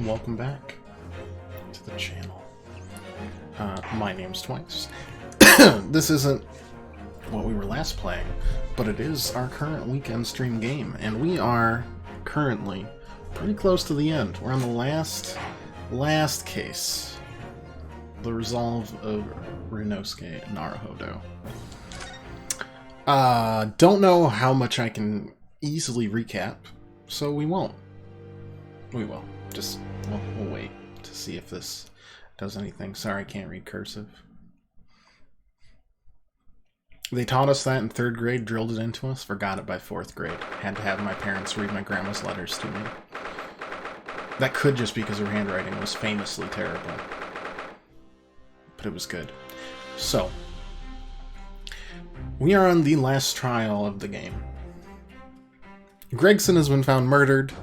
welcome back to the channel. My name's Twice. This isn't what we were last playing, but it is our current weekend stream game, and we are currently pretty close to the end. We're on the last case. The resolve of Ryunosuke Naruhodo. Don't know how much I can easily recap, so we won't. We will. Just, we'll wait to see if this does anything. Sorry, I can't read cursive. They taught us that in 3rd grade, drilled it into us, forgot it by 4th grade. Had to have my parents read my grandma's letters to me. That could just be because her handwriting was famously terrible. But it was good. So, we are on the last trial of the game. Gregson has been found murdered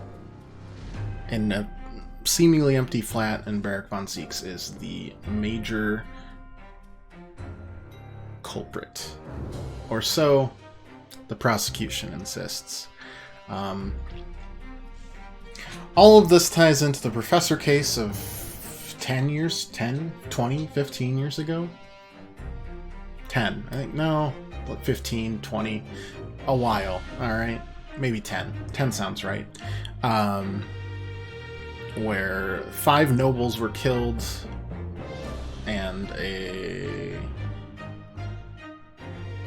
in a seemingly empty flat, and Barak von Zieks is the major culprit. Or so the prosecution insists. All of this ties into the professor case of 10 years? 10? 20? 15 years ago? 10. I think, no, 15, 20. A while, alright? Maybe 10. 10 sounds right. Where 5 nobles were killed, and a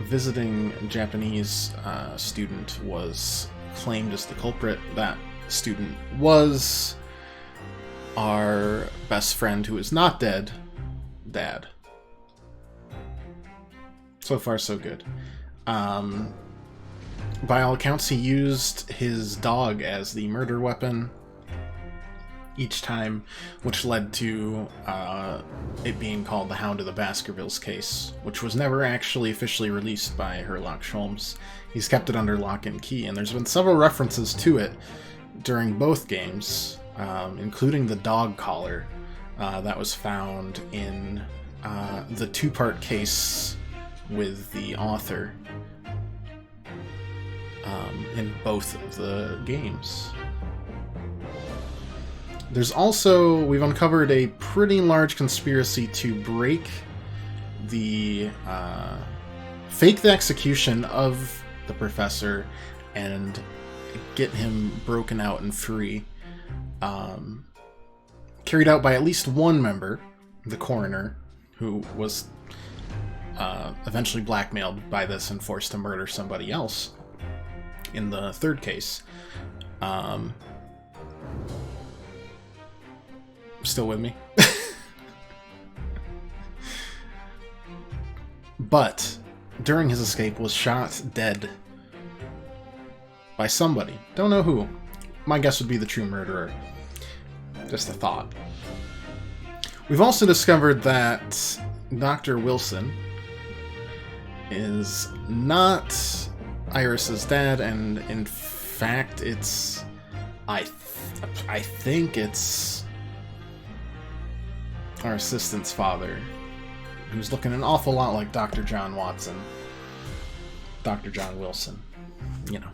visiting Japanese student was claimed as the culprit. That student was our best friend, who is not dead, Dad. So far, so good. By all accounts, he used his dog as the murder weapon each time, which led to it being called the Hound of the Baskervilles case, which was never actually officially released by Herlock Sholmes. He's kept it under lock and key, and there's been several references to it during both games, including the dog collar that was found in the 2-part case with the author in both of the games. There's also, we've uncovered a pretty large conspiracy to fake the execution of the professor and get him broken out and free. Carried out by at least one member, the coroner, who was eventually blackmailed by this and forced to murder somebody else in the 3rd case. Still with me? But during his escape was shot dead by somebody. Don't know who. My guess would be the true murderer. Just a thought. We've also discovered that Dr. Wilson is not Iris's dad, and in fact it's I think it's our assistant's father, who's looking an awful lot like Dr. John Watson. Dr. John Wilson. You know,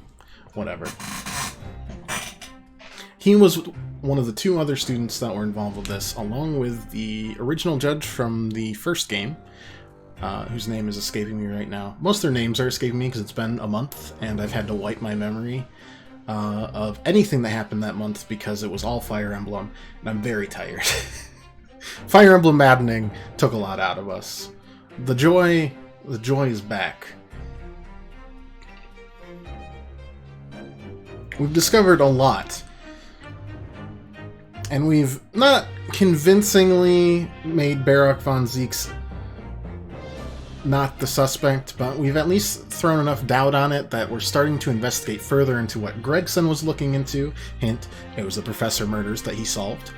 whatever. He was one of the 2 other students that were involved with this, along with the original judge from the 1st game, whose name is escaping me right now. Most of their names are escaping me because it's been a month, and I've had to wipe my memory of anything that happened that month because it was all Fire Emblem, and I'm very tired. Fire Emblem Maddening took a lot out of us. The joy is back. We've discovered a lot. And we've not convincingly made Barak von Zieks not the suspect, but we've at least thrown enough doubt on it that we're starting to investigate further into what Gregson was looking into. Hint, it was the professor murders that he solved.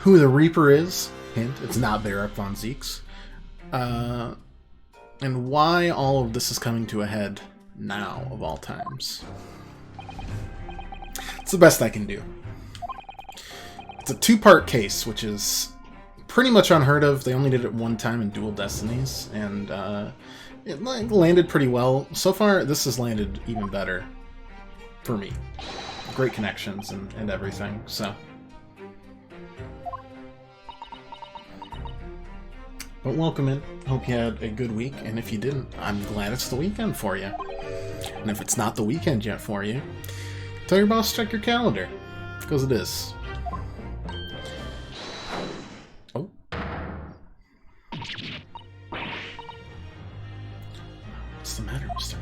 Who the Reaper is. Hint, it's not Barak von Zieks. And why all of this is coming to a head now, of all times. It's the best I can do. It's a 2-part case, which is pretty much unheard of. They only did it one time in Dual Destinies, and it landed pretty well. So far, this has landed even better for me. Great connections and everything, so But welcome in. Hope you had a good week, and if you didn't, I'm glad it's the weekend for you. And if it's not the weekend yet for you, tell your boss to check your calendar, because it is. Oh. What's the matter, Mr.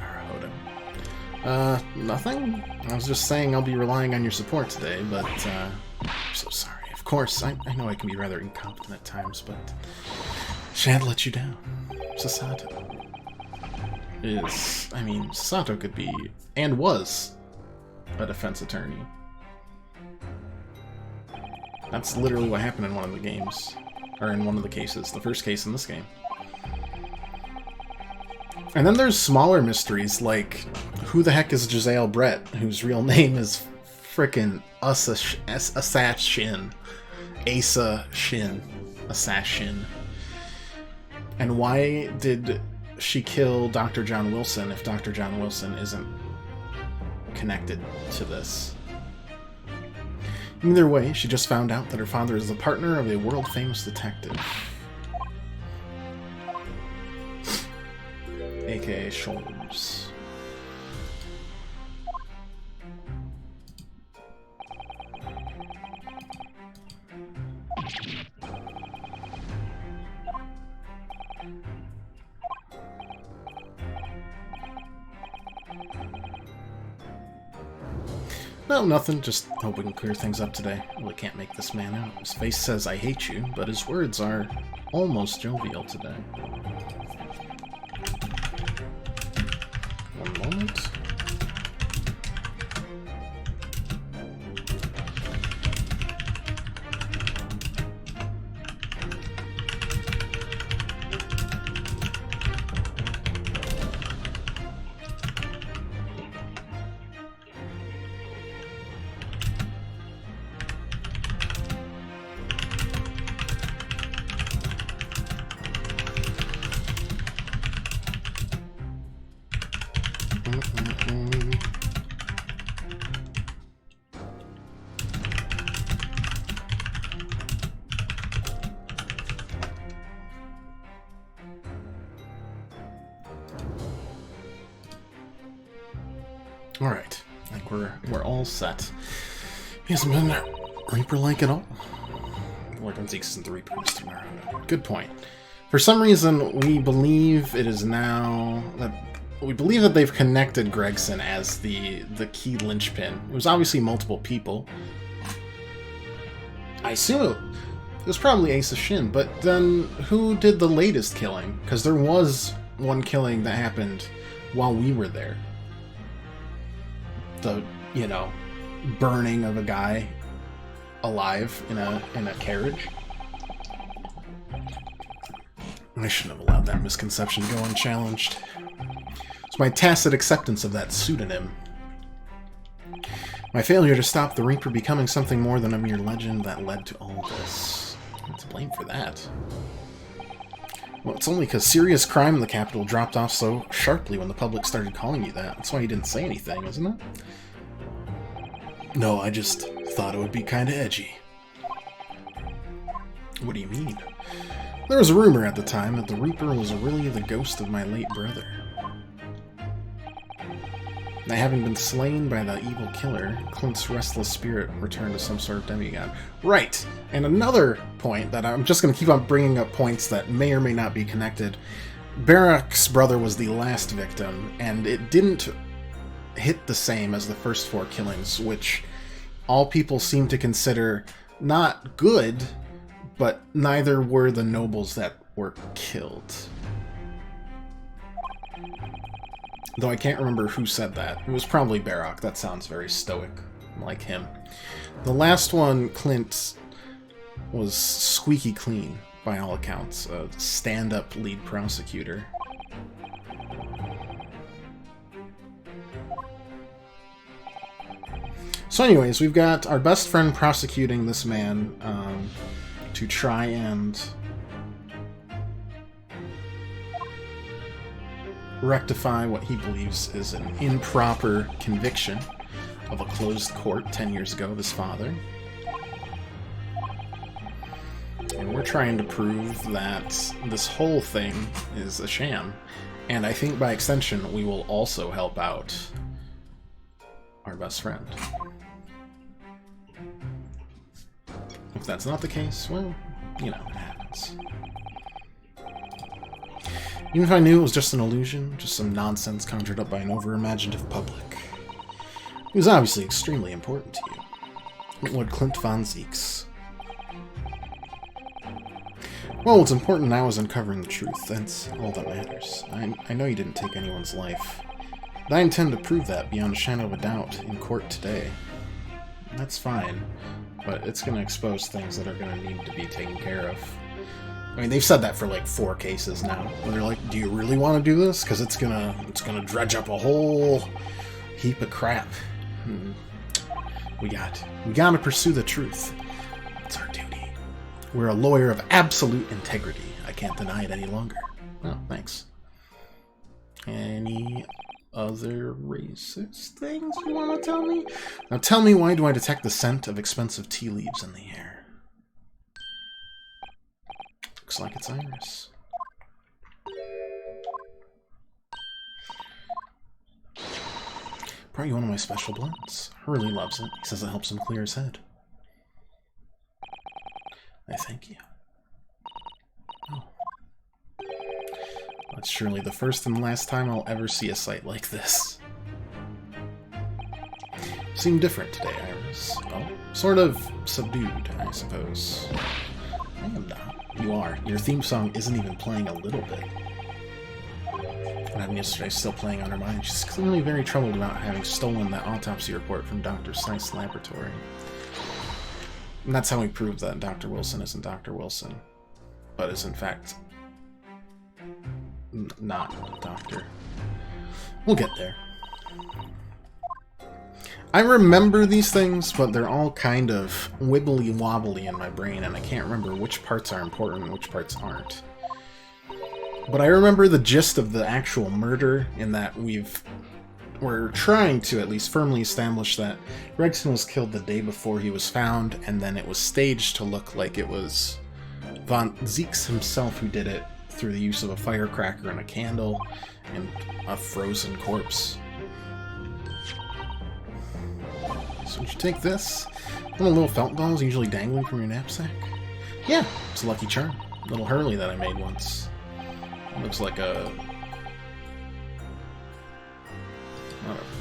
Naruhodo? Nothing? I was just saying I'll be relying on your support today, but, I'm so sorry. Of course, I know I can be rather incompetent at times, but shan't let you down. Sasato is... I mean, Sasato could be, and was, a defense attorney. That's literally what happened in one of the games. Or in one of the cases. The first case in this game. And then there's smaller mysteries, like, who the heck is Giselle Brett, whose real name is frickin' Assassin. Asa Shin. Assassin. And why did she kill Dr. John Wilson if Dr. John Wilson isn't connected to this? Either way, she just found out that her father is the partner of a world-famous detective. A.k.a. Sholmes. No, nothing. Just hope we can clear things up today. Really can't make this man out. His face says I hate you, but his words are almost jovial today. One moment. Alright, I think we're all set. He hasn't been Reaper-like at all. Lord isn't the Reaper, Mr. Naruhodo. Good point. For some reason, we believe it is now that they've connected Gregson as the key linchpin. It was obviously multiple people. I assume it was probably Asa Shin, but then who did the latest killing? Because there was one killing that happened while we were there. The, you know, burning of a guy alive in a carriage. I shouldn't have allowed that misconception to go unchallenged. It's my tacit acceptance of that pseudonym. My failure to stop the Reaper becoming something more than a mere legend that led to all this. I'm to blame for that. Well, it's only because serious crime in the capital dropped off so sharply when the public started calling you that. That's why you didn't say anything, isn't it? No, I just thought it would be kinda edgy. What do you mean? There was a rumor at the time that the Reaper was really the ghost of my late brother. That having been slain by the evil killer, Clint's restless spirit returned to some sort of demigod. Right! And another point that I'm just going to keep on bringing up points that may or may not be connected. Barak's brother was the last victim, and it didn't hit the same as the first 4 killings, which all people seem to consider not good, but neither were the nobles that were killed. Though I can't remember who said that. It was probably Barak. That sounds very stoic, like him. The last one, Clint, was squeaky clean, by all accounts. A stand-up lead prosecutor. So anyways, we've got our best friend prosecuting this man to try and rectify what he believes is an improper conviction of a closed court 10 years ago of his father. And we're trying to prove that this whole thing is a sham. And I think by extension, we will also help out our best friend. If that's not the case, well, you know, it happens. Even if I knew it was just an illusion, just some nonsense conjured up by an over-imaginative public, it was obviously extremely important to you. Lord Klimt von Zieks. Well, what's important now is uncovering the truth. That's all that matters. I know you didn't take anyone's life, but I intend to prove that beyond a shadow of a doubt in court today. That's fine, but it's going to expose things that are going to need to be taken care of. I mean, they've said that for like 4 cases now. Where they're like, "Do you really want to do this? Because it's gonna dredge up a whole heap of crap." We gotta pursue the truth. It's our duty. We're a lawyer of absolute integrity. I can't deny it any longer. Oh, thanks. Any other racist things you want to tell me? Now tell me, why do I detect the scent of expensive tea leaves in the air? Looks like it's Iris. Brought you one of my special blends. Hurley loves it. He says it helps him clear his head. I thank you. Oh. That's surely the first and last time I'll ever see a sight like this. You seem different today, Iris. Oh, sort of subdued, I suppose. I am not. You are. Your theme song isn't even playing a little bit. What happened yesterday is still playing on her mind. She's clearly very troubled about having stolen that autopsy report from Dr. Seiss' laboratory. And that's how we prove that Dr. Wilson isn't Dr. Wilson, but is in fact not a doctor. We'll get there. I remember these things, but they're all kind of wibbly-wobbly in my brain, and I can't remember which parts are important and which parts aren't. But I remember the gist of the actual murder, in that we're trying to at least firmly establish that Gregson was killed the day before he was found, and then it was staged to look like it was von Zieks himself who did it through the use of a firecracker and a candle and a frozen corpse. So would you take this? One of the little felt balls usually dangling from your knapsack? Yeah, it's a lucky charm. Little Hurley that I made once. It looks like a...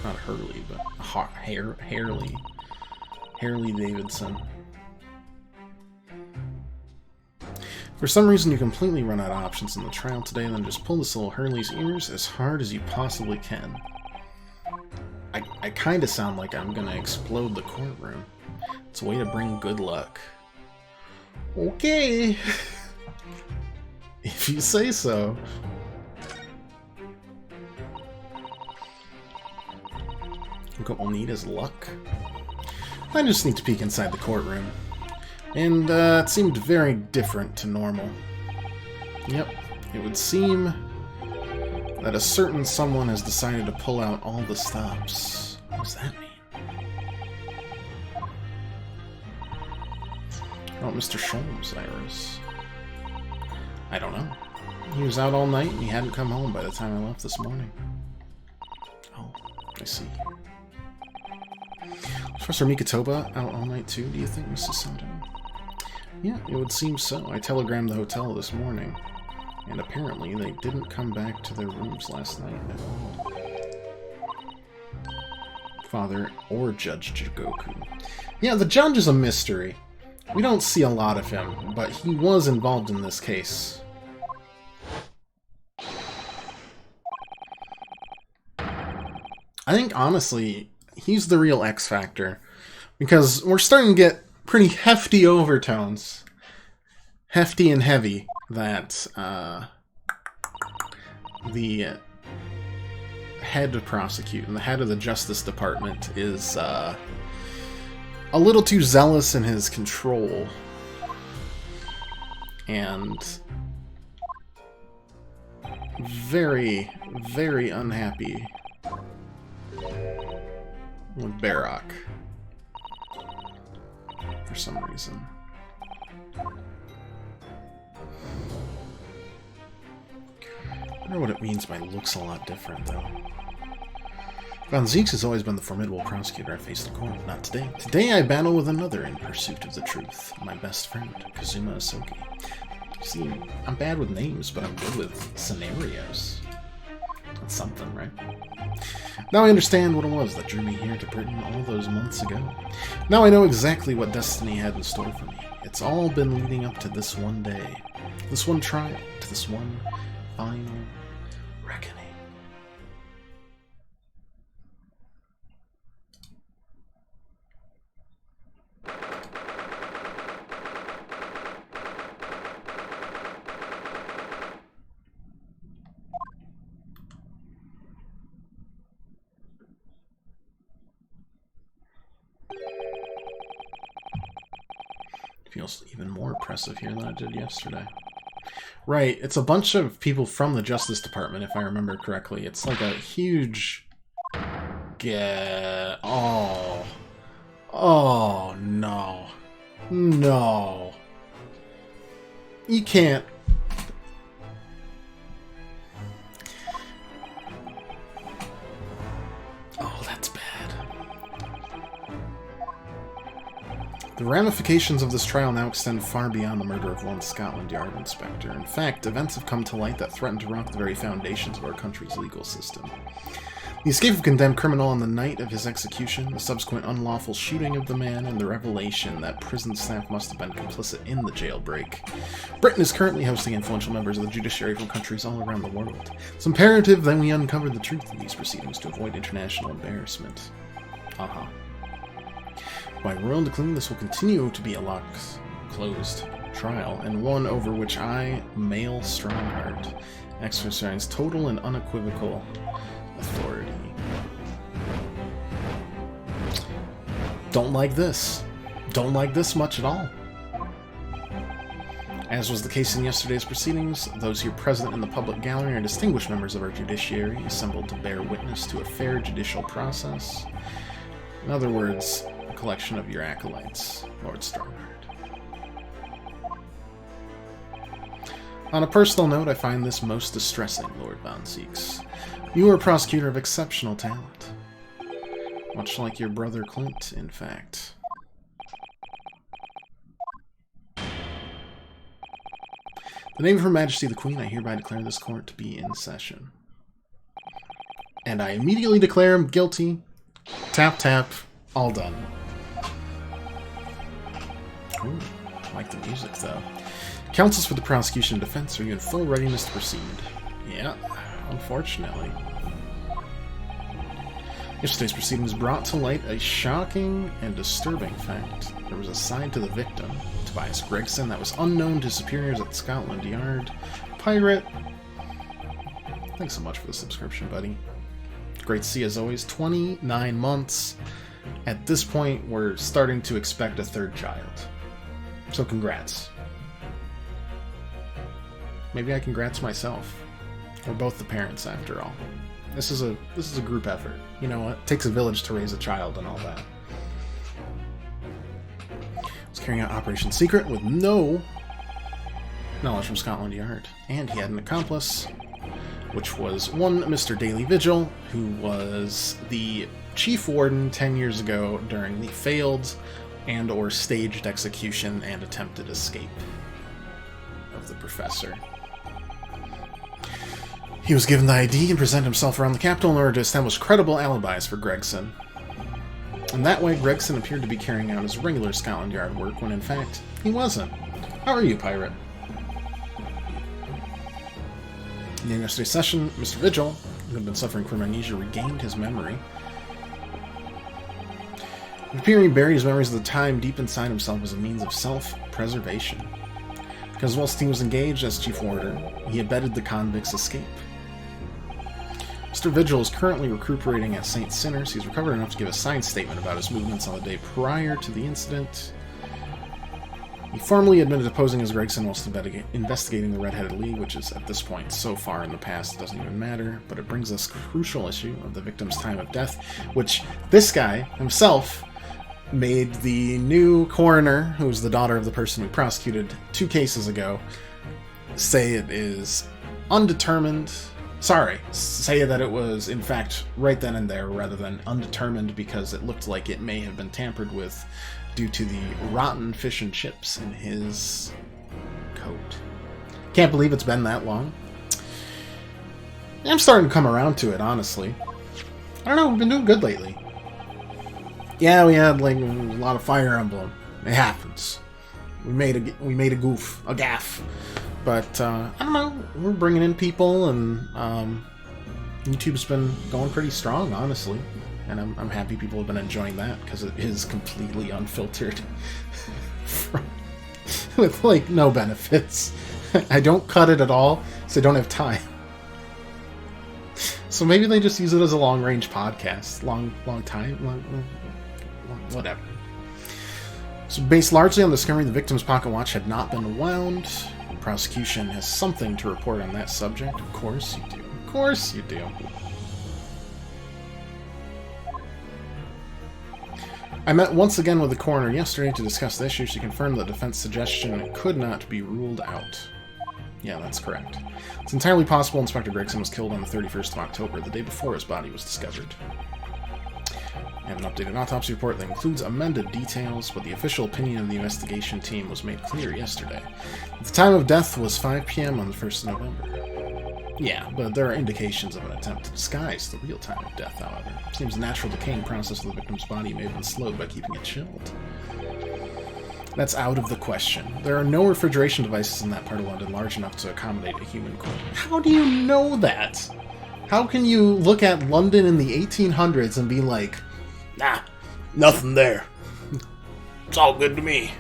Not a Hurley, but a Harley Davidson. For some reason you completely run out of options in the trial today, then just pull this little Hurley's ears as hard as you possibly can. I kind of sound like I'm gonna explode the courtroom. It's a way to bring good luck. Okay. If you say so. What we'll need is luck. I just need to peek inside the courtroom. And it seemed very different to normal. Yep, it would seem that a certain someone has decided to pull out all the stops. What does that mean? Oh, Mr. Sholmes, Iris. I don't know. He was out all night and he hadn't come home by the time I left this morning. Oh, I see. Professor Mikotoba out all night too, do you think, Mrs. Sato? Yeah, it would seem so. I telegrammed the hotel this morning, and apparently they didn't come back to their rooms last night at all. Father or Judge Jigoku. Yeah, the judge is a mystery. We don't see a lot of him, but he was involved in this case. I think, honestly, he's the real X factor, because we're starting to get pretty hefty overtones, hefty and heavy, that the head of prosecute and the head of the Justice Department is a little too zealous in his control, and very, very unhappy with Barak for some reason. I wonder what it means by looks a lot different, though. Von Zieks has always been the formidable prosecutor I faced in court. Not today. Today I battle with another in pursuit of the truth. My best friend, Kazuma Asoki. See, I'm bad with names, but I'm good with scenarios. That's something, right? Now I understand what it was that drew me here to Britain all those months ago. Now I know exactly what destiny had in store for me. It's all been leading up to this one day. This one trial. To this one final reckoning. Feels even more oppressive here than it did yesterday. Right, it's a bunch of people from the Justice Department, if I remember correctly. It's like a huge... Oh. Oh, no. No. You can't... Oh, that's bad. The ramifications of this trial now extend far beyond the murder of one Scotland Yard inspector. In fact, events have come to light that threaten to rock the very foundations of our country's legal system. The escape of a condemned criminal on the night of his execution, the subsequent unlawful shooting of the man, and the revelation that prison staff must have been complicit in the jailbreak. Britain is currently hosting influential members of the judiciary from countries all around the world. It's imperative that we uncover the truth of these proceedings to avoid international embarrassment. By royal decree, this will continue to be a locked, closed trial, and one over which I, male Strongheart, exercise total and unequivocal authority. Don't like this. Don't like this much at all. As was the case in yesterday's proceedings, those here present in the public gallery are distinguished members of our judiciary, assembled to bear witness to a fair judicial process. In other words, a collection of your acolytes, Lord Strongheart. On a personal note, I find this most distressing, Lord Von Zieks. You are a prosecutor of exceptional talent. Much like your brother Clint, in fact. In the name of Her Majesty the Queen, I hereby declare this court to be in session. And I immediately declare him guilty. Tap, tap. All done. Ooh, I like the music, though. Counsels for the prosecution and defense, are you in full readiness to proceed? Yeah, unfortunately. Yesterday's proceedings brought to light a shocking and disturbing fact. There was a side to the victim, Tobias Gregson, that was unknown to superiors at Scotland Yard. Pirate. Thanks so much for the subscription, buddy. Great to see as always. 29 months. At this point, we're starting to expect a third child. So congrats. Maybe I congrats myself. We're both the parents, after all. This is a group effort. You know what? It takes a village to raise a child and all that. He's carrying out Operation Secret with no knowledge from Scotland Yard. And he had an accomplice, which was one Mr. Daily Vigil, who was the chief warden 10 years ago during the failed and or staged execution and attempted escape of the professor. He was given the ID and presented himself around the capital in order to establish credible alibis for Gregson. In that way, Gregson appeared to be carrying out his regular Scotland Yard work, when in fact, he wasn't. How are you, pirate? In yesterday's session, Mr. Vigil, who had been suffering from amnesia, regained his memory. It appeared he buried his memories of the time deep inside himself as a means of self-preservation. Because whilst he was engaged as chief warder, he abetted the convict's escape. Mr. Vigil is currently recuperating at St. Sinners. He's recovered enough to give a signed statement about his movements on the day prior to the incident. He formally admitted to posing as Gregson whilst investigating the Red-Headed League, which is, at this point, so far in the past, it doesn't even matter, but it brings us the crucial issue of the victim's time of death, which this guy himself made the new coroner, who was the daughter of the person who prosecuted 2 cases ago, say it is undetermined say that it was, in fact, right then and there, rather than undetermined because it looked like it may have been tampered with due to the rotten fish and chips in his coat. Can't believe it's been that long. I'm starting to come around to it, honestly. I don't know, we've been doing good lately. Yeah, we had like a lot of Fire Emblem. It happens. We made a goof, a gaff. But I don't know, we're bringing in people, and YouTube's been going pretty strong, honestly. And I'm happy people have been enjoying that, because it is completely unfiltered. With, like, no benefits. I don't cut it at all, so I don't have time. So maybe they just use it as a long-range podcast. Long whatever. So based largely on the discovery the victim's pocket watch had not been wound, the prosecution has something to report on that subject. Of course you do. Of course you do. I met once again with the coroner yesterday to discuss the issue. She confirmed the defense suggestion could not be ruled out. Yeah, that's correct. It's entirely possible Inspector Gregson was killed on the 31st of October, the day before his body was discovered. I have an updated autopsy report that includes amended details, but the official opinion of the investigation team was made clear yesterday. The time of death was 5 p.m. on the 1st of November. Yeah, but there are indications of an attempt to disguise the real time of death, however. It seems the natural decaying process of the victim's body may have been slowed by keeping it chilled. That's out of the question. There are no refrigeration devices in that part of London large enough to accommodate a human corpse. How do you know that? How can you look at London in the 1800s and be like, nah, nothing there. It's all good to me.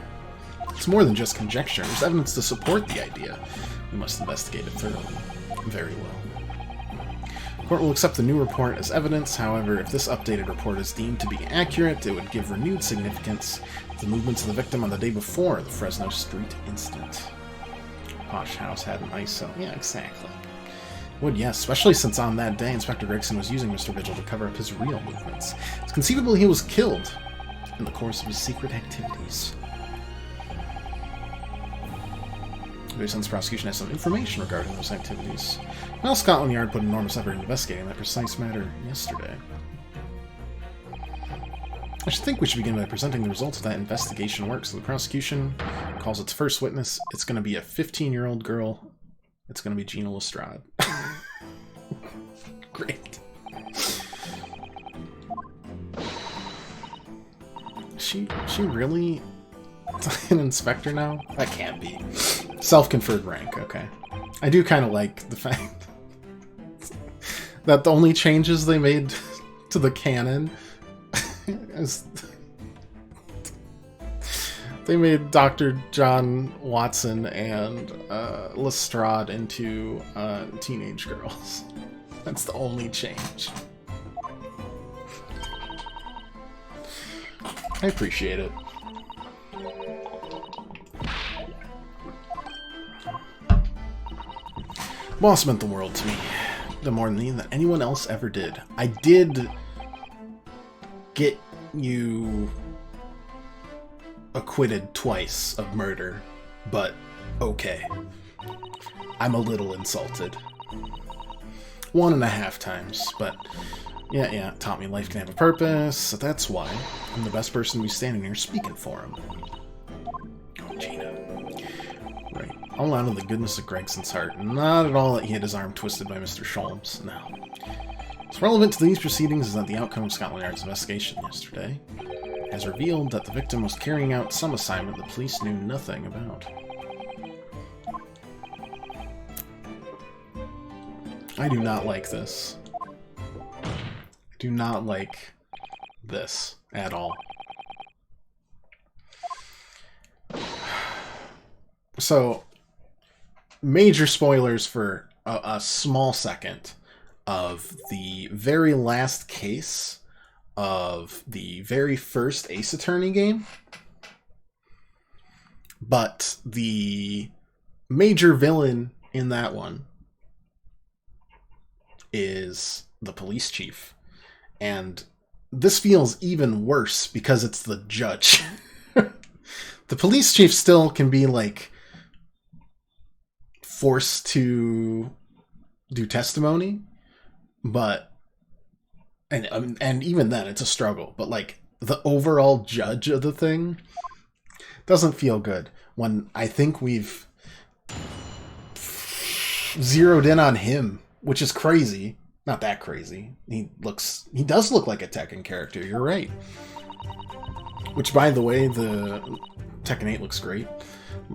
It's more than just conjecture. There's evidence to support the idea. We must investigate it thoroughly. Very well. The court will accept the new report as evidence. However, if this updated report is deemed to be accurate, it would give renewed significance to the movements of the victim on the day before the Fresno Street incident. Posh house had an ice cell. Yeah, exactly. Would, yes, especially since on that day Inspector Gregson was using Mr. Vigil to cover up his real movements. It's conceivable he was killed in the course of his secret activities. The Sense prosecution has some information regarding those activities. Well, Scotland Yard put enormous effort in investigating that precise matter yesterday. I should think we should begin by presenting the results of that investigation work. So the prosecution calls its first witness. It's going to be a 15-year-old girl. It's going to be Gina Lestrade. Great. She really an inspector now? That can't be. Self-conferred rank, okay. I do kind of like the fact that the only changes they made to the canon is they made Dr. John Watson and Lestrade into teenage girls. That's the only change. I appreciate it. Boss meant the world to me. The more than anyone else ever did. I did get you acquitted twice of murder, but okay. I'm a little insulted. 1.5 times, but yeah, it taught me life can have a purpose, so that's why I'm the best person to be standing here speaking for him. Oh, Gina. Right. All out of the goodness of Gregson's heart. Not at all that he had his arm twisted by Mr. Sholmes, no. What's relevant to these proceedings is that the outcome of Scotland Yard's investigation yesterday has revealed that the victim was carrying out some assignment the police knew nothing about. I do not like this. I do not like this at all. So, major spoilers for a small second of the very last case of the very first Ace Attorney game. But the major villain in that one is the police chief. And this feels even worse because it's the judge. The police chief still can be like forced to do testimony, but and even then it's a struggle. But like the overall judge of the thing doesn't feel good when I think we've zeroed in on him, which is crazy. Not that crazy. He does look like a Tekken character. You're right. Which, by the way, the Tekken 8 looks great.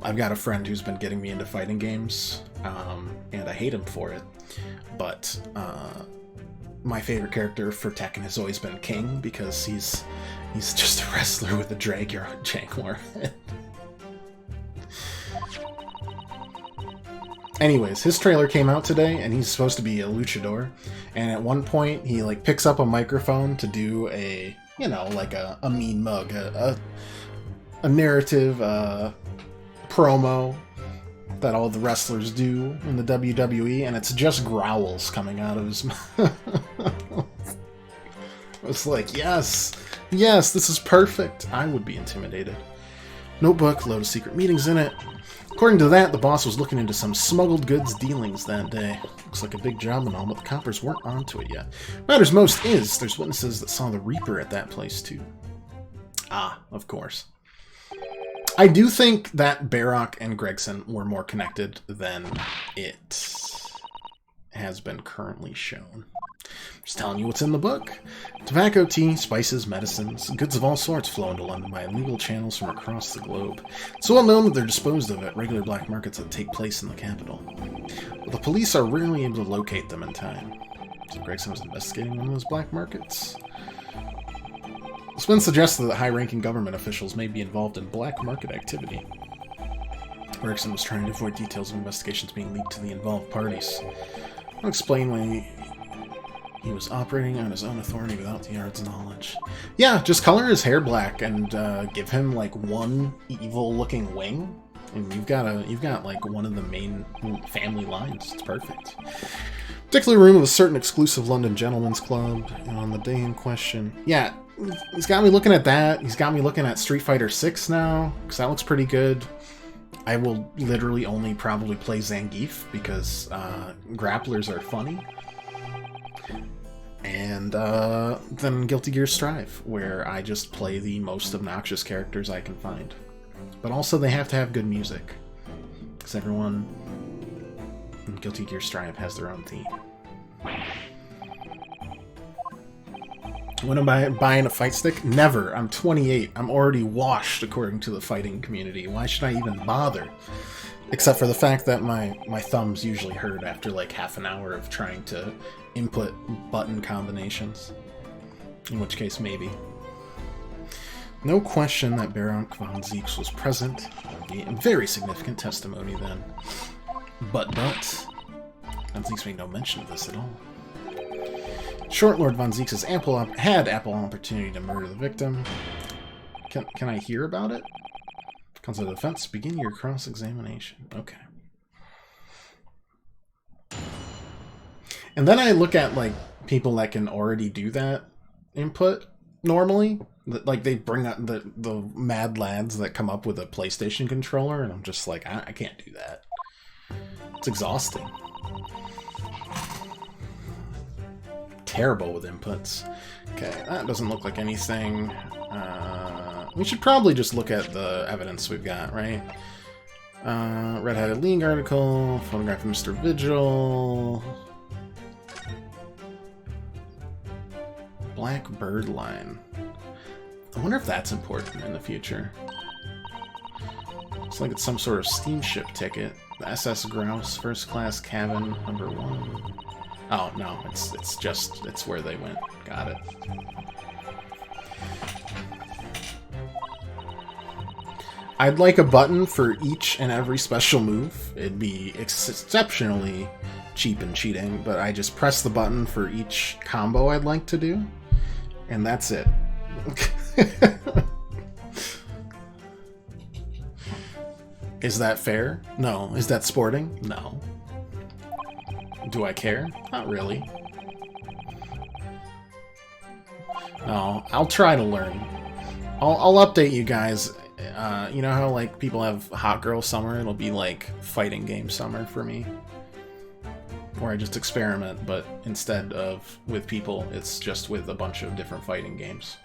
I've got a friend who's been getting me into fighting games, and I hate him for it. But my favorite character for Tekken has always been King, because he's just a wrestler with a Jaguar head. Anyways, his trailer came out today, and he's supposed to be a luchador. And at one point, he like picks up a microphone to do a, you know, like a mean mug, a narrative promo that all the wrestlers do in the WWE, and it's just growls coming out of his mouth. It's like, yes, this is perfect. I would be intimidated. Notebook, load of secret meetings in it. According to that, the boss was looking into some smuggled goods dealings that day. Looks like a big job and all, but the coppers weren't onto it yet. Matters most is, there's witnesses that saw the Reaper at that place too. Ah, of course. I do think that Barrock and Gregson were more connected than it has been currently shown. Just telling you what's in the book. Tobacco, tea, spices, medicines, goods of all sorts flow into London by illegal channels from across the globe. It's well known that they're disposed of at regular black markets that take place in the capital. But the police are rarely able to locate them in time. So Gregson was investigating one of those black markets. It's been suggested that high-ranking government officials may be involved in black market activity. Gregson was trying to avoid details of investigations being leaked to the involved parties. I'll explain why he was operating on his own authority without the Yard's knowledge. Yeah, just color his hair black and give him like one evil-looking wing, and you've got like one of the main family lines. It's perfect. Particular room of a certain exclusive London gentleman's club on the day in question. Yeah, he's got me looking at that. He's got me looking at Street Fighter 6 now, because that looks pretty good. I will literally only probably play Zangief because grapplers are funny. And then Guilty Gear Strive, where I just play the most obnoxious characters I can find. But also they have to have good music, because everyone in Guilty Gear Strive has their own theme. When am I buying a fight stick? Never. I'm 28. I'm already washed according to the fighting community. Why should I even bother? Except for the fact that my thumbs usually hurt after like half an hour of trying to input button combinations. In which case, maybe. No question that Baron von Zeeks was present. That would be a very significant testimony then. But, von Zeeks made no mention of this at all. Short Lord von Zeeks had ample opportunity to murder the victim. Can I hear about it? Counsel of Defense, begin your cross-examination. Okay. And then I look at, like, people that can already do that input normally. Like, they bring up the mad lads that come up with a PlayStation controller, and I'm just like, I can't do that. It's exhausting. Terrible with inputs. Okay, that doesn't look like anything. We should probably just look at the evidence we've got, right? Red-Hatted League article, photograph of Mr. Vigil, Black Bird line. I wonder if that's important in the future. Looks like it's some sort of steamship ticket. The SS Grouse, first class cabin, number 1. Oh, no, it's where they went. Got it. I'd like a button for each and every special move. It'd be exceptionally cheap and cheating, but I just press the button for each combo I'd like to do, and that's it. Is that fair? No. Is that sporting? No. Do I care? Not really. No, I'll try to learn. I'll update you guys. You know how like people have Hot Girl Summer? It'll be like fighting game summer for me. where I just experiment, but instead of with people, it's just with a bunch of different fighting games.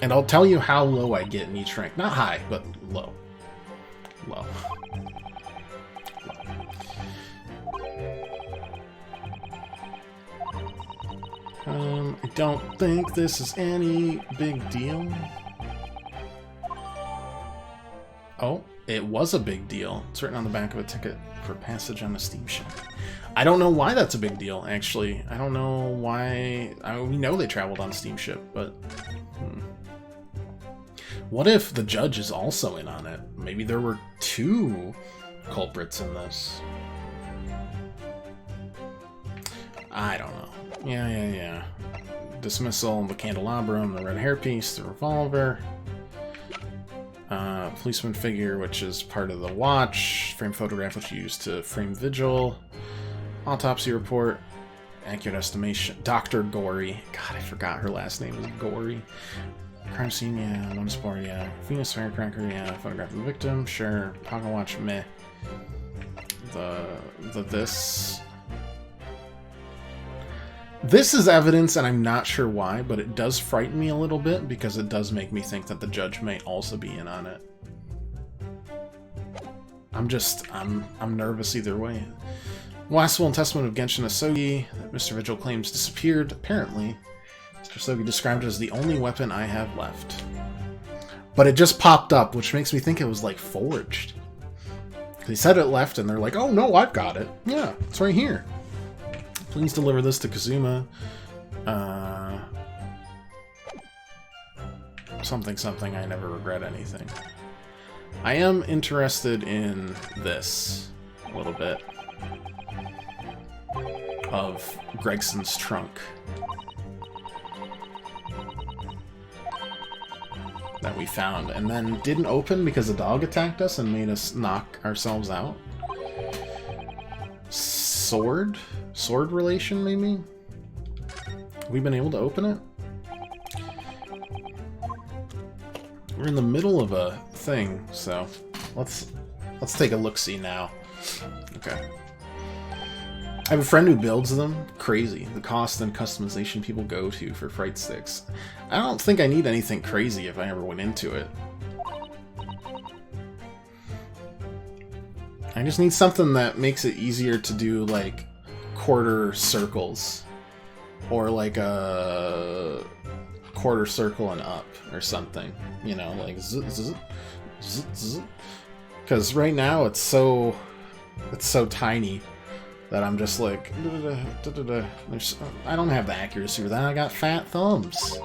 And I'll tell you how low I get in each rank. Not high, but low. Low. I don't think this is any big deal. Oh, it was a big deal. It's written on the back of a ticket for passage on a steamship. I don't know why that's a big deal, actually. I don't know why... we know they traveled on a steamship, but... What if the judge is also in on it? Maybe there were 2 culprits in this. I don't know. Yeah. Dismissal, the candelabrum, the red hairpiece, the revolver. Policeman figure, which is part of the watch. Frame photograph, which you use to frame vigil. Autopsy report. Accurate estimation. Dr. Gory. God, I forgot her last name is Gory. Crime scene, yeah. Notice board, yeah. Venus firecracker, yeah. Photograph of the victim, sure. Pocket watch, meh. This. This is evidence, and I'm not sure why, but it does frighten me a little bit because it does make me think that the judge may also be in on it. I'm nervous either way. Last will and testament of Genshin Asogi that Mr. Vigil claims disappeared. Apparently, Mr. Asogi described it as the only weapon I have left. But it just popped up, which makes me think it was like forged. They said it left, and they're like, oh no, I've got it. Yeah, it's right here. Please deliver this to Kazuma. Something, I never regret anything. I am interested in this a little bit. Of Gregson's trunk. That we found, and then didn't open because a dog attacked us and made us knock ourselves out. Sword relation, maybe? Have we been able to open it? We're in the middle of a thing, so let's take a look-see now. Okay. I have a friend who builds them. Crazy. The cost and customization people go to for fright sticks. I don't think I need anything crazy if I ever went into it. I just need something that makes it easier to do, like, quarter circles. Or, like, a quarter circle and up, or something. You know, like, because right now it's so tiny that I'm just like, I don't have the accuracy for that. I got fat thumbs.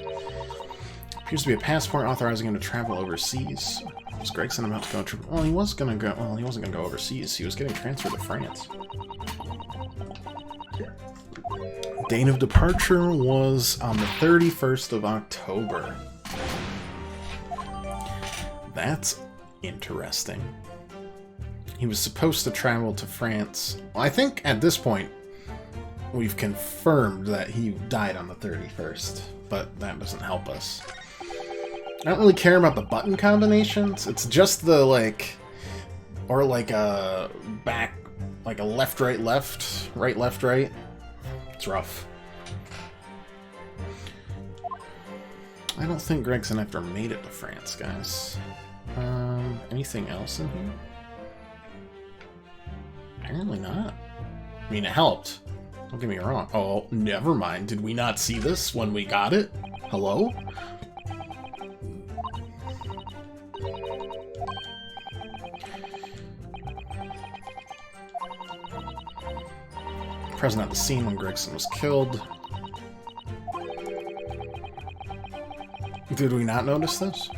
Appears to be a passport authorizing him to travel overseas. Was Gregson about to go? Well, he was gonna go. Well, he wasn't gonna go overseas. He was getting transferred to France. Date of departure was on the 31st of October. That's interesting. He was supposed to travel to France. Well, I think at this point we've confirmed that he died on the 31st, but that doesn't help us. I don't really care about the button combinations. It's just the, like, or like a back, like a left, right, left, right, left, right. It's rough. I don't think Gregson ever made it to France, guys. Anything else in here? Apparently not. I mean, it helped. Don't get me wrong. Oh, never mind. Did we not see this when we got it? Hello? Present at the scene when Gregson was killed. Did we not notice this?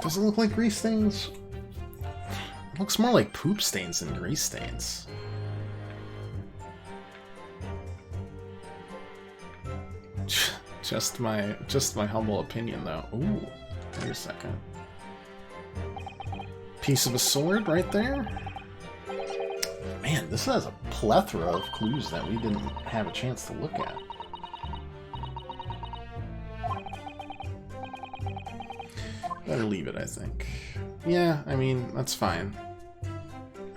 Does it look like grease stains? It looks more like poop stains than grease stains. Just my humble opinion, though. Ooh, wait a second. Piece of a sword right there. Man, this has a plethora of clues that we didn't have a chance to look at. Better leave it, I think. Yeah, I mean, that's fine.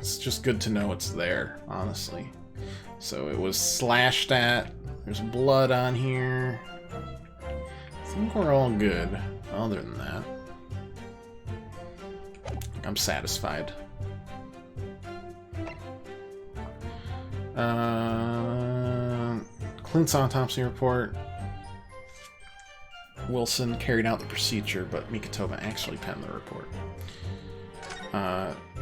It's just good to know it's there, honestly. So it was slashed at. There's blood on here. I think we're all good. Other than that, I'm satisfied. Clint's autopsy report. Wilson carried out the procedure, but Mikitova actually penned the report.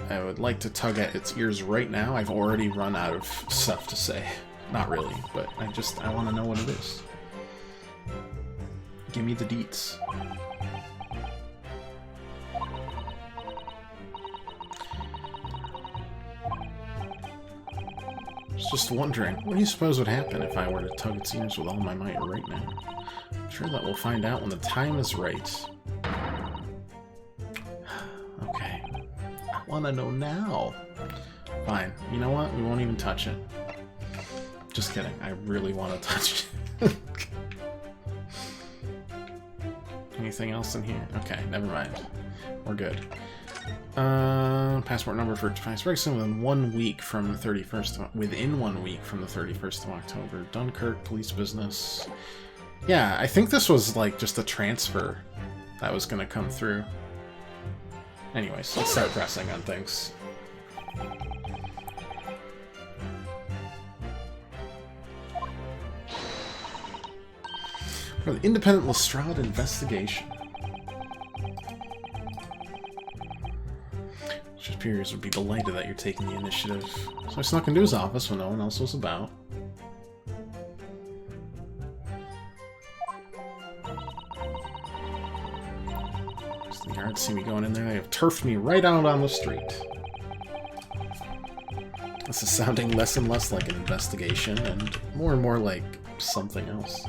I would like to tug at its ears right now. I've already run out of stuff to say. Not really, but I want to know what it is. Give me the deets. I was just wondering, what do you suppose would happen if I were to tug its ears with all my might right now? I'm sure that we'll find out when the time is right. Okay. I want to know now. Fine. You know what? We won't even touch it. Just kidding. I really want to touch it. Anything else in here? Okay, never mind. We're good. Passport number for Defiance Gregson within 1 week from the 31st. Within 1 week from the 31st of October. Dunkirk police business. Yeah, I think this was like just a transfer that was gonna come through. Anyways, let's start pressing on things. For the independent Lestrade investigation. Superiors would be delighted that you're taking the initiative. So I snuck into his office when no one else was about. So the guards see me going in there. They have turfed me right out on the street. This is sounding less and less like an investigation and more like something else.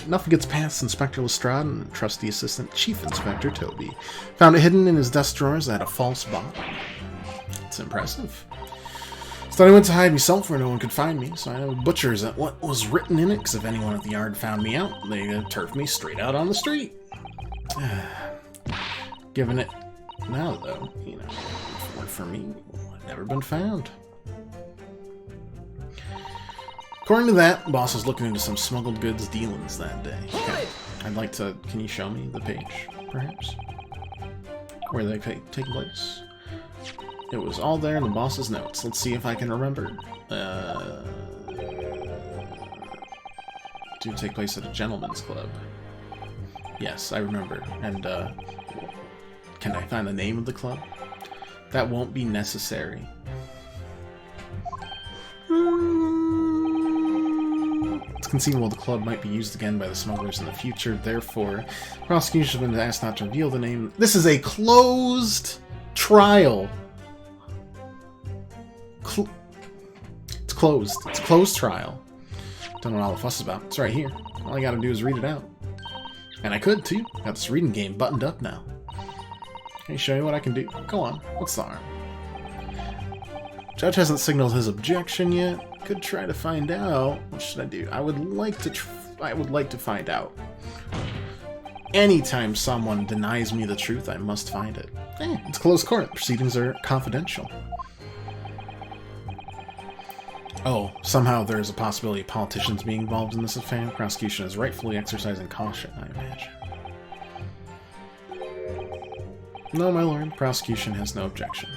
Enough gets past Inspector Lestrade and trusty assistant Chief Inspector Toby. Found it hidden in his desk drawers that had a false bot. It's impressive. So I went to hide myself where no one could find me, so I know butchers at what was written in it, because if anyone at the yard found me out, they'd turf me straight out on the street. Given it now, though, you know, if it weren't for me, I'd never been found. According to that, boss was looking into some smuggled goods dealings that day. Okay. I'd like to... Can you show me the page, perhaps? Where they take place? It was all there in the boss's notes. Let's see if I can remember. To take place at a gentleman's club. Yes, I remember. And, can I find the name of the club? That won't be necessary. It's conceivable the club might be used again by the smugglers in the future, therefore, prosecution has been asked not to reveal the name. This is a closed trial. It's closed. It's a closed trial. Don't know what all the fuss is about. It's right here. All I gotta do is read it out. And I could, too. Got this reading game buttoned up now. Can you show you what I can do? Go on. What's the harm? Judge hasn't signaled his objection yet. Could try to find out. What should I do? I would like to find out. Anytime someone denies me the truth, I must find it. It's closed court. Proceedings are confidential. Oh, somehow there's a possibility of politicians being involved in this affair. Prosecution is rightfully exercising caution, I imagine. No, my lord. Prosecution has no objection.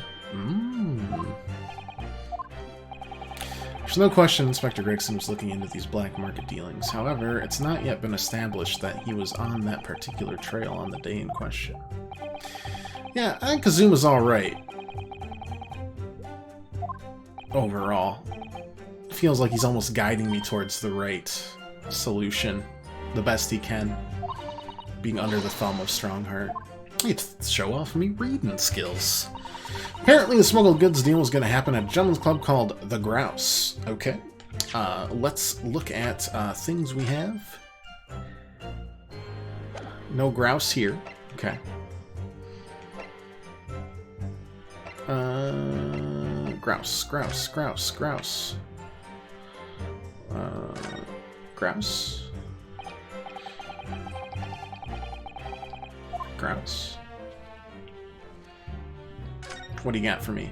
There's no question Inspector Gregson was looking into these black market dealings. However, it's not yet been established that he was on that particular trail on the day in question. Yeah, I think Kazuma's alright. Overall. It feels like he's almost guiding me towards the right solution. The best he can. Being under the thumb of Strongheart. He'd show off me reading skills. Apparently the smuggled goods deal was going to happen at a gentleman's club called The Grouse. Okay. Let's look at things we have. No grouse here. Okay. Grouse. Grouse? Grouse? What do you got for me?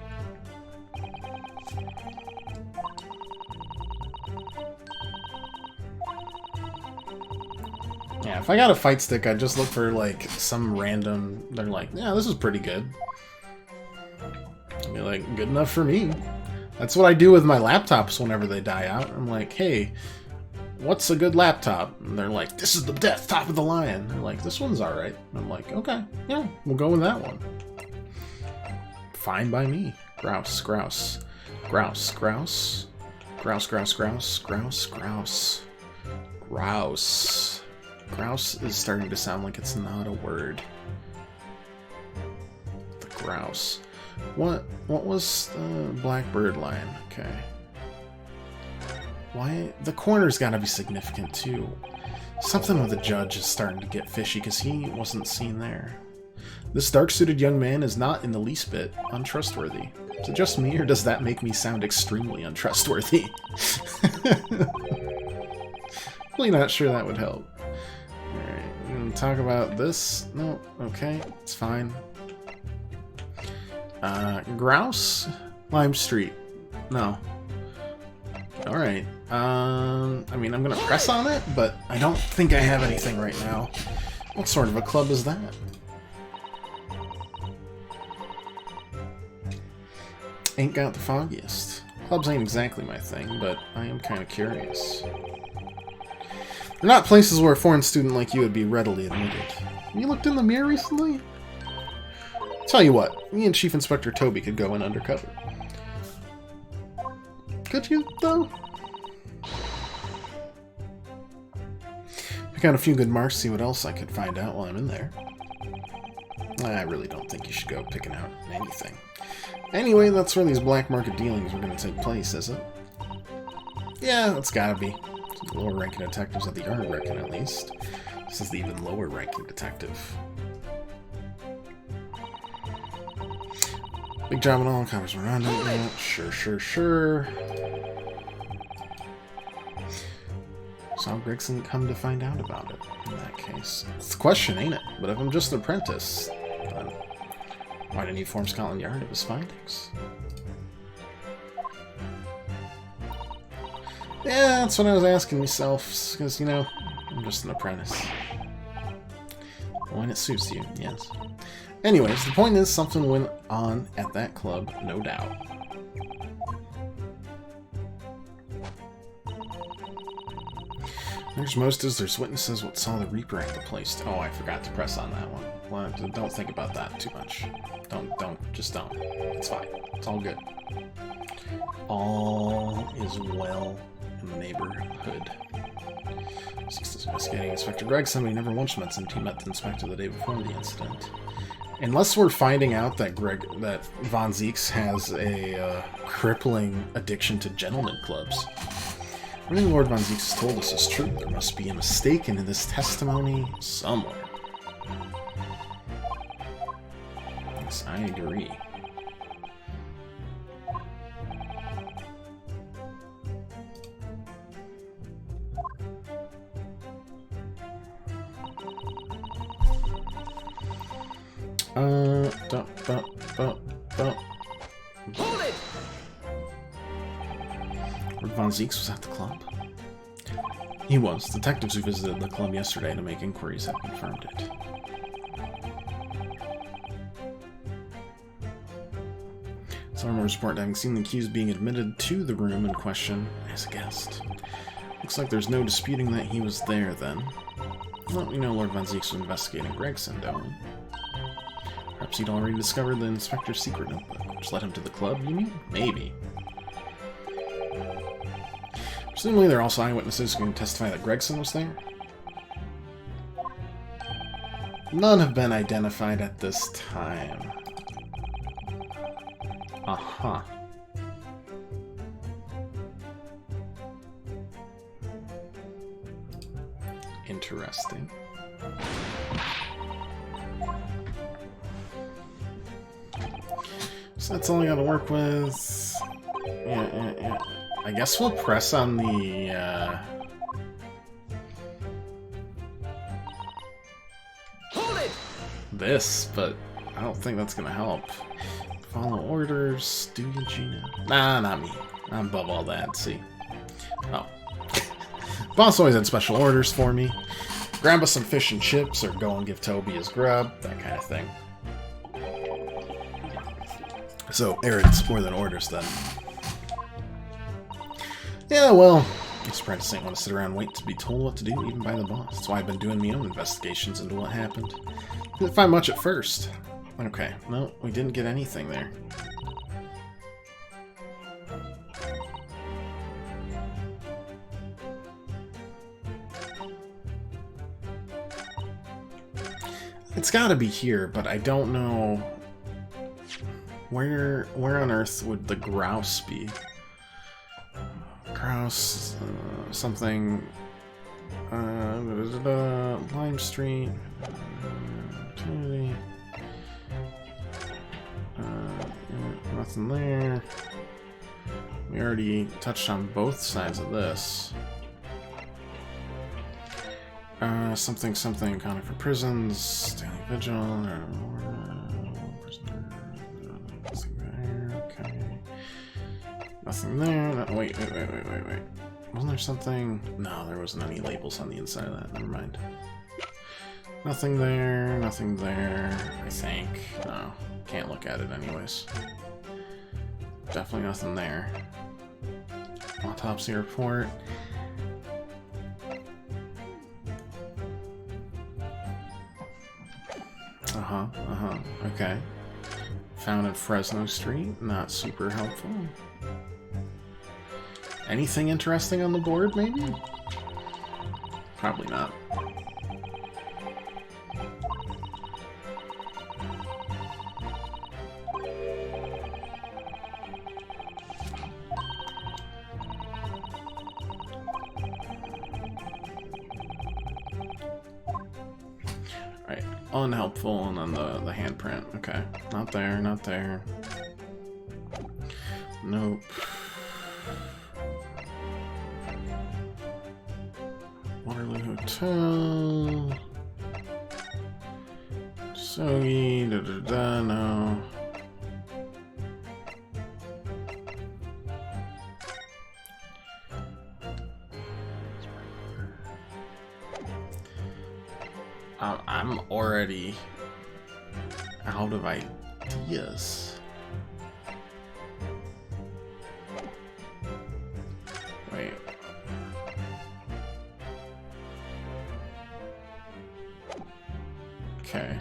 Yeah, if I got a fight stick, I'd just look for, like, some random... They're like, yeah, this is pretty good. I'd be like, good enough for me. That's what I do with my laptops whenever they die out. I'm like, hey, what's a good laptop? And they're like, this is the best, top of the line. They're like, this one's alright. I'm like, okay, yeah, we'll go with that one. Fine by me. Grouse, grouse. Grouse, grouse. Grouse, grouse, grouse, grouse, grouse. Grouse. Grouse is starting to sound like it's not a word. The grouse. What was the blackbird line? Okay. Why? The corner's gotta be significant too. Something with the judge is starting to get fishy because he wasn't seen there. This dark-suited young man is not in the least bit untrustworthy. Is it just me, or does that make me sound extremely untrustworthy? Really not sure that would help. Alright, we're gonna talk about this. No, okay, it's fine. Grouse? Lime Street. No. Alright. I mean, I'm gonna press on it, but I don't think I have anything right now. What sort of a club is that? Ain't got the foggiest. Clubs ain't exactly my thing, but I am kind of curious. They're not places where a foreign student like you would be readily admitted. You looked in the mirror recently? Tell you what, me and Chief Inspector Toby could go in undercover. Could you, though? Pick out a few good marks, see what else I could find out while I'm in there. I really don't think you should go picking out anything. Anyway, that's where these black market dealings were going to take place, is it? Yeah, that's gotta be. The lower-ranking detectives at the yard reckon, at least. This is the even lower-ranking detective. Big job and all, covers around it. Yeah, sure, sure, sure. Saw Gregson come to find out about it, in that case. It's the question, ain't it? But if I'm just an apprentice, then why didn't he inform Scotland Yard of his findings? Yeah, that's what I was asking myself, because, you know, I'm just an apprentice. When it suits you, yes. Anyways, the point is, something went on at that club, no doubt. There's Mostas, there's witnesses what saw the Reaper at the place. Oh, I forgot to press on that one. Well, don't think about that too much. Just don't. It's fine. It's all good. All is well in the neighborhood. Six investigating Inspector Gregson, but he never once met him. He met the inspector the day before the incident. Unless we're finding out that Von Zieks has a crippling addiction to gentleman clubs. Everything Lord Von Zieks has told us is true. There must be a mistake in this testimony somewhere. Yes, I agree. Hold it! Lord Von Zieks was at the club. He was. Detectives who visited the club yesterday to make inquiries have confirmed it. Someone reported having seen the accused being admitted to the room in question as a guest. Looks like there's no disputing that he was there then. Well, we know Lord Von Zieks was investigating Gregson, don't we? Perhaps he'd already discovered the inspector's secret notebook, which led him to the club, you mean? Maybe. Presumably there are also eyewitnesses who can testify that Gregson was there. None have been identified at this time. Uh-huh. Interesting. So that's all I gotta work with. Yeah. I guess we'll press on the, Hold it! this, but I don't think that's gonna help. Follow orders, do you, Gina? Nah, not me. I'm above all that, see. Oh. Boss always had special orders for me. Grab us some fish and chips, or go and give Toby his grub, that kind of thing. So, errands more than orders, then. Yeah, well, this apprentice ain't want to sit around and wait to be told what to do, even by the boss. That's why I've been doing my own investigations into what happened. Didn't find much at first. Okay, no, we didn't get anything there. It's gotta be here, but I don't know... Where on earth would the grouse be? Grouse... something... Lime Street... Opportunity... nothing there. We already touched on both sides of this. Something accounting for prisons, daily vigil, nothing there, okay. Nothing there, no, wait. Wasn't there something? No, there wasn't any labels on the inside of that, never mind. Nothing there, I think. No, can't look at it anyways. Definitely nothing there. Autopsy report. Okay. Found in Fresno Street, not super helpful. Anything interesting on the board, maybe? Probably not. Unhelpful, and then the handprint. Okay. Not there. Nope. Waterloo Hotel. Sogi, no. I'm already out of ideas. Wait. Okay.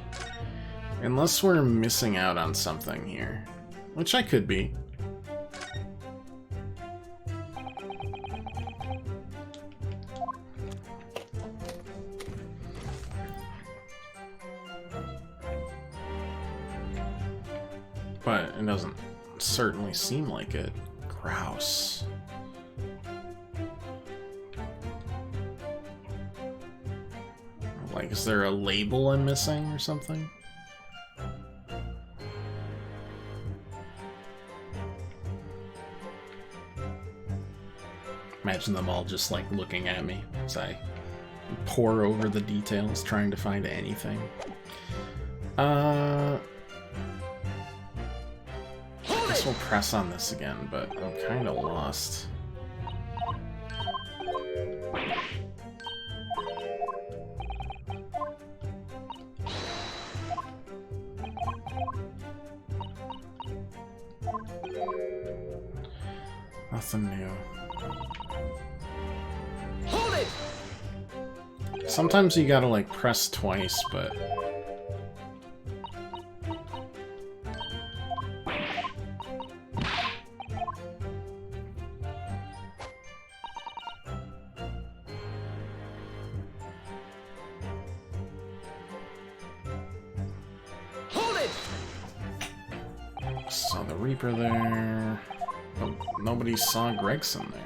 Unless we're missing out on something here. Which I could be. But it doesn't certainly seem like it. Grouse. Like, is there a label I'm missing or something? Imagine them all just, like, looking at me as I pore over the details, trying to find anything. I guess we'll press on this again, but I'm kind of lost. Nothing new. Hold it! Sometimes you gotta, like, press twice, but... Saw the Reaper there. But nobody saw Gregson there.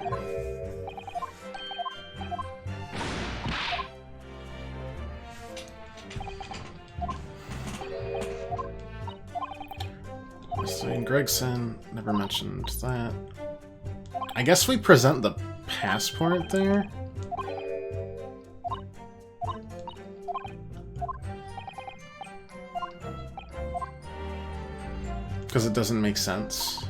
So Gregson, never mentioned that. I guess we present the passport there. Because it doesn't make sense.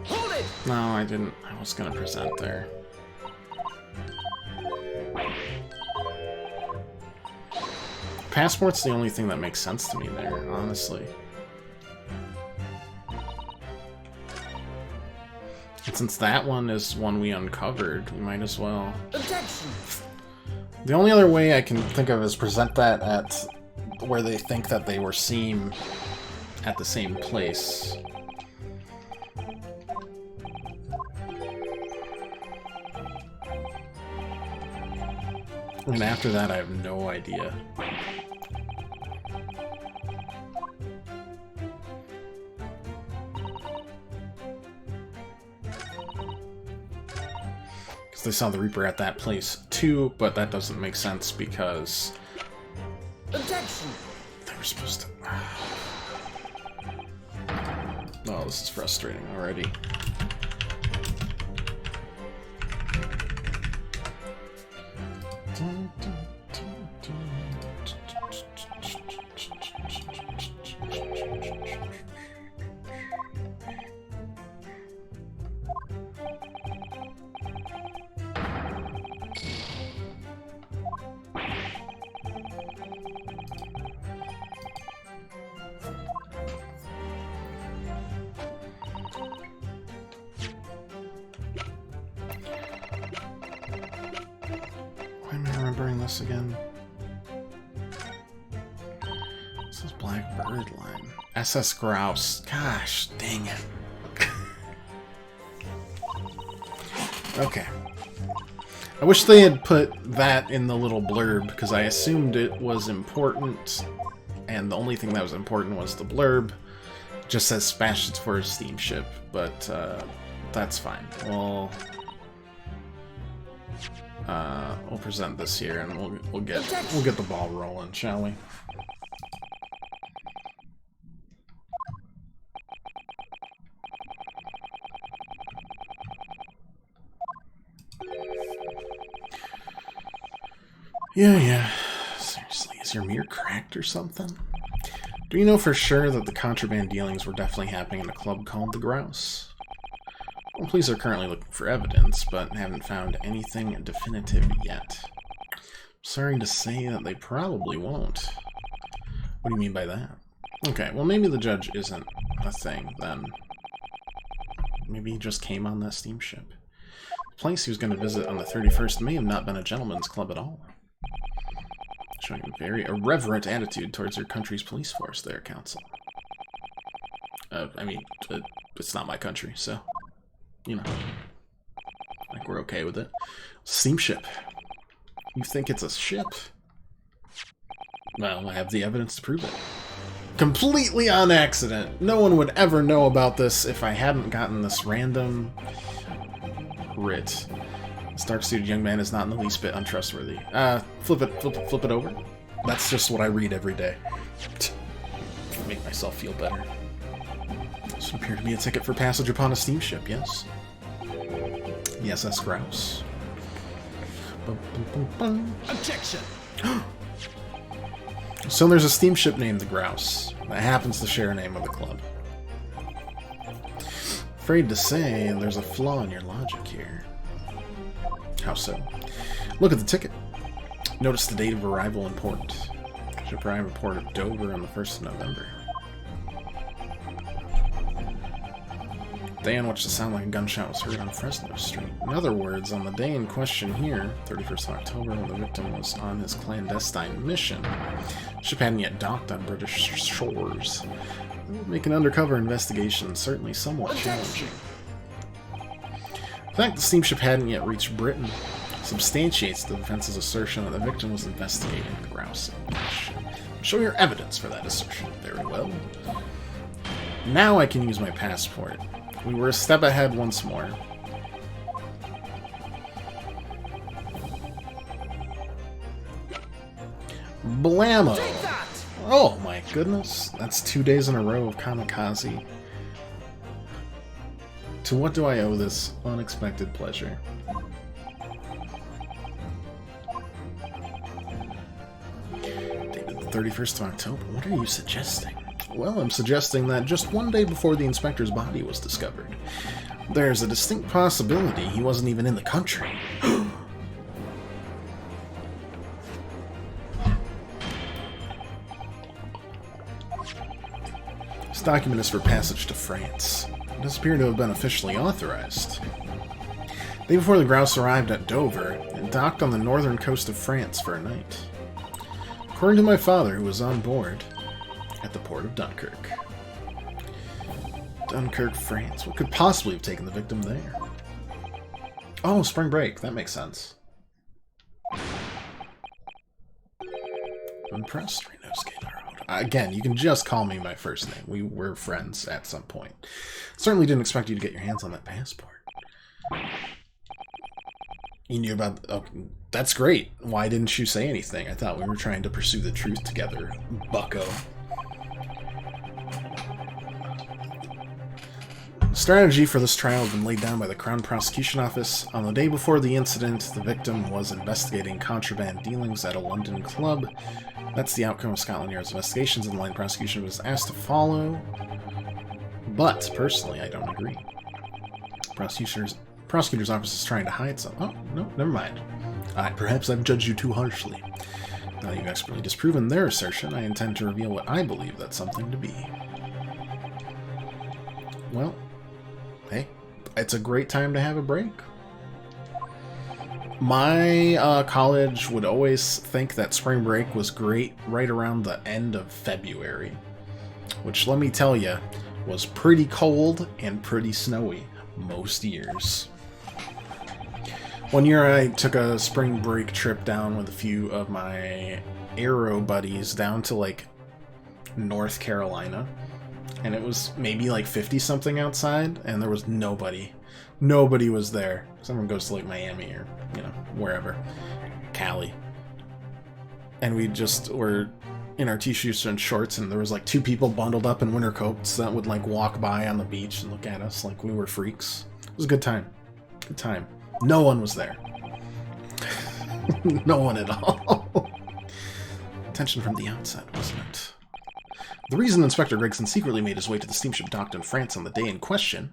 Hold it! No, I didn't. I was gonna present there. Passport's the only thing that makes sense to me there, honestly. And since that one is one we uncovered, we might as well. Objection! The only other way I can think of is present that at where they think that they were seen at the same place. And after that, I have no idea. Because they saw the Reaper at that place too, but that doesn't make sense because Objection! they were supposed to... Oh, this is frustrating already. Why am I remembering this again? This is Black Bird Line. SS Grouse. Gosh, dang it. Okay. I wish they had put that in the little blurb, because I assumed it was important, and the only thing that was important was the blurb. It just says smashed for a steamship, but that's fine. We'll present this here, and we'll get the ball rolling, shall we? Yeah. Seriously, is your mirror cracked or something? Do you know for sure that the contraband dealings were definitely happening in a club called the Grouse? Well, police are currently looking for evidence, but haven't found anything definitive yet. Sorry to say that they probably won't. What do you mean by that? Okay, well maybe the judge isn't a thing, then. Maybe he just came on that steamship. The place he was going to visit on the 31st may have not been a gentleman's club at all. Showing a very irreverent attitude towards your country's police force there, Counsel. I mean, it's not my country, so, you know, like we're okay with it. Steamship. You think it's a ship? Well, I have the evidence to prove it. Completely on accident. No one would ever know about this if I hadn't gotten this random writ. This dark-suited young man is not in the least bit untrustworthy. Flip it over. That's just what I read every day. Make myself feel better. This would appear to be a ticket for passage upon a steamship, yes? The SS Grouse. Objection! So there's a steamship named the Grouse that happens to share a name with the club. Afraid to say there's a flaw in your logic here. How so? Look at the ticket. Notice the date of arrival in port. Ship arrived in port of Dover on the 1st of November. Day on which the sound like a gunshot was heard on Fresno Street. In other words, on the day in question here, 31st of October, when the victim was on his clandestine mission, the ship hadn't yet docked on British shores. It would make an undercover investigation certainly somewhat challenging. The fact the steamship hadn't yet reached Britain substantiates the defense's assertion that the victim was investigating the Grouse in question. Show your evidence for that assertion. Very well. Now I can use my passport. We were a step ahead once more. Blammo! Take that! Oh my goodness, that's 2 days in a row of kamikaze. To what do I owe this unexpected pleasure? Dated the 31st of October. What are you suggesting? Well, I'm suggesting that just 1 day before the inspector's body was discovered, there's a distinct possibility he wasn't even in the country. This document is for passage to France. It does appear to have been officially authorized. The day before the grouse arrived at Dover, and docked on the northern coast of France for a night. According to my father, who was on board at the port of Dunkirk. Dunkirk, France. What could possibly have taken the victim there? Oh, spring break. That makes sense. Impressed, Renosuke. Again, you can just call me my first name. We were friends at some point. Certainly didn't expect you to get your hands on that passport. You knew about... Oh, that's great. Why didn't you say anything? I thought we were trying to pursue the truth together, bucko. The strategy for this trial has been laid down by the Crown Prosecution Office. On the day before the incident, the victim was investigating contraband dealings at a London club. That's the outcome of Scotland Yard's investigations, and the line prosecution was asked to follow. But, personally, I don't agree. Prosecutor's office is trying to hide some... Oh, no, never mind. Perhaps I've judged you too harshly. Now that you've expertly disproven their assertion, I intend to reveal what I believe that something to be. Well, hey, it's a great time to have a break. My college would always think that spring break was great right around the end of February, which, let me tell you, was pretty cold and pretty snowy most years. One year I took a spring break trip down with a few of my aero buddies down to, like, North Carolina, and it was maybe like 50-something outside, and there was nobody. Nobody was there. Someone goes to, like, Miami or, you know, wherever. Cali. And we just were in our t-shirts and shorts, and there was, like, 2 people bundled up in winter coats that would, like, walk by on the beach and look at us like we were freaks. It was a good time. Good time. No one was there. No one at all. Tension from the outset, wasn't it? The reason Inspector Gregson secretly made his way to the steamship docked in France on the day in question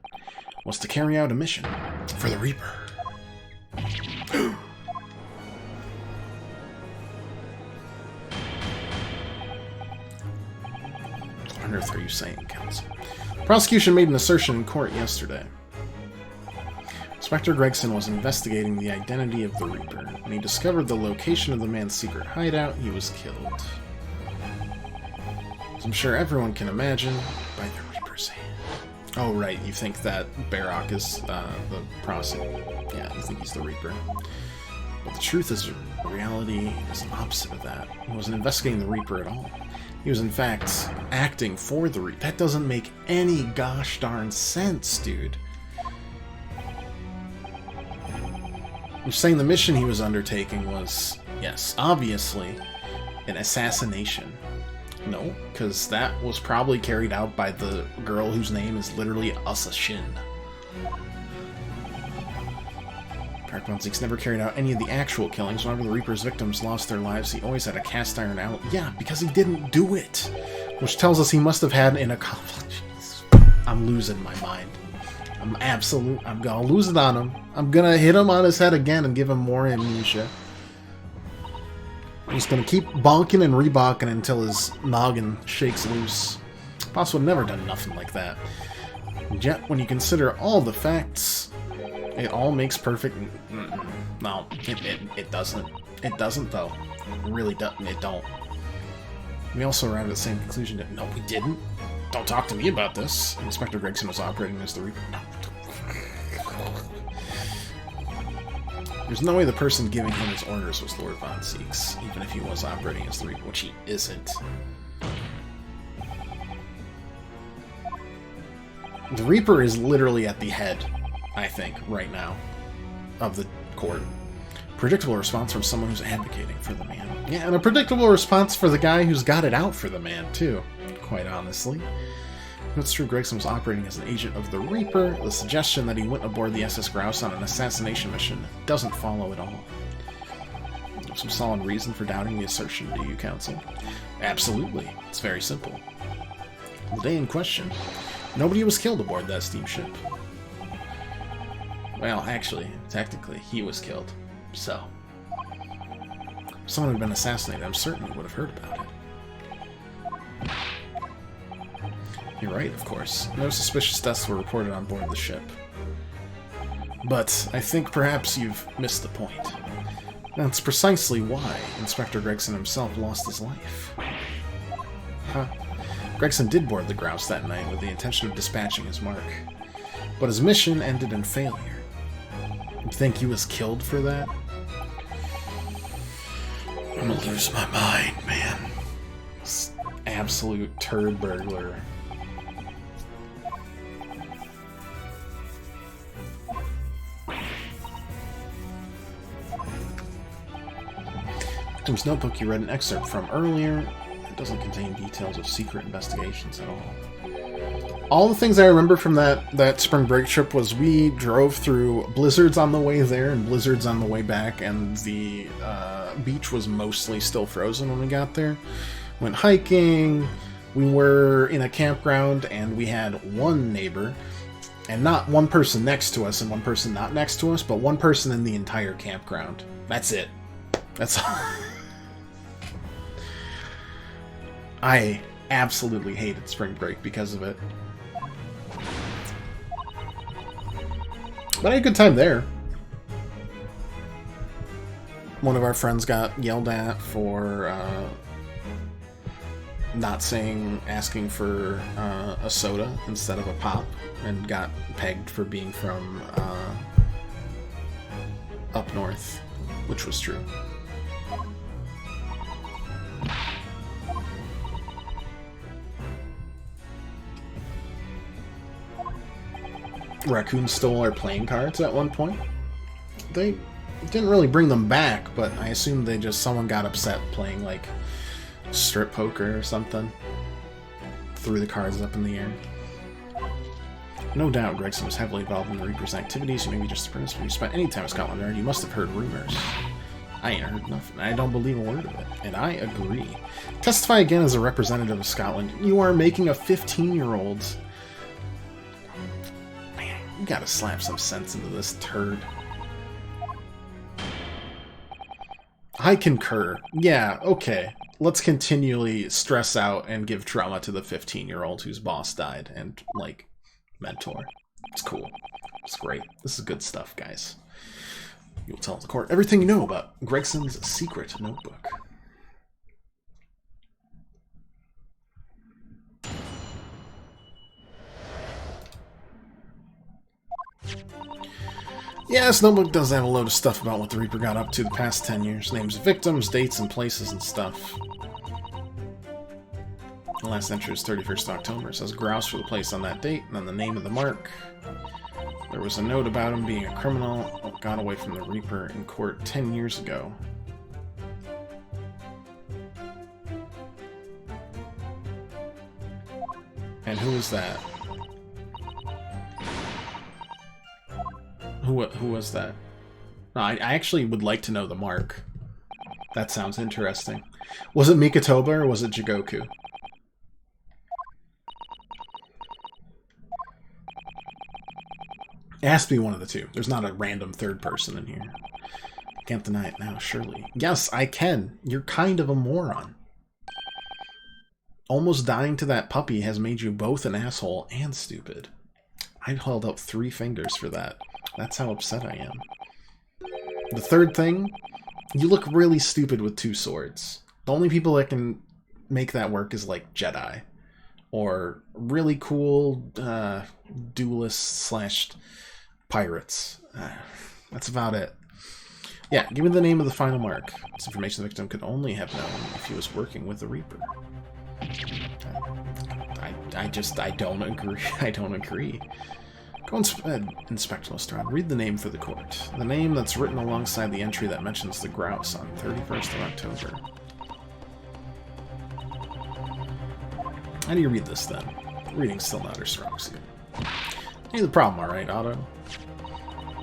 was to carry out a mission for the Reaper. What on earth are you saying, Counsel? The prosecution made an assertion in court yesterday. Inspector Gregson was investigating the identity of the Reaper. When he discovered the location of the man's secret hideout, he was killed. As I'm sure everyone can imagine, by the Reaper's hand. Oh, right, you think that Barak is the prosecutor. Yeah, you think he's the Reaper. But the truth is, reality is the opposite of that. He wasn't investigating the Reaper at all. He was, in fact, acting for the Reaper. That doesn't make any gosh darn sense, dude. You're saying the mission he was undertaking was, yes, obviously, an assassination. No, because that was probably carried out by the girl whose name is literally Assassin. Barak von Zieks never carried out any of the actual killings. Whenever the Reaper's victims lost their lives, he always had a cast iron out. Yeah, because he didn't do it. Which tells us he must have had an accomplice. I'm losing my mind. I'm gonna lose it on him. I'm gonna hit him on his head again and give him more amnesia. I'm just gonna keep bonking and rebonking until his noggin shakes loose. Boss would have never done nothing like that. And yet, when you consider all the facts, it all makes perfect... No, it doesn't. It doesn't, though. It really doesn't. It don't. We also arrived at the same conclusion that, no, we didn't. Don't talk to me about this. Inspector Gregson was operating as the Reaper. No. There's no way the person giving him his orders was Lord von Zieks, even if he was operating as the Reaper, which he isn't. The Reaper is literally at the head, I think, right now, of the court. Predictable response from someone who's advocating for the man. Yeah, and a predictable response for the guy who's got it out for the man, too, quite honestly. It's true Gregson was operating as an agent of the Reaper. The suggestion that he went aboard the SS Grouse on an assassination mission doesn't follow at all. Some solid reason for doubting the assertion, do you, Counsel? Absolutely. It's very simple. The day in question, nobody was killed aboard that steamship. Well, actually, technically, he was killed. So, if someone had been assassinated, I'm certain we would have heard about it. You're right, of course. No suspicious deaths were reported on board the ship. But I think perhaps you've missed the point. That's precisely why Inspector Gregson himself lost his life. Huh. Gregson did board the Grouse that night with the intention of dispatching his mark. But his mission ended in failure. You think he was killed for that? I'm gonna lose my mind, man. This absolute turd burglar. Victim's notebook you read an excerpt from earlier. It doesn't contain details of secret investigations at all. All the things I remember from that spring break trip was we drove through blizzards on the way there and blizzards on the way back, and the beach was mostly still frozen when we got there. Went hiking, we were in a campground, and we had one neighbor, and not one person next to us and one person not next to us, but one person in the entire campground. That's it. That's all. I absolutely hated spring break because of it. But I had a good time there. One of our friends got yelled at for not asking for a soda instead of a pop, and got pegged for being from up north, which was true. Raccoons stole our playing cards at one point. They didn't really bring them back, but I assume someone got upset playing like strip poker or something. Threw the cards up in the air. No doubt Gregson was heavily involved in the Reaper's activities. You may be just a prince, but you spent any time in Scotland Yard, you must have heard rumors. I ain't heard nothing. I don't believe a word of it. And I agree. Testify again as a representative of Scotland. You are making a 15-year-old... You gotta slap some sense into this turd. I concur. Yeah, okay. Let's continually stress out and give trauma to the 15-year-old whose boss died and, like, mentor. It's cool. It's great. This is good stuff, guys. You'll tell the court everything you know about Gregson's secret notebook. Yeah, this notebook does have a load of stuff about what the Reaper got up to the past 10 years. Names of victims, dates, and places and stuff. The last entry is 31st October. It says grouse for the place on that date, and then the name of the mark. There was a note about him being a criminal who got away from the Reaper in court 10 years ago. And who is that? Who was that? No, I actually would like to know the mark. That sounds interesting. Was it Mikotoba or was it Jigoku? It has to be one of the two. There's not a random third person in here. Can't deny it now, surely. Yes, I can. You're kind of a moron. Almost dying to that puppy has made you both an asshole and stupid. I held up 3 fingers for that. That's how upset I am. The third thing, you look really stupid with 2 swords. The only people that can make that work is like Jedi. Or really cool duelists / pirates. That's about it. Yeah, give me the name of the final mark. This information the victim could only have known if he was working with the Reaper. I don't agree. I don't agree. Go inspect Lestrade. Read the name for the court. The name that's written alongside the entry that mentions the grouse on 31st of October. How do you read this, then? Reading's still not her strong suit. Ain't the problem, alright, Otto?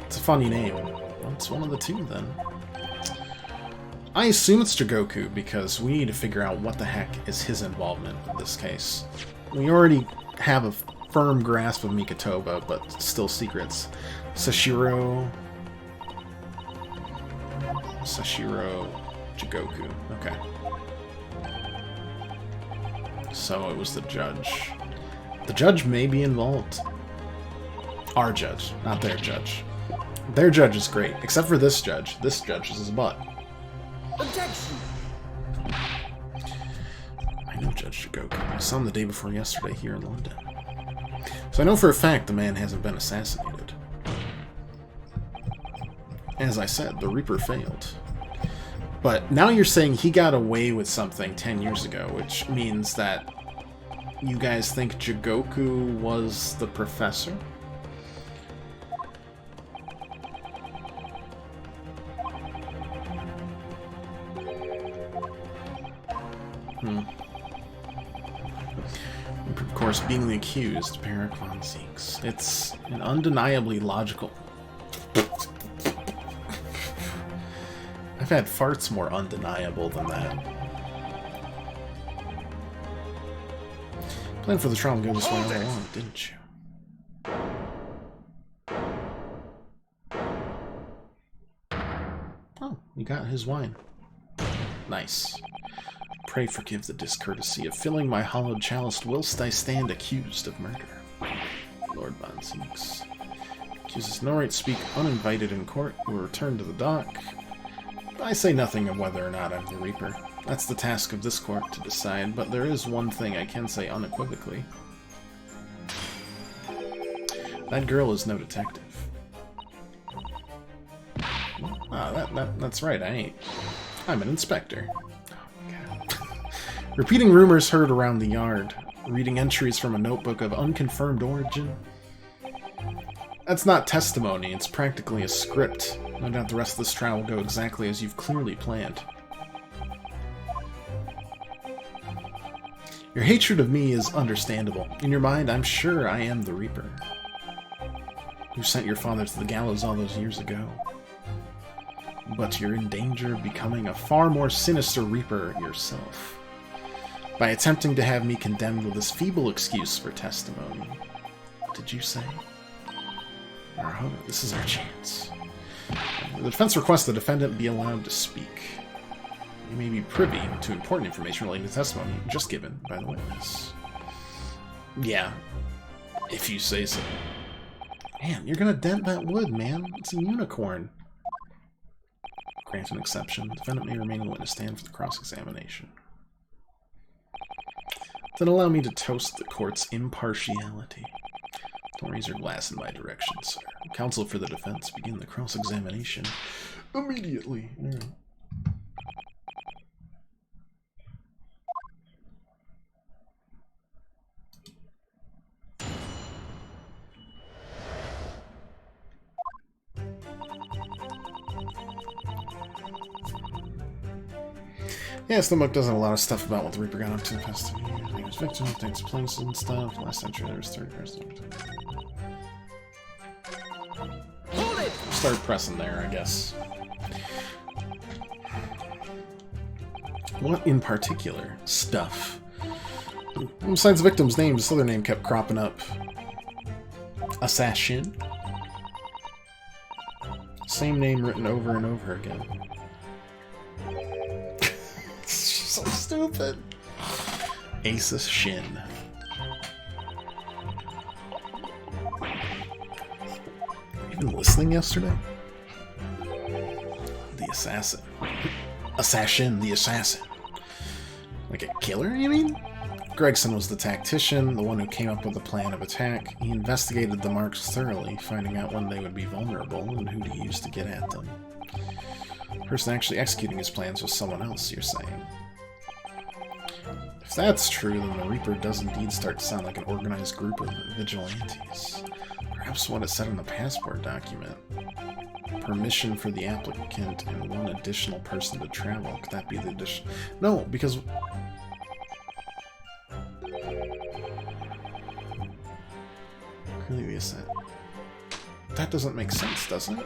It's a funny name. Well, it's one of the two, then. I assume it's Jigoku, because we need to figure out what the heck is his involvement in this case. We already have a firm grasp of Mikotoba, but still secrets. Sashiro... Jigoku. Okay. So it was the judge. The judge may be involved. Our judge, not their judge. Their judge is great, except for this judge. This judge is his butt. Objection! I know Judge Jigoku. I saw him the day before yesterday here in London. So I know for a fact the man hasn't been assassinated. As I said, the Reaper failed. But now you're saying he got away with something 10 years ago, which means that you guys think Jigoku was the professor? Of course, being the accused, Barak von Zeeks. It's an undeniably logical... I've had farts more undeniable than that. Planned for the trial and go this way all along, didn't you? Oh, you got his wine. Nice. Pray forgive the discourtesy of filling my hollowed chalice whilst I stand accused of murder. Lord von Zeeks. Accuses no right to speak uninvited in court, will return to the dock. I say nothing of whether or not I'm the Reaper. That's the task of this court to decide, but there is one thing I can say unequivocally. That girl is no detective. That's right, I ain't. I'm an inspector. Repeating rumors heard around the yard. Reading entries from a notebook of unconfirmed origin. That's not testimony, it's practically a script. No doubt the rest of this trial will go exactly as you've clearly planned. Your hatred of me is understandable. In your mind, I'm sure I am the Reaper. Who sent your father to the gallows all those years ago. But you're in danger of becoming a far more sinister Reaper yourself. By attempting to have me condemned with this feeble excuse for testimony. What did you say? Naruhodo, this is our chance. The defense requests the defendant be allowed to speak. You may be privy to important information relating to testimony just given by the witness. Yeah, if you say so. Man, you're gonna dent that wood, man. It's a unicorn. Grant an exception. The defendant may remain in the witness stand for the cross-examination. Then allow me to toast the court's impartiality. Don't raise your glass in my direction, sir. Counsel for the defense, begin the cross-examination immediately. Yeah. Yes, the book does have a lot of stuff about what the Reaper got up to the past 2 years. He was victim, takes place and stuff. Last century there was 30 persons. Start pressing there, I guess. What in particular? Stuff. Besides the victim's name, this other name kept cropping up. Assassin. Same name written over and over again. So stupid. Asus Shin. You been listening yesterday? The assassin. Assassin, the assassin. Like a killer, you mean? Gregson was the tactician, the one who came up with the plan of attack. He investigated the marks thoroughly, finding out when they would be vulnerable and who to use to get at them. The person actually executing his plans was someone else, you're saying. If that's true, then the Reaper does indeed start to sound like an organized group of vigilantes. Perhaps what it said in the passport document. Permission for the applicant and one additional person to travel. Could that be the addition? No, because... Really, the assassin. That doesn't make sense, does it?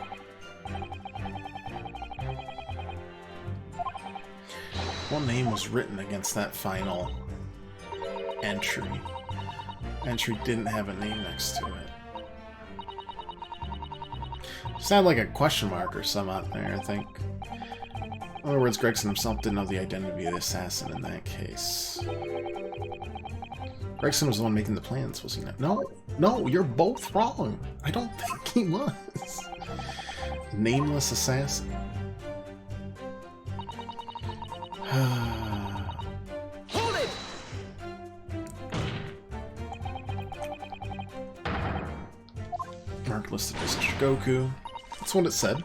What name was written against that final entry? Entry didn't have a name next to it. Just had like a question mark or some out there, I think. In other words, Gregson himself didn't know the identity of the assassin in that case. Gregson was the one making the plans, was he not? No, you're both wrong. I don't think he was. Nameless assassin. Hold it! Mark listed as Shigoku. That's what it said.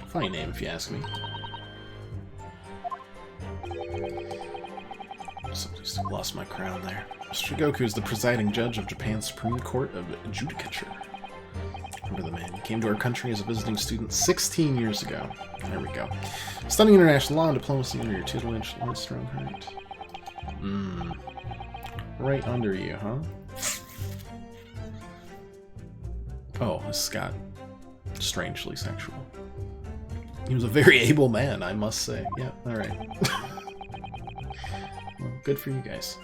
Funny name, if you ask me. Somebody's lost my crown there. Shigoku is the presiding judge of Japan's Supreme Court of Judicature. Remember the man. He came to our country as a visiting student 16 years ago. There we go. Studying international law and diplomacy under your tutelage, Lord Strongheart. Right under you, huh? Oh, this got strangely sexual. He was a very able man, I must say. Yeah, alright. Well, good for you guys.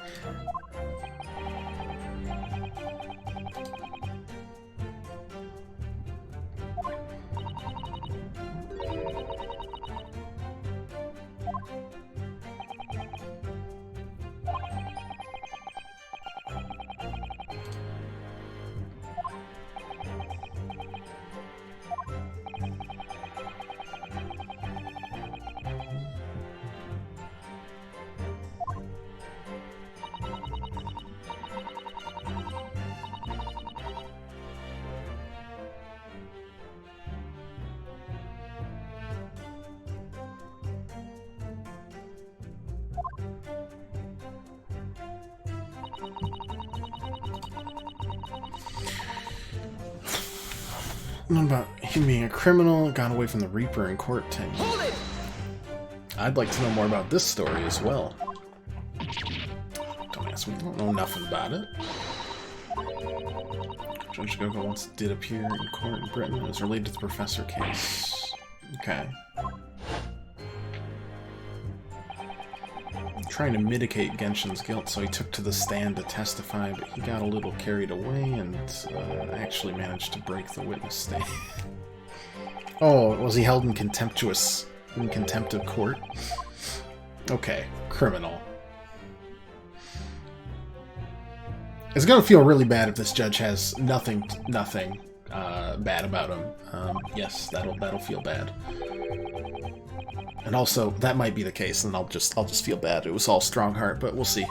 What about him being a criminal, got away from the Reaper in court 10 years? Hold it! I'd like to know more about this story as well. Don't ask me, I don't know nothing about it. Judge Gogo once did appear in court in Britain. It was related to the Professor case. Okay. Trying to mitigate Genshin's guilt, so he took to the stand to testify, but he got a little carried away and actually managed to break the witness stand. Oh, was he held in contempt of court? Okay, criminal. It's gonna feel really bad if this judge has nothing bad about him. Yes, that'll feel bad. And also, that might be the case, and I'll just feel bad. It was all Strongheart, but we'll see.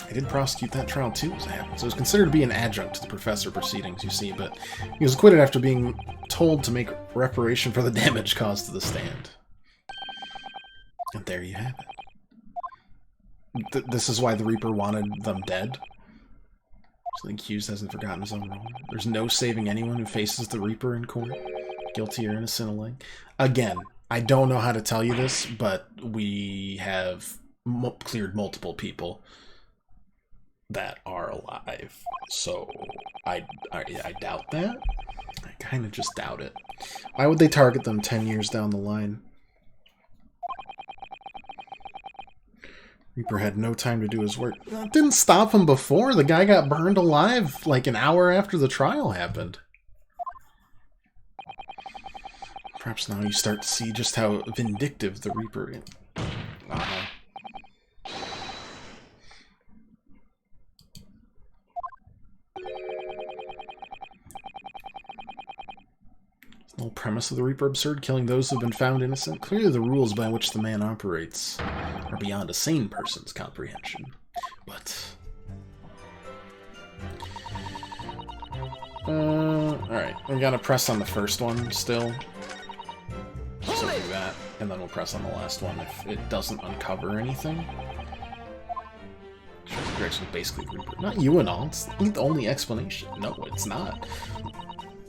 I did prosecute that trial too, as it happens. It was considered to be an adjunct to the Professor proceedings, you see, but he was acquitted after being told to make reparation for the damage caused to the stand. And there you have it. This is why the Reaper wanted them dead. So the accused hasn't forgotten his own wrong. There's no saving anyone who faces the Reaper in court, guilty or innocent alike. Again, I don't know how to tell you this, but we have cleared multiple people that are alive. So I doubt that. I kind of just doubt it. Why would they target them 10 years down the line? Reaper had no time to do his work. It didn't stop him before. The guy got burned alive like an hour after the trial happened. Perhaps now you start to see just how vindictive the Reaper is. The whole premise of the Reaper absurd, killing those who have been found innocent. Clearly the rules by which the man operates are beyond a sane person's comprehension. But... alright, we gotta press on the first one still. So do that, and then we'll press on the last one if it doesn't uncover anything. Gregson basically Reaper. Not you and all, it's the only explanation. No, it's not.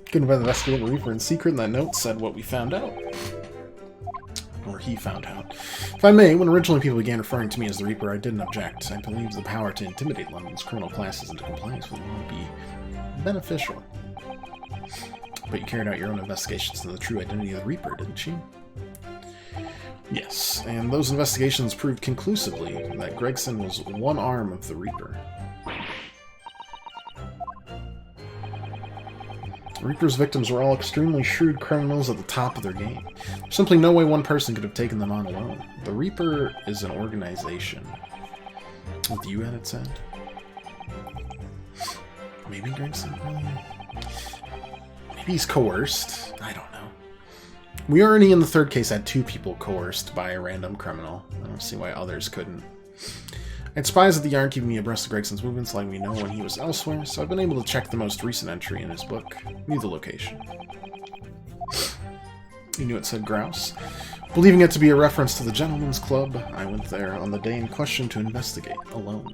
Couldn't have investigated the Reaper in secret, and that note said what we found out. Or he found out. If I may, when originally people began referring to me as the Reaper, I didn't object. I believe the power to intimidate London's criminal classes into compliance with the law to be beneficial. But you carried out your own investigations into the true identity of the Reaper, didn't you? Yes, and those investigations proved conclusively that Gregson was one arm of the Reaper. The Reaper's victims were all extremely shrewd criminals at the top of their game. There's simply no way one person could have taken them on alone. The Reaper is an organization. With you at its end? Maybe Gregson really... Maybe he's coerced. I don't know. We already, in the third case, had 2 people coerced by a random criminal. I don't see why others couldn't. I had spies at the Yard keeping me abreast of Gregson's movements, letting me know when he was elsewhere, so I've been able to check the most recent entry in his book. Knew the location. You knew it said Grouse. Believing it to be a reference to the Gentleman's Club, I went there on the day in question to investigate, alone.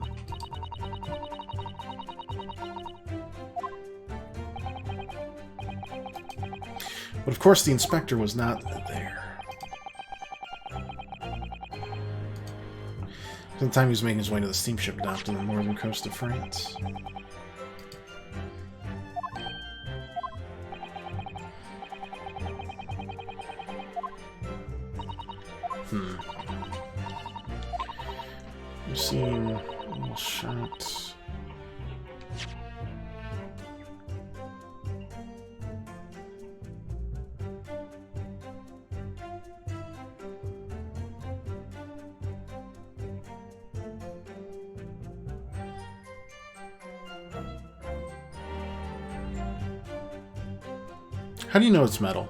But of course the inspector was not there. At the time he was making his way to the steamship docked on the northern coast of France. You seem a little shot. How do you know it's metal?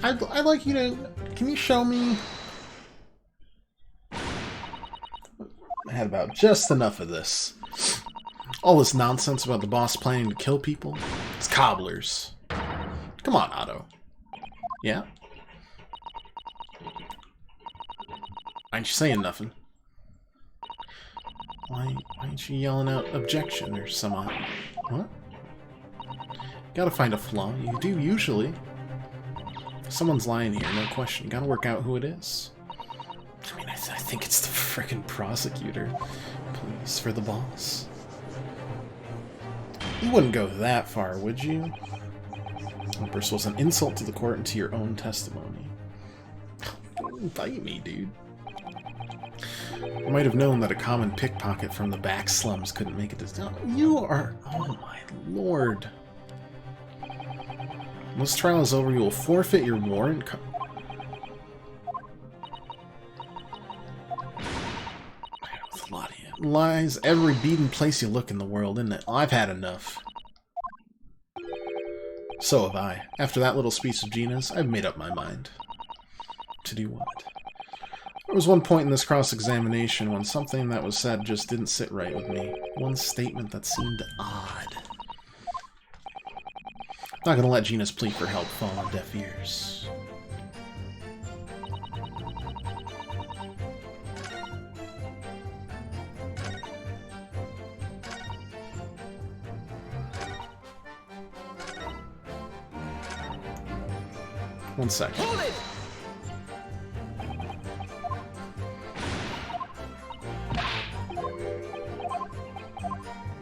I'd like you to... Can you show me... I had about just enough of this. All this nonsense about the boss planning to kill people. It's cobblers. Come on, Otto. Yeah? Ain't you saying nothing? Why ain't you yelling out objection or some odd... What? Gotta find a flaw. You do, usually. Someone's lying here, no question. Gotta work out who it is. I mean, I think it's the frickin' prosecutor. Please, for the boss. You wouldn't go that far, would you? This was an insult to the court and to your own testimony. Don't bite me, dude. I might have known that a common pickpocket from the back slums couldn't make it to... You are... Oh my lord. When this trial is over, you will forfeit your warrant... Lies every beaten place you look in the world, isn't it? I've had enough. So have I. After that little speech of Gina's, I've made up my mind. To do what? There was one point in this cross-examination when something that was said just didn't sit right with me. One statement that seemed odd. Not gonna let Gina's plea for help fall on deaf ears. One second. Hold it!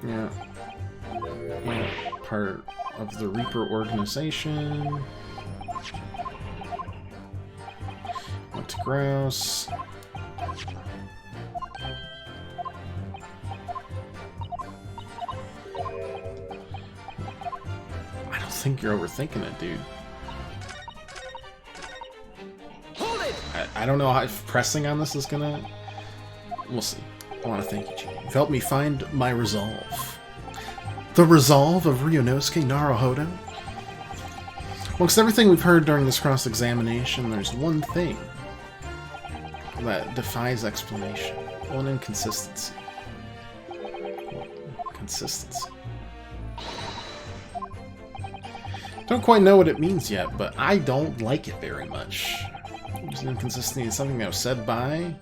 Yeah. Part of the Reaper organization. Went to Grouse. I don't think you're overthinking it, dude. Hold it! I don't know how if pressing on this is gonna... We'll see. I want to thank you, Gina. You've helped me find my resolve. The resolve of Ryunosuke Naruhodo? Amongst everything we've heard during this cross-examination, there's one thing that defies explanation. One inconsistency. Consistency. Don't quite know what it means yet, but I don't like it very much. There's an inconsistency in something that was said by...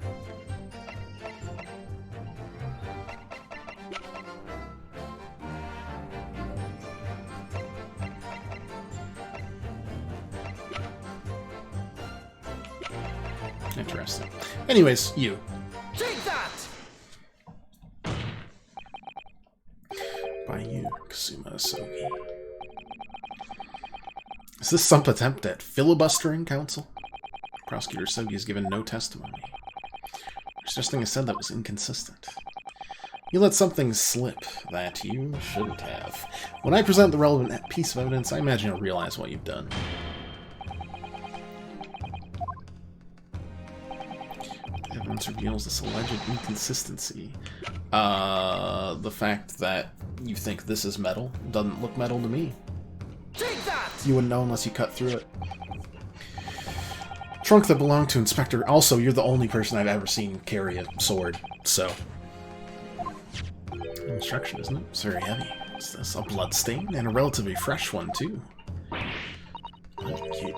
Interesting. Anyways, you. Is this some attempt at filibustering, counsel? Prosecutor Sogi has given no testimony. There's nothing I said that was inconsistent. You let something slip that you shouldn't have. When I present the relevant piece of evidence, I imagine you'll realize what you've done. Evidence reveals this alleged inconsistency. The fact that you think this is metal doesn't look metal to me. Take that! You wouldn't know unless you cut through it. Trunk that belonged to Inspector. Also, you're the only person I've ever seen carry a sword, so. Instruction, isn't it? It's very heavy. Is this a blood stain? And a relatively fresh one, too. Oh, cute.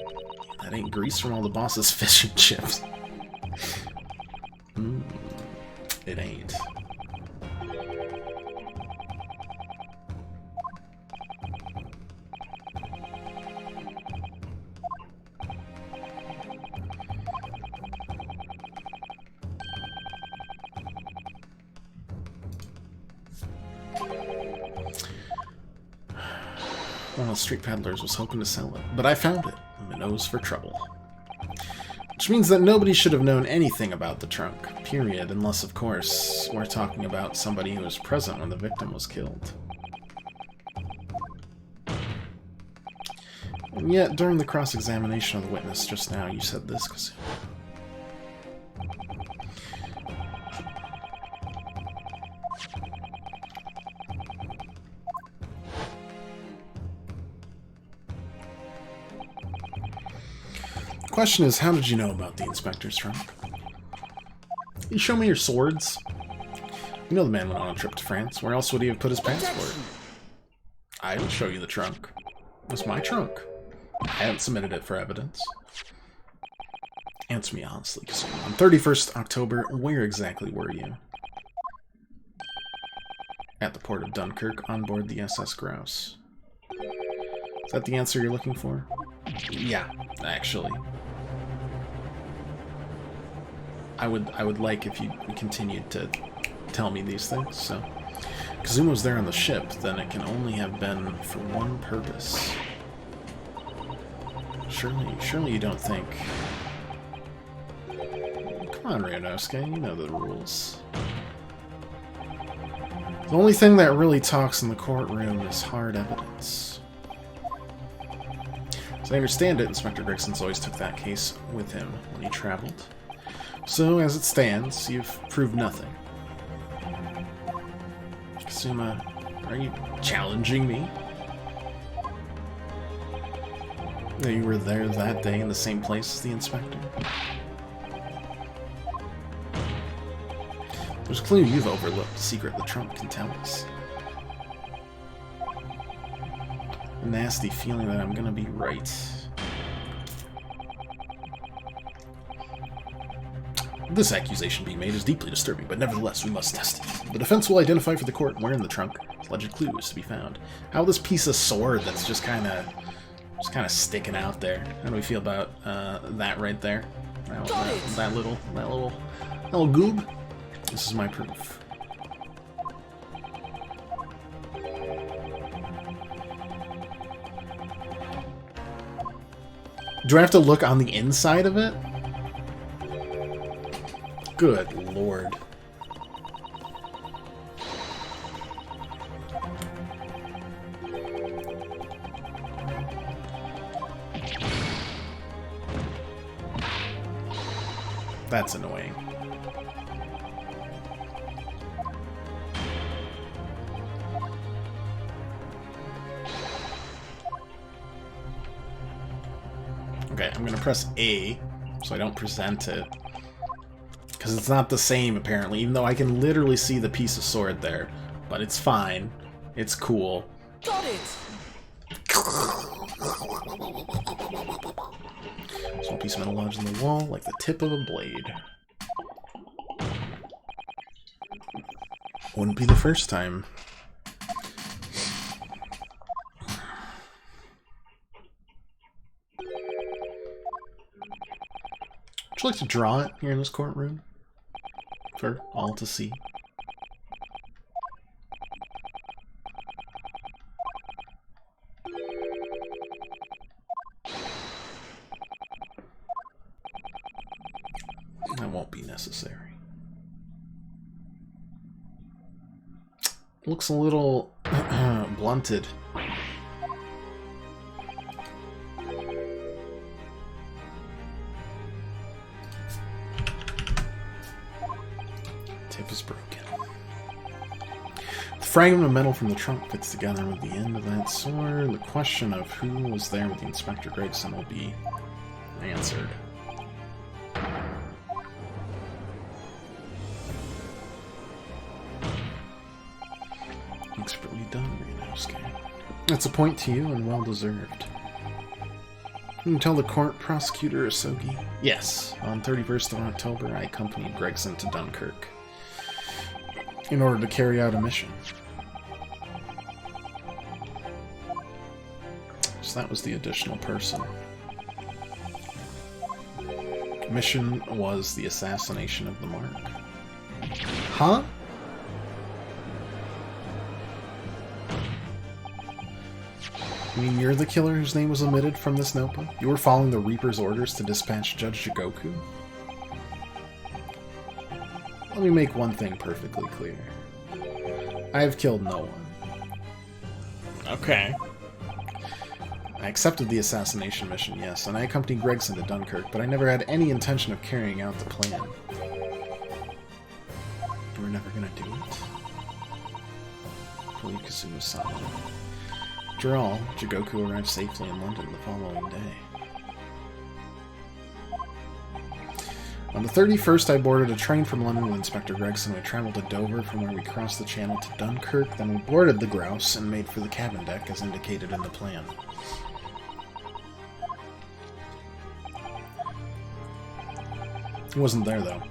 That ain't grease from all the boss's fish and chips. It ain't. One of the street peddlers was hoping to sell it, but I found it. Minnows for trouble. Which means that nobody should have known anything about the trunk, period, unless, of course, we're talking about somebody who was present when the victim was killed. And yet, during the cross-examination of the witness just now, you said this, Kazuma. The question is, how did you know about the inspector's trunk? You show me your swords. You know the man went on a trip to France. Where else would he have put his passport? I would show you the trunk. It was my trunk. I hadn't submitted it for evidence. Answer me honestly, Kazuma. On 31st October, where exactly were you? At the port of Dunkirk, on board the SS Grouse. Is that the answer you're looking for? Yeah, actually. I would like if you continued to tell me these things, so. Kazuma was there on the ship, then it can only have been for one purpose. Surely you don't think... Come on, Ryunosuke, you know the rules. The only thing that really talks in the courtroom is hard evidence. As I understand it, Inspector Grigson's always took that case with him when he traveled. So, as it stands, you've proved nothing. Kazuma, are you challenging me? That you were there that day in the same place as the inspector? There's a clue you've overlooked, a secret the trunk can tell us. A nasty feeling that I'm gonna be right. This accusation being made is deeply disturbing, but nevertheless, we must test it. The defense will identify for the court where in the trunk alleged clue is to be found. How this piece of sword that's just kind of sticking out there. How do we feel about that right there? That little goob? This is my proof. Do I have to look on the inside of it? Good lord. That's annoying. Okay, I'm gonna press A so I don't present it. Because it's not the same, apparently, even though I can literally see the piece of sword there. But it's fine. It's cool. Got it! Small piece of metal lodged in the wall, like the tip of a blade. Wouldn't be the first time. Would you like to draw it here in this courtroom? For all to see. won't be necessary. Looks a little blunted. Tip is broken. The fragment of metal from the trunk fits together with the end of that sword. The question of who was there with the Inspector Gregson will be answered. Expertly done, Renosuke. That's a point to you, and well deserved. You can tell the court, Prosecutor Asogi. Yes, on 31st of October, I accompanied Gregson to Dunkirk in order to carry out a mission. So that was the additional person. Mission was the assassination of the Mark. Huh? You mean you're the killer whose name was omitted from this notebook? You were following the Reaper's orders to dispatch Judge Jigoku? Let me make one thing perfectly clear. I have killed no one. Okay. I accepted the assassination mission, yes, and I accompanied Gregson to Dunkirk, but I never had any intention of carrying out the plan. We're never gonna do it. Kazuma-san. After all, Jigoku arrived safely in London the following day. On the 31st, I boarded a train from London with Inspector Gregson. We traveled to Dover, from where we crossed the channel to Dunkirk. Then we boarded the Grouse and made for the cabin deck, as indicated in the plan. He wasn't there, though.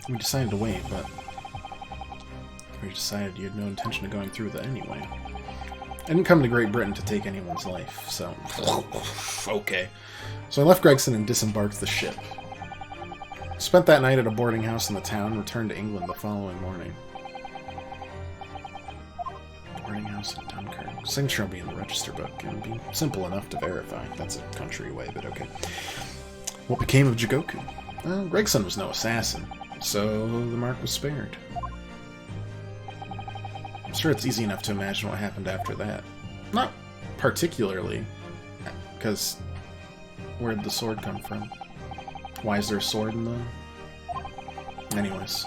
We decided to wait, but we decided you had no intention of going through with it anyway. I didn't come to Great Britain to take anyone's life, so... okay. So I left Gregson and disembarked the ship. Spent that night at a boarding house in the town, returned to England the following morning. Boarding house in Dunkirk. Signature will be in the register book. It'll be simple enough to verify. That's a country way, but okay. What became of Jigoku? Well, Gregson was no assassin, so the mark was spared. I'm sure it's easy enough to imagine what happened after that. Not particularly, because where'd the sword come from? Why is there a sword in the... Anyways,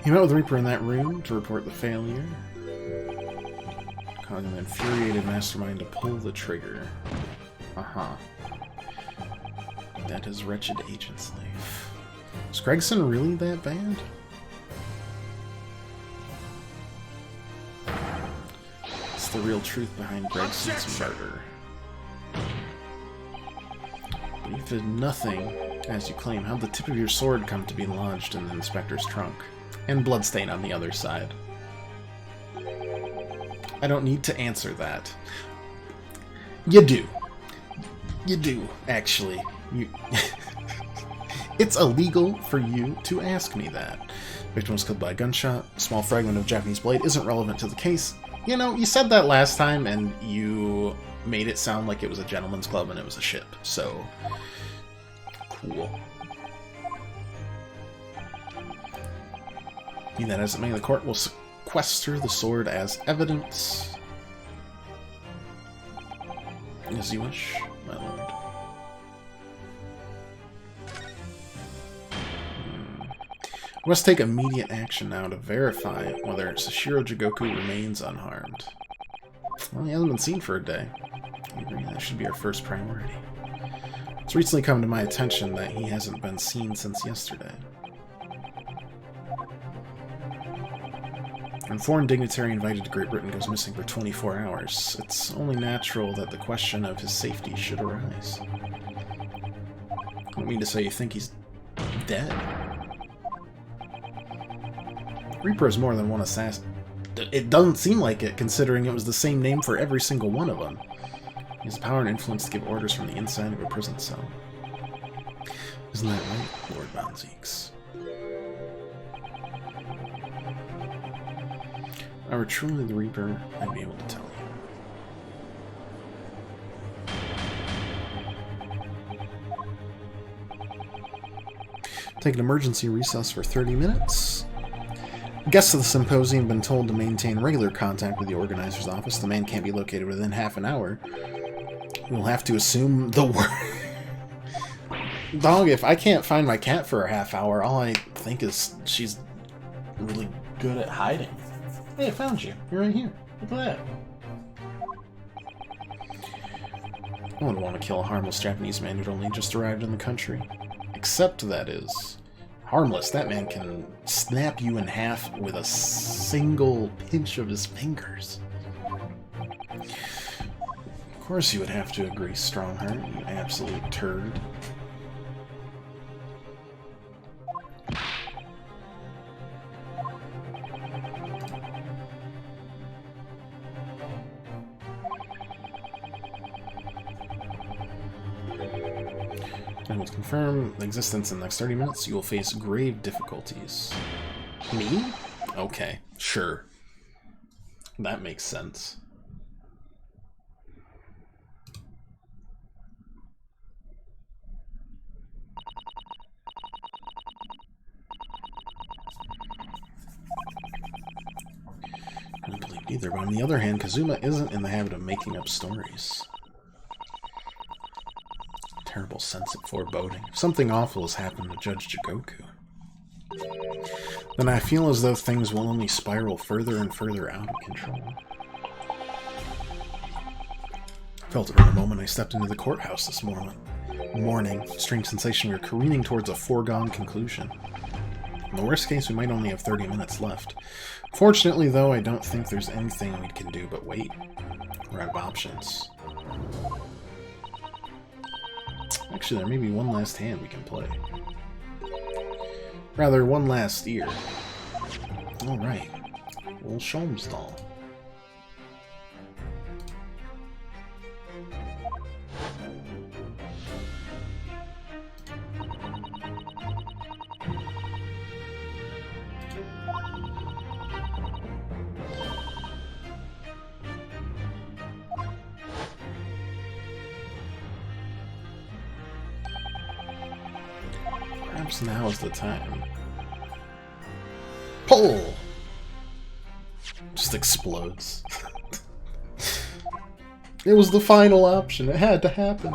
he met with Reaper in that room to report the failure, causing an infuriated mastermind to pull the trigger. Uh-huh. That is wretched agent's life. Is Gregson really that bad? It's the real truth behind Gregson's murder. But you did nothing, as you claim. How'd the tip of your sword come to be lodged in the inspector's trunk? And bloodstain on the other side. I don't need to answer that. You do. You do, actually. It's illegal for you to ask me that. Victim was killed by a gunshot. A small fragment of Japanese blade isn't relevant to the case. You know, you said that last time, and you made it sound like it was a gentleman's club and it was a ship. So, cool. Be that as it may, the court will sequester the sword as evidence. As you wish, my lord. We must take immediate action now to verify whether Sashiro Jigoku remains unharmed. Well, he hasn't been seen for a day. I agree, that should be our first priority. It's recently come to my attention that he hasn't been seen since yesterday. When a foreign dignitary invited to Great Britain goes missing for 24 hours, it's only natural that the question of his safety should arise. I don't mean to say you think he's dead. Reaper is more than one assassin. It doesn't seem like it, considering it was the same name for every single one of them. He has the power and influence to give orders from the inside of a prison cell. Isn't that right, Lord Von Zeeks? If I were truly the Reaper, I'd be able to tell you. Take an emergency recess for 30 minutes. Guests of the symposium have been told to maintain regular contact with the organizer's office. The man can't be located within half an hour. We'll have to assume the word. Dog, if I can't find my cat for a half hour, all I think is she's really good at hiding. Hey, I found you. You're right here. Look at that. I wouldn't want to kill a harmless Japanese man who'd only just arrived in the country. Except, that is, harmless. That man can snap you in half with a single pinch of his fingers. Of course you would have to agree, Strongheart, you absolute turd. And will confirm the existence in the next 30 minutes. You will face grave difficulties. Me? Okay, sure. That makes sense. I don't believe either, but on the other hand, Kazuma isn't in the habit of making up stories. Terrible sense of foreboding. If something awful has happened to Judge Jigoku, then I feel as though things will only spiral further and further out of control. I felt it from the moment I stepped into the courthouse this morning. Strange sensation, we were careening towards a foregone conclusion. In the worst case, we might only have 30 minutes left. Fortunately, though, I don't think there's anything we can do but wait. We're out of options. Actually, there may be one last hand we can play. Rather, one last ear. Alright. Old Sholmes doll. Perhaps now is the time. Pull! Just explodes. It was the final option. It had to happen.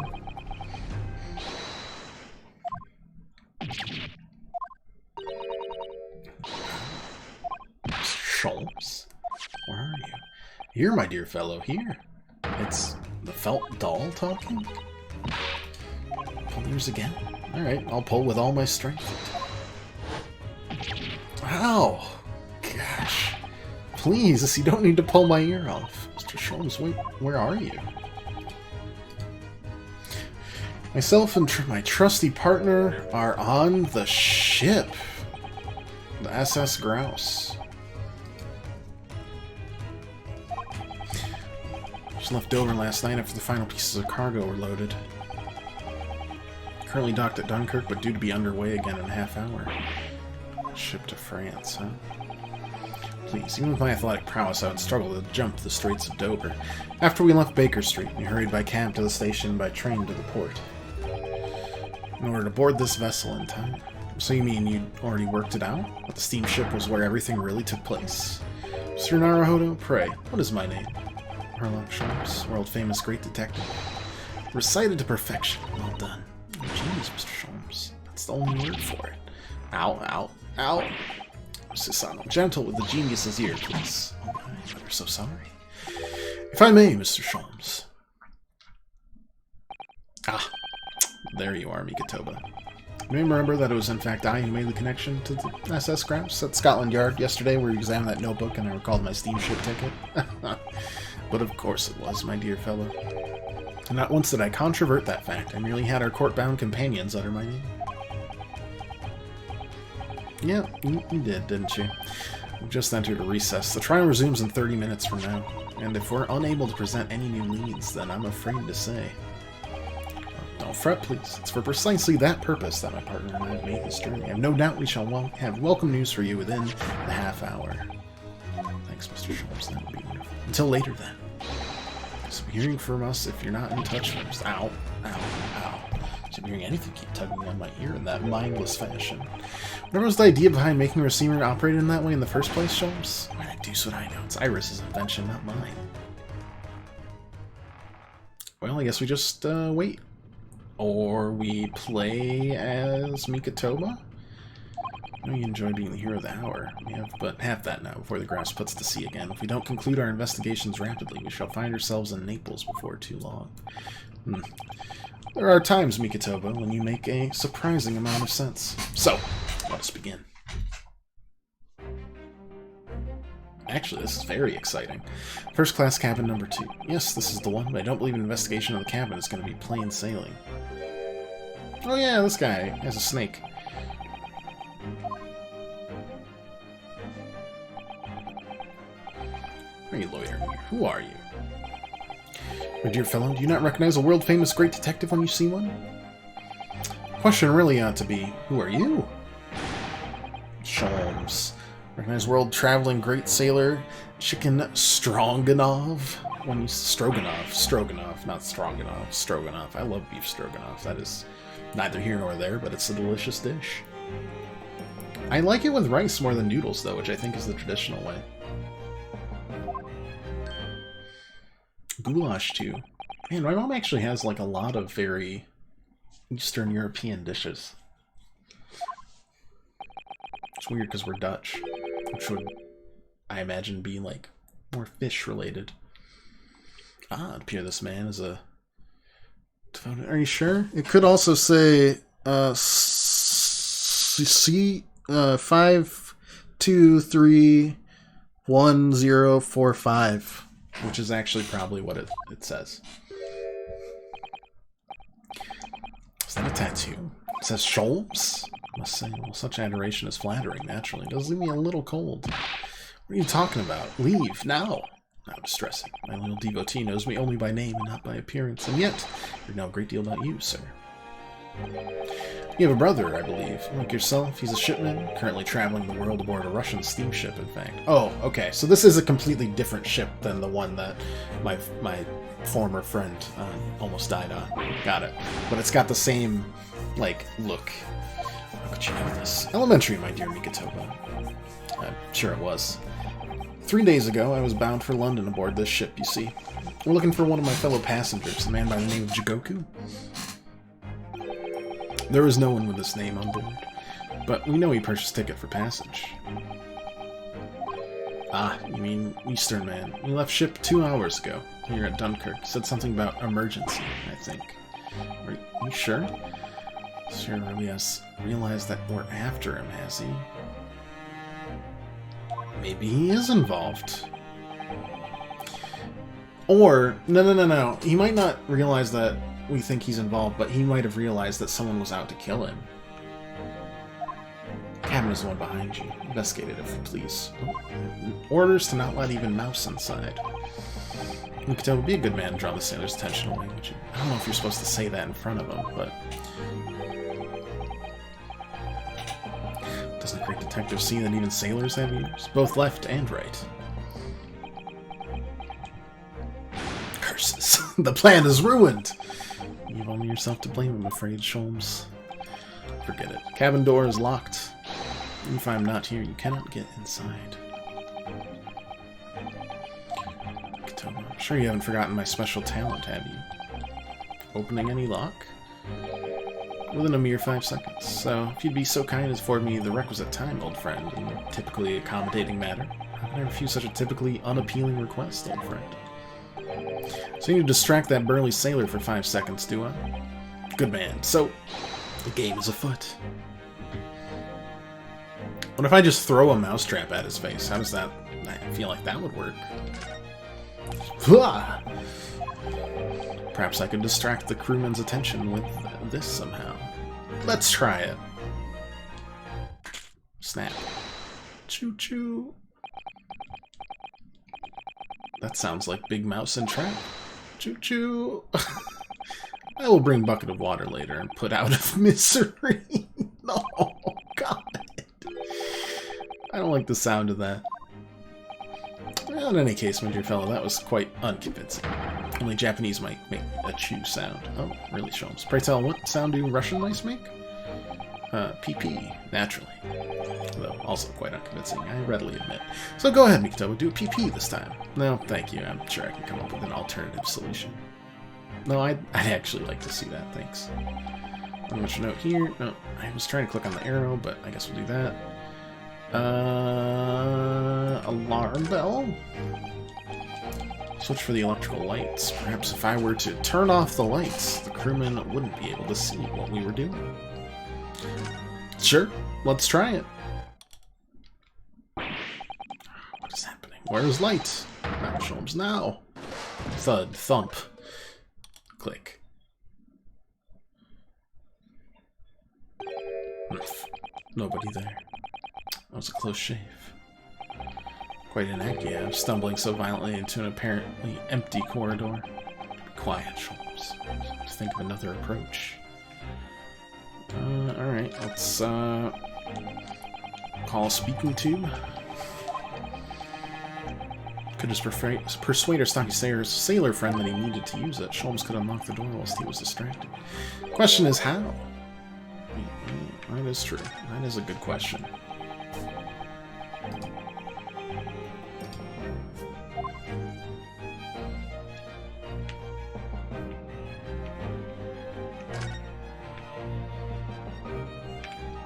Sholmes? Where are you? Here, my dear fellow, here. It's the felt doll talking? Pull yours again? Alright, I'll pull with all my strength. Ow! Gosh. Please, you don't need to pull my ear off. Mr. Sholmes, where are you? Myself and my trusty partner are on the ship. The SS Grouse. Just left Dover last night after the final pieces of cargo were loaded. Currently docked at Dunkirk, but due to be underway again in a half hour. Ship to France, huh? Please, even with my athletic prowess, I would struggle to jump the Straits of Dover. After we left Baker Street, we hurried by cab to the station and by train to the port. In order to board this vessel in time. So you mean you'd already worked it out? That the steamship was where everything really took place? Mr. Naruhodo, pray, what is my name? Herlock Sholmes, world-famous great detective. Recited to perfection. Well done. Genius, Mr. Sholmes. That's the only word for it. Ow, ow, ow. Sisano, gentle with the genius's ear, please. Oh my, I'm ever so sorry. If I may, Mr. Sholmes. Ah, there you are, Mikatoba. You may remember that it was in fact I who made the connection to the SS Grouse at Scotland Yard yesterday where you examined that notebook and I recalled my steamship ticket. But of course it was, my dear fellow. And not once did I controvert that fact. I merely had our court-bound companions utter my name. Yeah, you did, didn't you? We've just entered a recess. The trial resumes in 30 minutes from now. And if we're unable to present any new leads, then I'm afraid to say. Don't fret, please. It's for precisely that purpose that my partner and I have made this journey. I have no doubt we shall have welcome news for you within the half hour. Thanks, Mr. Sholmes. That would be wonderful. Until later, then. So hearing from us if you're not in touch first. Ow. Ow. Ow. I'm hearing anything keep tugging on my ear in that mindless fashion. Whatever was the idea behind making the receiver operate in that way in the first place, Sholmes? I deuce what I know. It's Iris's invention, not mine. Well, I guess we just wait. Or we play as Mikatoba? I know you enjoy being the hero of the hour. We have but half that now before the grass puts to sea again. If we don't conclude our investigations rapidly, we shall find ourselves in Naples before too long. There are times, Mikatoba, when you make a surprising amount of sense. So, let us begin. Actually, this is very exciting. First class cabin number 2. Yes, this is the one, but I don't believe an investigation of the cabin is going to be plain sailing. Oh yeah, this guy has a snake. Why are you loitering here? Who are you? My dear fellow, do you not recognize a world-famous great detective when you see one? The question really ought to be, who are you? Sholmes. Recognize world-traveling great sailor Chicken Stroganoff? When you... Stroganoff, not Stroganoff. Stroganoff. I love beef stroganoff. That is neither here nor there, but it's a delicious dish. I like it with rice more than noodles, though, which I think is the traditional way. Goulash, too. Man, my mom actually has, like, a lot of very Eastern European dishes. It's weird because we're Dutch, which would, I imagine, be, like, more fish-related. Ah, it appears this man is a... Are you sure? It could also say, C, 5231045, which is actually probably what it says. Is that a tattoo? It says Sholmes? I must say, well, such adoration is flattering, naturally. It does leave me a little cold. What are you talking about? Leave, now! How distressing. My little devotee knows me only by name and not by appearance, and yet we know a great deal about you, sir. You have a brother, I believe. Like yourself, he's a shipman, currently traveling the world aboard a Russian steamship, in fact. Oh, okay, so this is a completely different ship than the one that my former friend almost died on. Got it. But it's got the same, like, look. How could you know this? Elementary, my dear Mikatoba. I'm sure it was. 3 days ago, I was bound for London aboard this ship, you see. We're looking for one of my fellow passengers, a man by the name of Jigoku. There was no one with this name on board, but we know he purchased a ticket for passage. Ah, you mean Eastern man. He left ship 2 hours ago, here at Dunkirk. Said something about emergency, I think. Are you sure? Sure really has realized that we're after him, has he? Maybe he is involved. Or, no. He might not realize that we think he's involved, but he might have realized that someone was out to kill him. Cabin is the one behind you. Investigate it, if you please. Orders to not let even mouse inside. Mikatoba, be a good man and draw the sailor's attention away. I don't know if you're supposed to say that in front of him, but... Doesn't a great detective see that even sailors have ears? Both left and right. Curses. The plan is ruined! You've only yourself to blame, I'm afraid, Sholmes. Forget it. Cabin door is locked. Even if I'm not here, you cannot get inside. Mikatoba, I'm sure you haven't forgotten my special talent, have you? Opening any lock? Within a mere 5 seconds. So, if you'd be so kind as afford me the requisite time, old friend, in a typically accommodating matter, how can I refuse such a typically unappealing request, old friend? So you need to distract that burly sailor for 5 seconds, do I? Good man. So, the game is afoot. What if I just throw a mousetrap at his face? How does that... I feel like that would work. Perhaps I could distract the crewman's attention with this somehow. Let's try it. Snap. Choo-choo. That sounds like Big Mouse and Trap. Choo-choo. I will bring bucket of water later and put out of misery. No, God. I don't like the sound of that. Well, in any case, my dear fellow, that was quite unconvincing. Only Japanese might make a chew sound. Oh, really, Sholmes? Pray tell, what sound do Russian mice make? PP, naturally. Though also quite unconvincing, I readily admit. So go ahead, Mikoto, do a PP this time. No, thank you. I'm sure I can come up with an alternative solution. No, I'd actually like to see that, thanks. I'm going to note here. No, I was trying to click on the arrow, but I guess we'll do that. Alarm bell? Switch for the electrical lights. Perhaps if I were to turn off the lights, the crewmen wouldn't be able to see what we were doing. Sure, let's try it. What is happening? Where's light? Now, Sholmes, now. Thud, thump. Click. Nobody there. That was a close shave. Quite an idea of stumbling so violently into an apparently empty corridor. Be quiet, Sholmes. Let's think of another approach. Alright, let's call a speaking tube. Could just persuade our stocky sailor friend that he needed to use it. Sholmes could unlock the door whilst he was distracted. Question is how? That is true. That is a good question.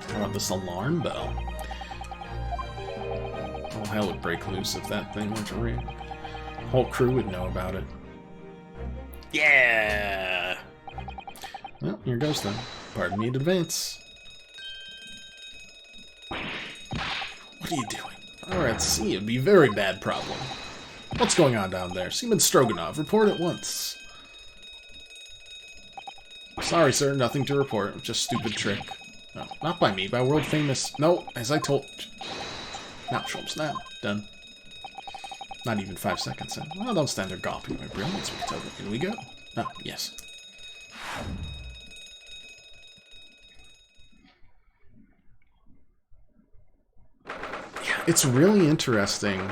How about this alarm bell? Oh, hell would break loose if that thing were to ring. The whole crew would know about it. Yeah! Well, here goes then. Pardon me in advance. What are you doing? Alright, see, it'd be a very bad problem. What's going on down there? Seaman Stroganov, report at once. Sorry, sir, nothing to report. Just stupid trick. No, not by me, by world famous... No, as I told... Now, Sholmes, now. Done. Not even 5 seconds in. Well, don't stand there gawping my brilliance, Mikoto. In we go. Ah, yes. Yeah, it's really interesting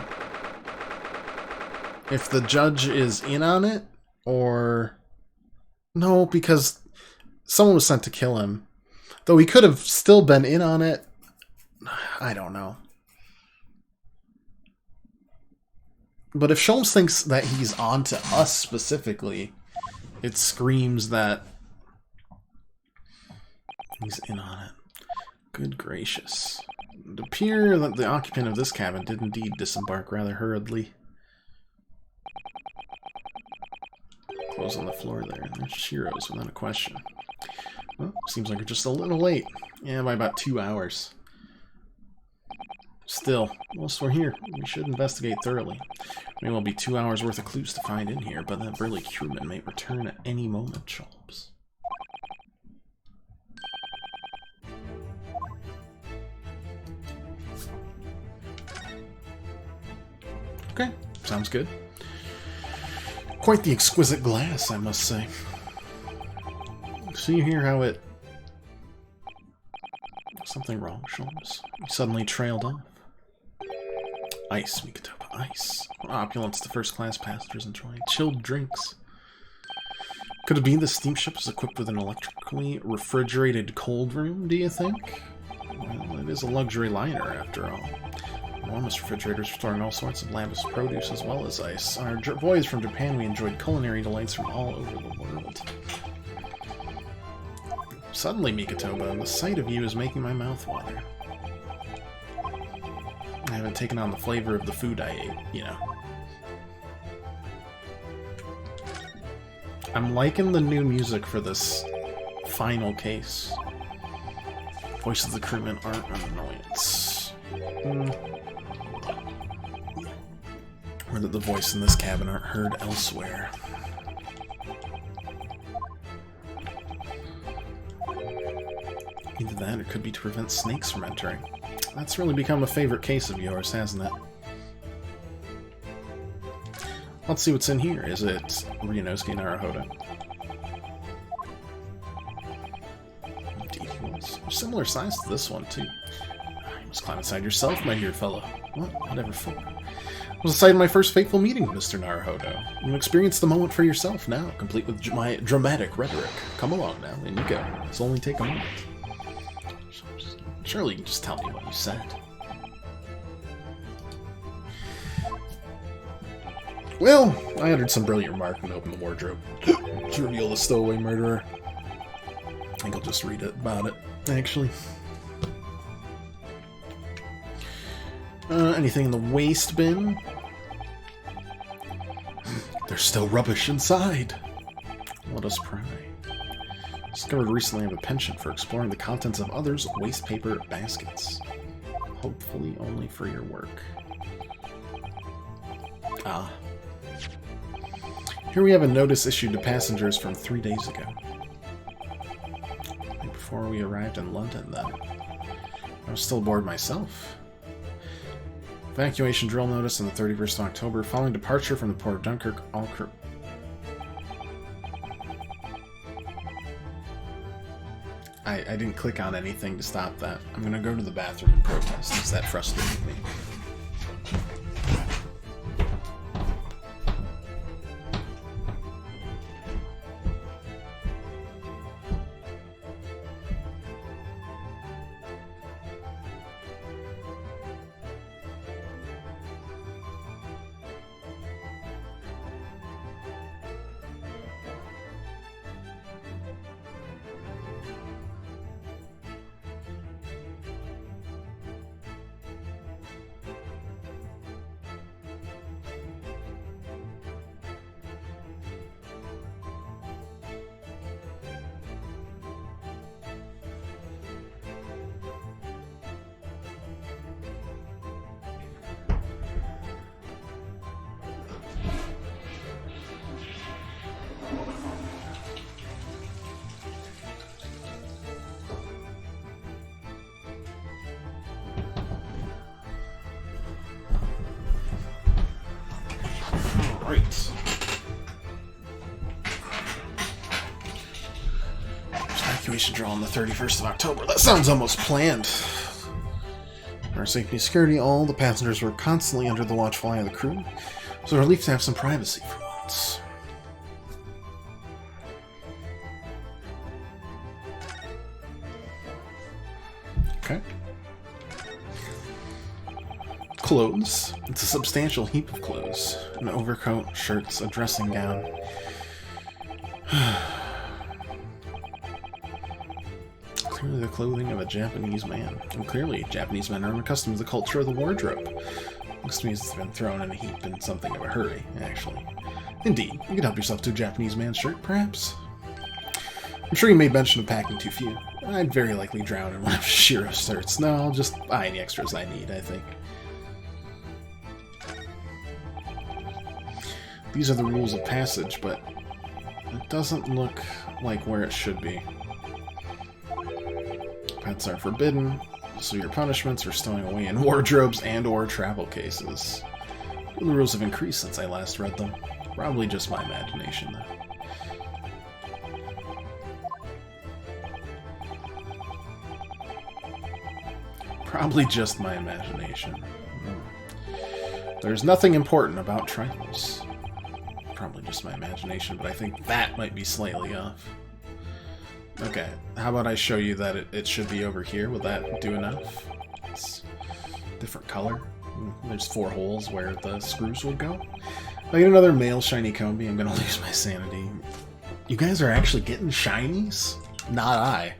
if the judge is in on it, or... No, because someone was sent to kill him. Though he could have still been in on it. I don't know. But if Sholmes thinks that he's on to us specifically, it screams that he's in on it. Good gracious. It would appear that the occupant of this cabin did indeed disembark rather hurriedly. Clothes on the floor there. There's Shiro's without a question. Well, seems like we're just a little late. Yeah, by about 2 hours. Still, whilst we're here, we should investigate thoroughly. May well be 2 hours worth of clues to find in here, but that burly crewman may return at any moment, Sholmes. Okay, sounds good. Quite the exquisite glass, I must say. See here how it... Something wrong, Sholmes. You suddenly trailed off. Ice, Mikoto, ice. What opulence the first-class passengers enjoy. Chilled drinks. Could it be the steamship is equipped with an electrically refrigerated cold room, do you think? Well, it is a luxury liner, after all. Enormous refrigerators storing all sorts of lavish produce as well as ice. On our voyage from Japan, we enjoyed culinary delights from all over the world. Suddenly, Mikoto, the sight of you is making my mouth water. I haven't taken on the flavor of the food I ate, you know. I'm liking the new music for this final case. Voices of the crewmen aren't an annoyance. Or that the voice in this cabin aren't heard elsewhere. Either that, or it could be to prevent snakes from entering. That's really become a favorite case of yours, hasn't it? Let's see what's in here. Is it Ryunosuke Naruhodo? Indeed he was. Similar size to this one, too. You must climb inside yourself, my dear fellow. Well, whatever for. It was the site of my first fateful meeting, Mr. Naruhodo. You experience the moment for yourself now, complete with my dramatic rhetoric. Come along now, and you go. It'll only take a moment. Surely you can just tell me what you said. Well, I uttered some brilliant remark and opened the wardrobe to reveal the stowaway murderer. I think I'll just read it about it, actually. Anything in the waste bin? There's still rubbish inside. Let us pry. Discovered recently I have a penchant for exploring the contents of others' waste paper baskets. Hopefully only for your work. Ah. Here we have a notice issued to passengers from 3 days ago. Before we arrived in London, then. I was still aboard myself. Evacuation drill notice on the 31st of October. Following departure from the port of Dunkirk, all crew... I didn't click on anything to stop that. I'm gonna go to the bathroom and protest, because that frustrated me. Right. Evacuation drill on the 31st of October. That sounds almost planned. For our safety and security, all the passengers were constantly under the watchful eye of the crew. So a relief to have some privacy for once. Okay. Clothes. It's a substantial heap of clothes. An overcoat, shirts, a dressing gown. Clearly the clothing of a Japanese man. And clearly, Japanese men are unaccustomed to the culture of the wardrobe. Looks to me as it's been thrown in a heap in something of a hurry, actually. Indeed, you could help yourself to a Japanese man's shirt, perhaps? I'm sure you made mention of packing too few. I'd very likely drown in one of Shiro's shirts. No, I'll just buy any extras I need, I think. These are the rules of passage, but it doesn't look like where it should be. Pets are forbidden, so your punishments are stowing away in wardrobes and/or travel cases. The rules have increased since I last read them. Probably just my imagination, though. Probably just my imagination. There's nothing important about trifles. Probably just my imagination, but I think that might be slightly off. Okay, how about I show you that it should be over here? Will that do enough? It's different color. There's 4 holes where the screws would go. If I get another male shiny Combi, I'm gonna lose my sanity. You guys are actually getting shinies? Not I.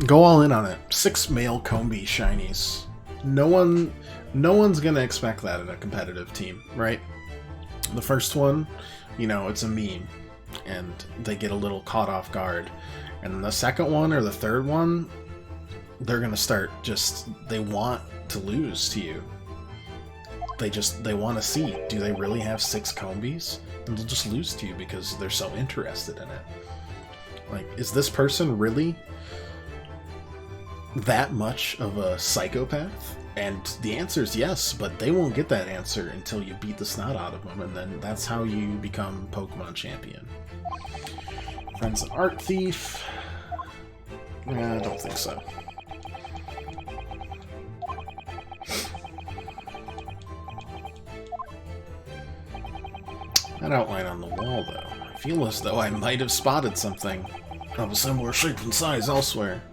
Go all in on it. 6 male Combi shinies. No one's gonna expect that in a competitive team, right? The first one, you know, it's a meme, and they get a little caught off guard. And then the second one or the third one, they're gonna start they want to lose to you. They want to see, do they really have 6 Combis? And they'll just lose to you because they're so interested in it. Like, is this person really that much of a psychopath? And the answer is yes, but they won't get that answer until you beat the snot out of them, and then that's how you become Pokemon champion. Friend's an art thief. I don't think so. That outline on the wall, though. I feel as though I might have spotted something of a similar shape and size elsewhere.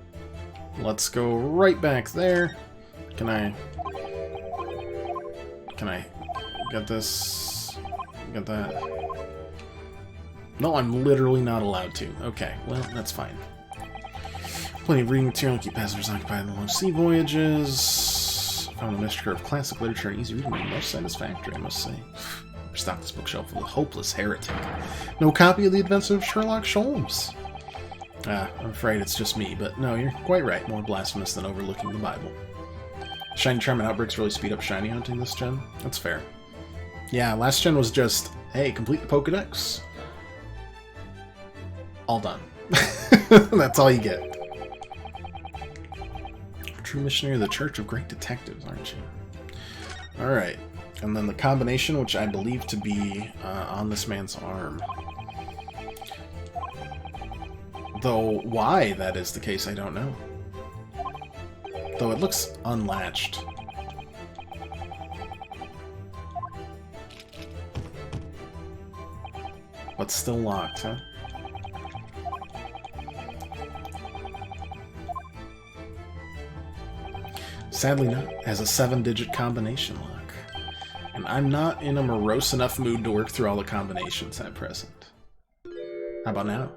Let's go right back there. Can I get this? Get that? No, I'm literally not allowed to. Okay, well, that's fine. Plenty of reading material to keep passengers occupied in the long sea voyages. Found a mixture of classic literature and easy reading. Most satisfactory, I must say. Stock this bookshelf with a hopeless heretic. No copy of the Adventures of Sherlock Holmes. I'm afraid it's just me, but no, you're quite right. More blasphemous than overlooking the Bible. Shiny Charm and Outbreaks really speed up shiny hunting this gen. That's fair. Yeah, last gen was just, hey, complete the Pokedex. All done. That's all you get. True missionary of the Church of Great Detectives, aren't you? Alright. And then the combination, which I believe to be on this man's arm. Though why that is the case, I don't know. Though it looks unlatched. But still locked, huh? Sadly not. It has a 7-digit combination lock. And I'm not in a morose enough mood to work through all the combinations at present. How about now?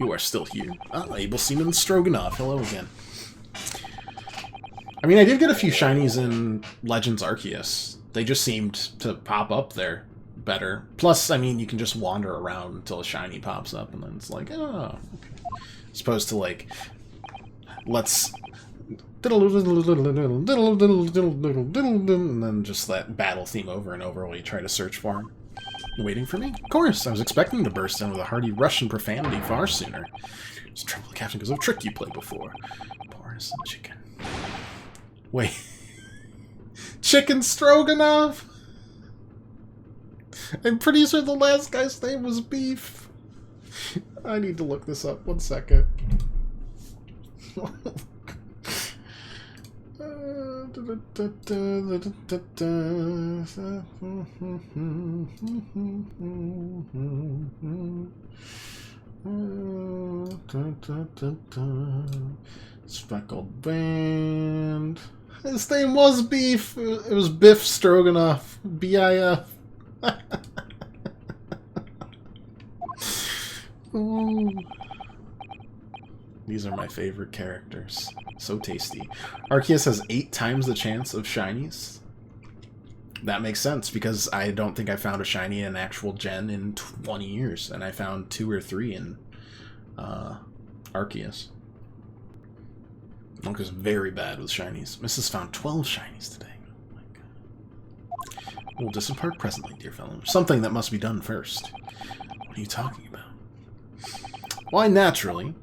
You are still here. Ah, Able Seaman Stroganoff. Hello again. I mean, I did get a few shinies in Legends Arceus. They just seemed to pop up there better. Plus, I mean, you can just wander around until a shiny pops up, and then it's like, oh, okay. As opposed to, like, let's... and then just that battle theme over and over while you try to search for him. Waiting for me? Of course, I was expecting to burst in with a hearty Russian profanity far sooner. It's trouble the captain because of a trick you played before. Poor innocent chicken. Wait. Chicken Stroganoff? I'm pretty sure the last guy's name was Beef. I need to look this up. 1 second. Speckled Band. His name was Beef. It was Biff Stroganoff. B-I-F. These are my favorite characters. So tasty. Arceus has 8 times the chance of shinies. That makes sense, because I don't think I found a shiny in actual gen in 20 years, and I found 2 or 3 in Arceus. Monk is very bad with shinies. Mrs. found 12 shinies today. Oh my god. We'll disembark presently, dear fellow. Something that must be done first. What are you talking about? Why, naturally,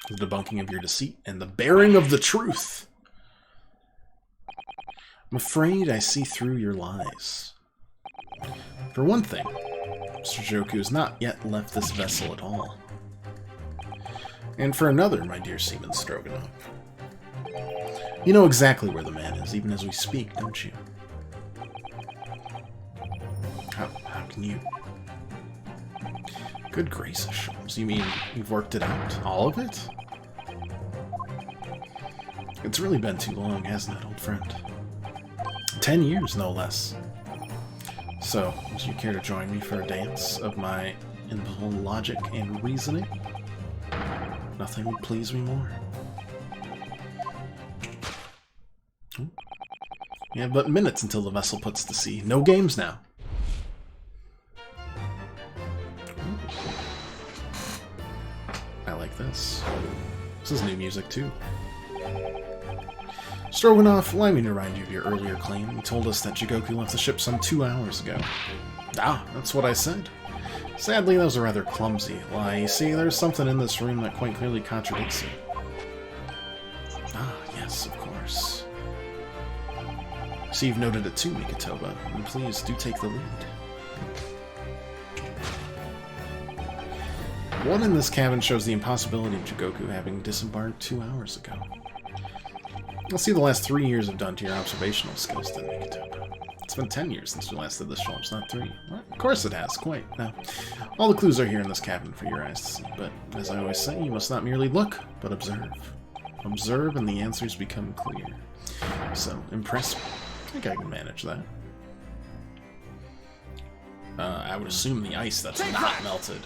the debunking of your deceit and the bearing of the truth. I'm afraid I see through your lies. For one thing, Mr. Joku has not yet left this vessel at all. And for another, my dear Seaman Stroganoff, you know exactly where the man is, even as we speak, don't you? How can you? Good gracious, Sholmes. You mean you've worked it out? All of it? It's really been too long, hasn't it, old friend? 10 years, no less. So, would you care to join me for a dance of my inevitable logic and reasoning? Nothing would please me more. Yeah, but minutes until the vessel puts to sea. No games now. I like this. This is new music, too. Stroganoff, allow me to remind you of your earlier claim. You told us that Jigoku left the ship some 2 hours ago. Ah, that's what I said. Sadly, that was a rather clumsy lie. You see, there's something in this room that quite clearly contradicts it. Ah, yes, of course. See, you've noted it too, Mikotoba, and please do take the lead. What in this cabin shows the impossibility of Jigoku having disembarked 2 hours ago? Let's see the last 3 years have done to your observational skills, then, Mikotoba. It's been 10 years since we last did this, Sholmes, not 3. Well, of course it has, quite. Now, all the clues are here in this cabin for your eyes to see, but as I always say, you must not merely look, but observe. Observe and the answers become clear. So, impress me. I think I can manage that. I would assume the ice that's not melted.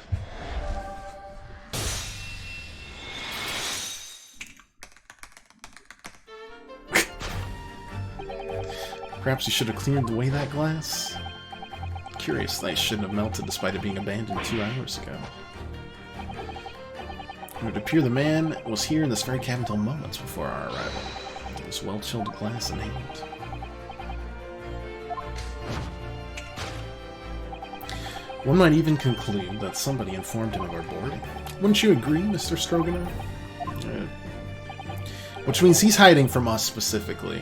Perhaps you should have cleared away that glass? Curious, the ice shouldn't have melted despite it being abandoned 2 hours ago. It would appear the man was here in this very cabin until moments before our arrival. This well-chilled glass in hand. One might even conclude that somebody informed him of our boarding. Wouldn't you agree, Mr. Stroganoff? Which means he's hiding from us specifically.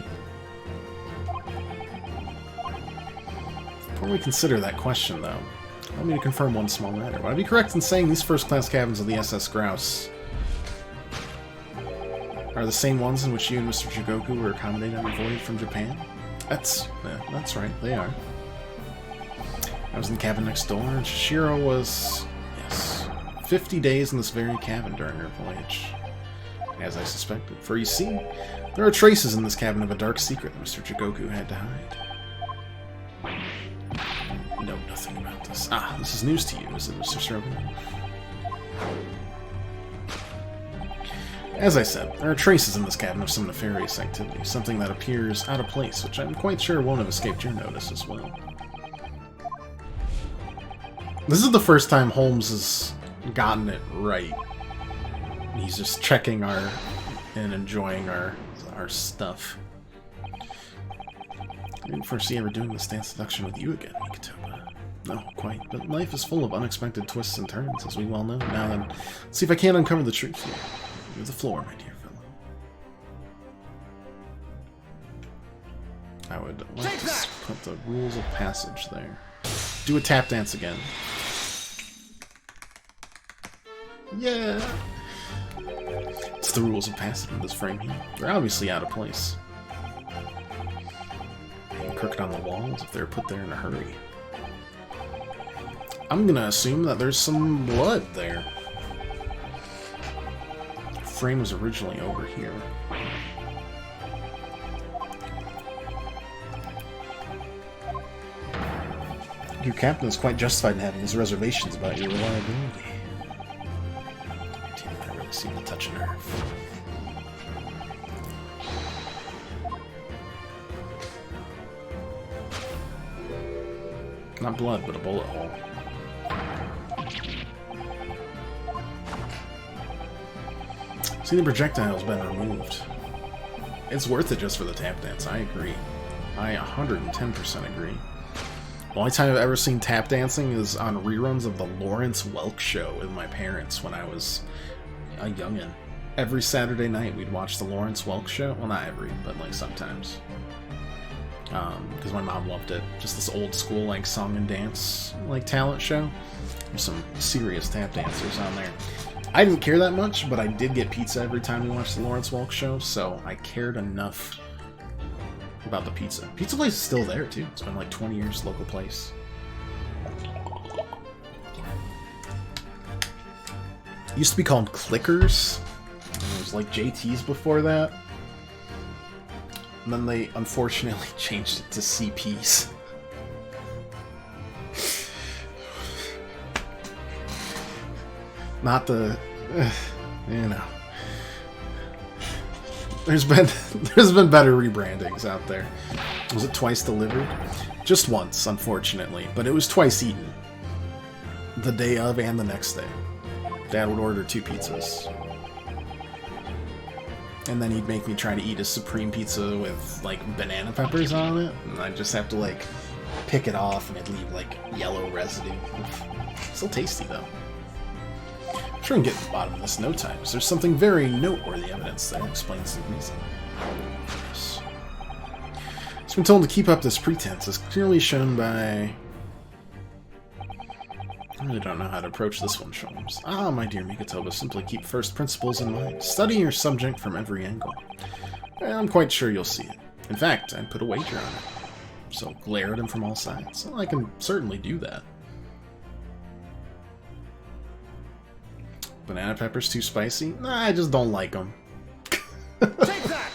Before we consider that question, though, allow me to confirm one small matter. Would I be correct in saying these first-class cabins of the SS Grouse are the same ones in which you and Mr. Jigoku were accommodated on the voyage from Japan? That's right, they are. I was in the cabin next door, and Shishiro was, yes, 50 days in this very cabin during our voyage. As I suspected. For you see, there are traces in this cabin of a dark secret that Mr. Jigoku had to hide. I know nothing about this. Ah, this is news to you, is it, Mr. Stroganoff? As I said, there are traces in this cabin of some nefarious activity, something that appears out of place, which I'm quite sure won't have escaped your notice as well. This is the first time Holmes has gotten it right. He's just checking and enjoying our stuff. I didn't foresee ever doing this dance seduction with you again, Mikitoba. No, quite. But life is full of unexpected twists and turns, as we well know. Now then, let's see if I can't uncover the truth here. You have the floor, my dear fellow. I would like to put the rules of passage there. Do a tap dance again. Yeah! It's the rules of passage in this frame here. They're obviously out of place. And crooked on the walls if they're put there in a hurry. I'm gonna assume that there's some blood there. The frame was originally over here. Your captain is quite justified in having his reservations about your reliability. Damn, I really seem to touch a nerve. Not blood, but a bullet hole. See, the projectile's been removed. It's worth it just for the tap dance, I agree. I 110% agree. The only time I've ever seen tap dancing is on reruns of the Lawrence Welk Show with my parents when I was a youngin'. Every Saturday night we'd watch the Lawrence Welk Show. Well, not every, but like sometimes. Because my mom loved it. Just this old school like song and dance like talent show. There's some serious tap dancers on there. I didn't care that much, but I did get pizza every time we watched the Lawrence Welk Show, so I cared enough about the pizza. Pizza place is still there, too. It's been like 20 years, local place. It used to be called Clickers. And it was like JT's before that. And then they, unfortunately, changed it to CP's. Not the... you know. There's been better rebrandings out there. Was it twice delivered? Just once, unfortunately, but it was twice eaten. The day of and the next day. Dad would order 2 pizzas. And then he'd make me try to eat a supreme pizza with, like, banana peppers on it. And I'd just have to, like, pick it off and it'd leave, like, yellow residue. Still tasty, though. I'm sure I can get to the bottom of this in no time, because there's something very noteworthy evidence that explains the reason. Yes. It's been told to keep up this pretense, as clearly shown by... I really don't know how to approach this one, Sholmes. Ah, my dear Mikitoba, simply keep first principles in mind. Study your subject from every angle. I'm quite sure you'll see it. In fact, I'd put a wager on it. So glare at him from all sides. Well, I can certainly do that. Banana pepper's too spicy? Nah, I just don't like them. Take that!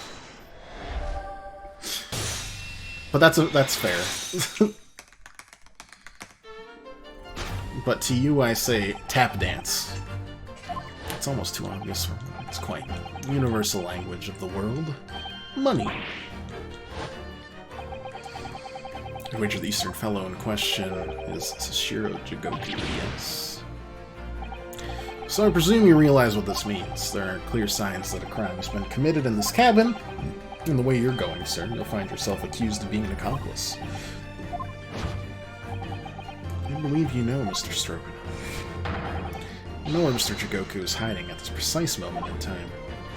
But that's fair. But to you I say tap dance. It's almost too obvious. It's quite universal language of the world. Money. I wager the Eastern fellow in question is Sashiro Jigoku, yes. So I presume you realize what this means. There are clear signs that a crime has been committed in this cabin. And the way you're going, sir, you'll find yourself accused of being an accomplice. I believe you know, Mr. Stroganoff. You know where Mr. Jigoku is hiding at this precise moment in time.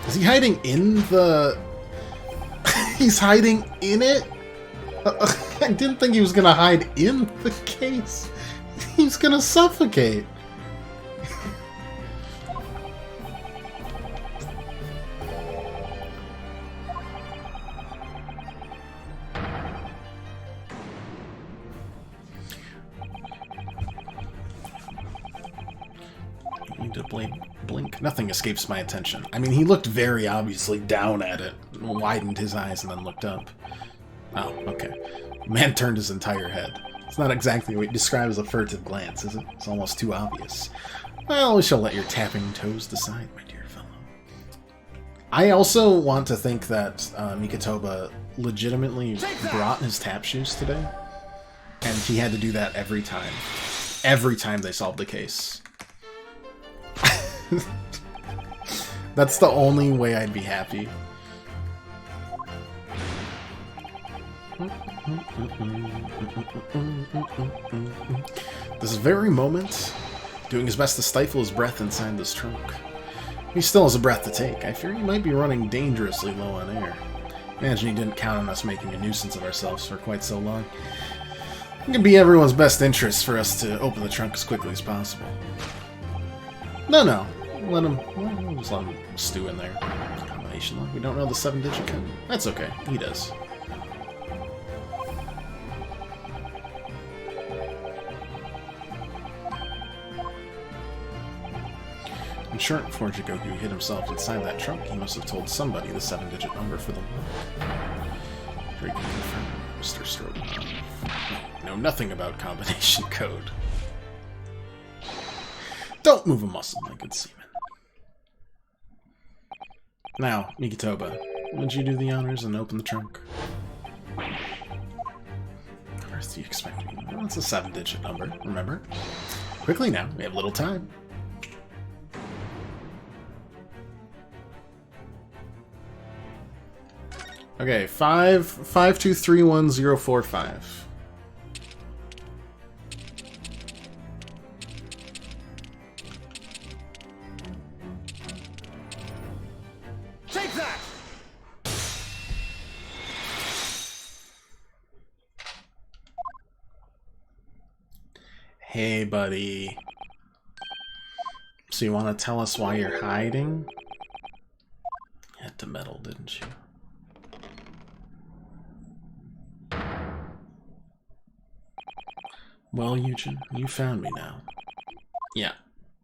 Is he hiding in the... He's hiding in it? I didn't think he was gonna hide in the case. He's gonna suffocate. Blink. Nothing escapes my attention. I mean, he looked very obviously down at it, widened his eyes, and then looked up. Oh, okay. Man turned his entire head. It's not exactly what you describe as a furtive glance, is it? It's almost too obvious. Well, we shall let your tapping toes decide, my dear fellow. I also want to think that Mikotoba legitimately brought his tap shoes today, and he had to do that every time. Every time they solved the case. That's the only way I'd be happy. This very moment, doing his best to stifle his breath inside this trunk. He still has a breath to take. I fear he might be running dangerously low on air. Imagine he didn't count on us making a nuisance of ourselves for quite so long. It can be everyone's best interest for us to open the trunk as quickly as possible. No. Let him... We'll just let him stew in there. Combination lock. We don't know the 7-digit code. That's okay. He does. In short, before Jigoku hid himself inside that trunk, he must have told somebody the 7-digit number for the lock. Very good confirm, Mr. Stroganoff. Know nothing about combination code. Don't move a muscle, my good seaman. Now, Mikotoba, would you do the honors and open the trunk? What on earth do you expect me? Well, it's a 7-digit number, remember? Quickly now, we have little time. Okay, 5231045. Take that! Hey, buddy. So you want to tell us why you're hiding? You had to meddle, didn't you? Well, Eugen, you found me now. Yeah,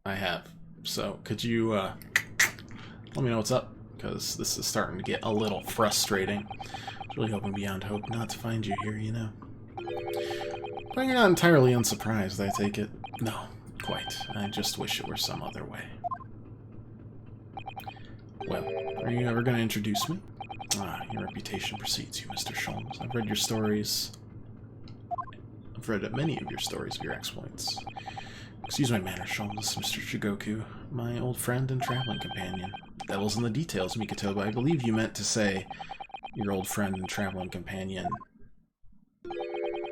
I have. So, could you, let me know what's up? Because this is starting to get a little frustrating. I was really hoping beyond hope not to find you here, you know. But you're not entirely unsurprised, I take it. No, quite. I just wish it were some other way. Well, are you ever going to introduce me? Ah, your reputation precedes you, Mr. Sholmes. I've read your stories. I've read many of your stories of your exploits. Excuse my manners, Sholmes, Mr. Jigoku, my old friend and traveling companion. The devil's in the details, Mikotoba. I believe you meant to say your old friend and traveling companion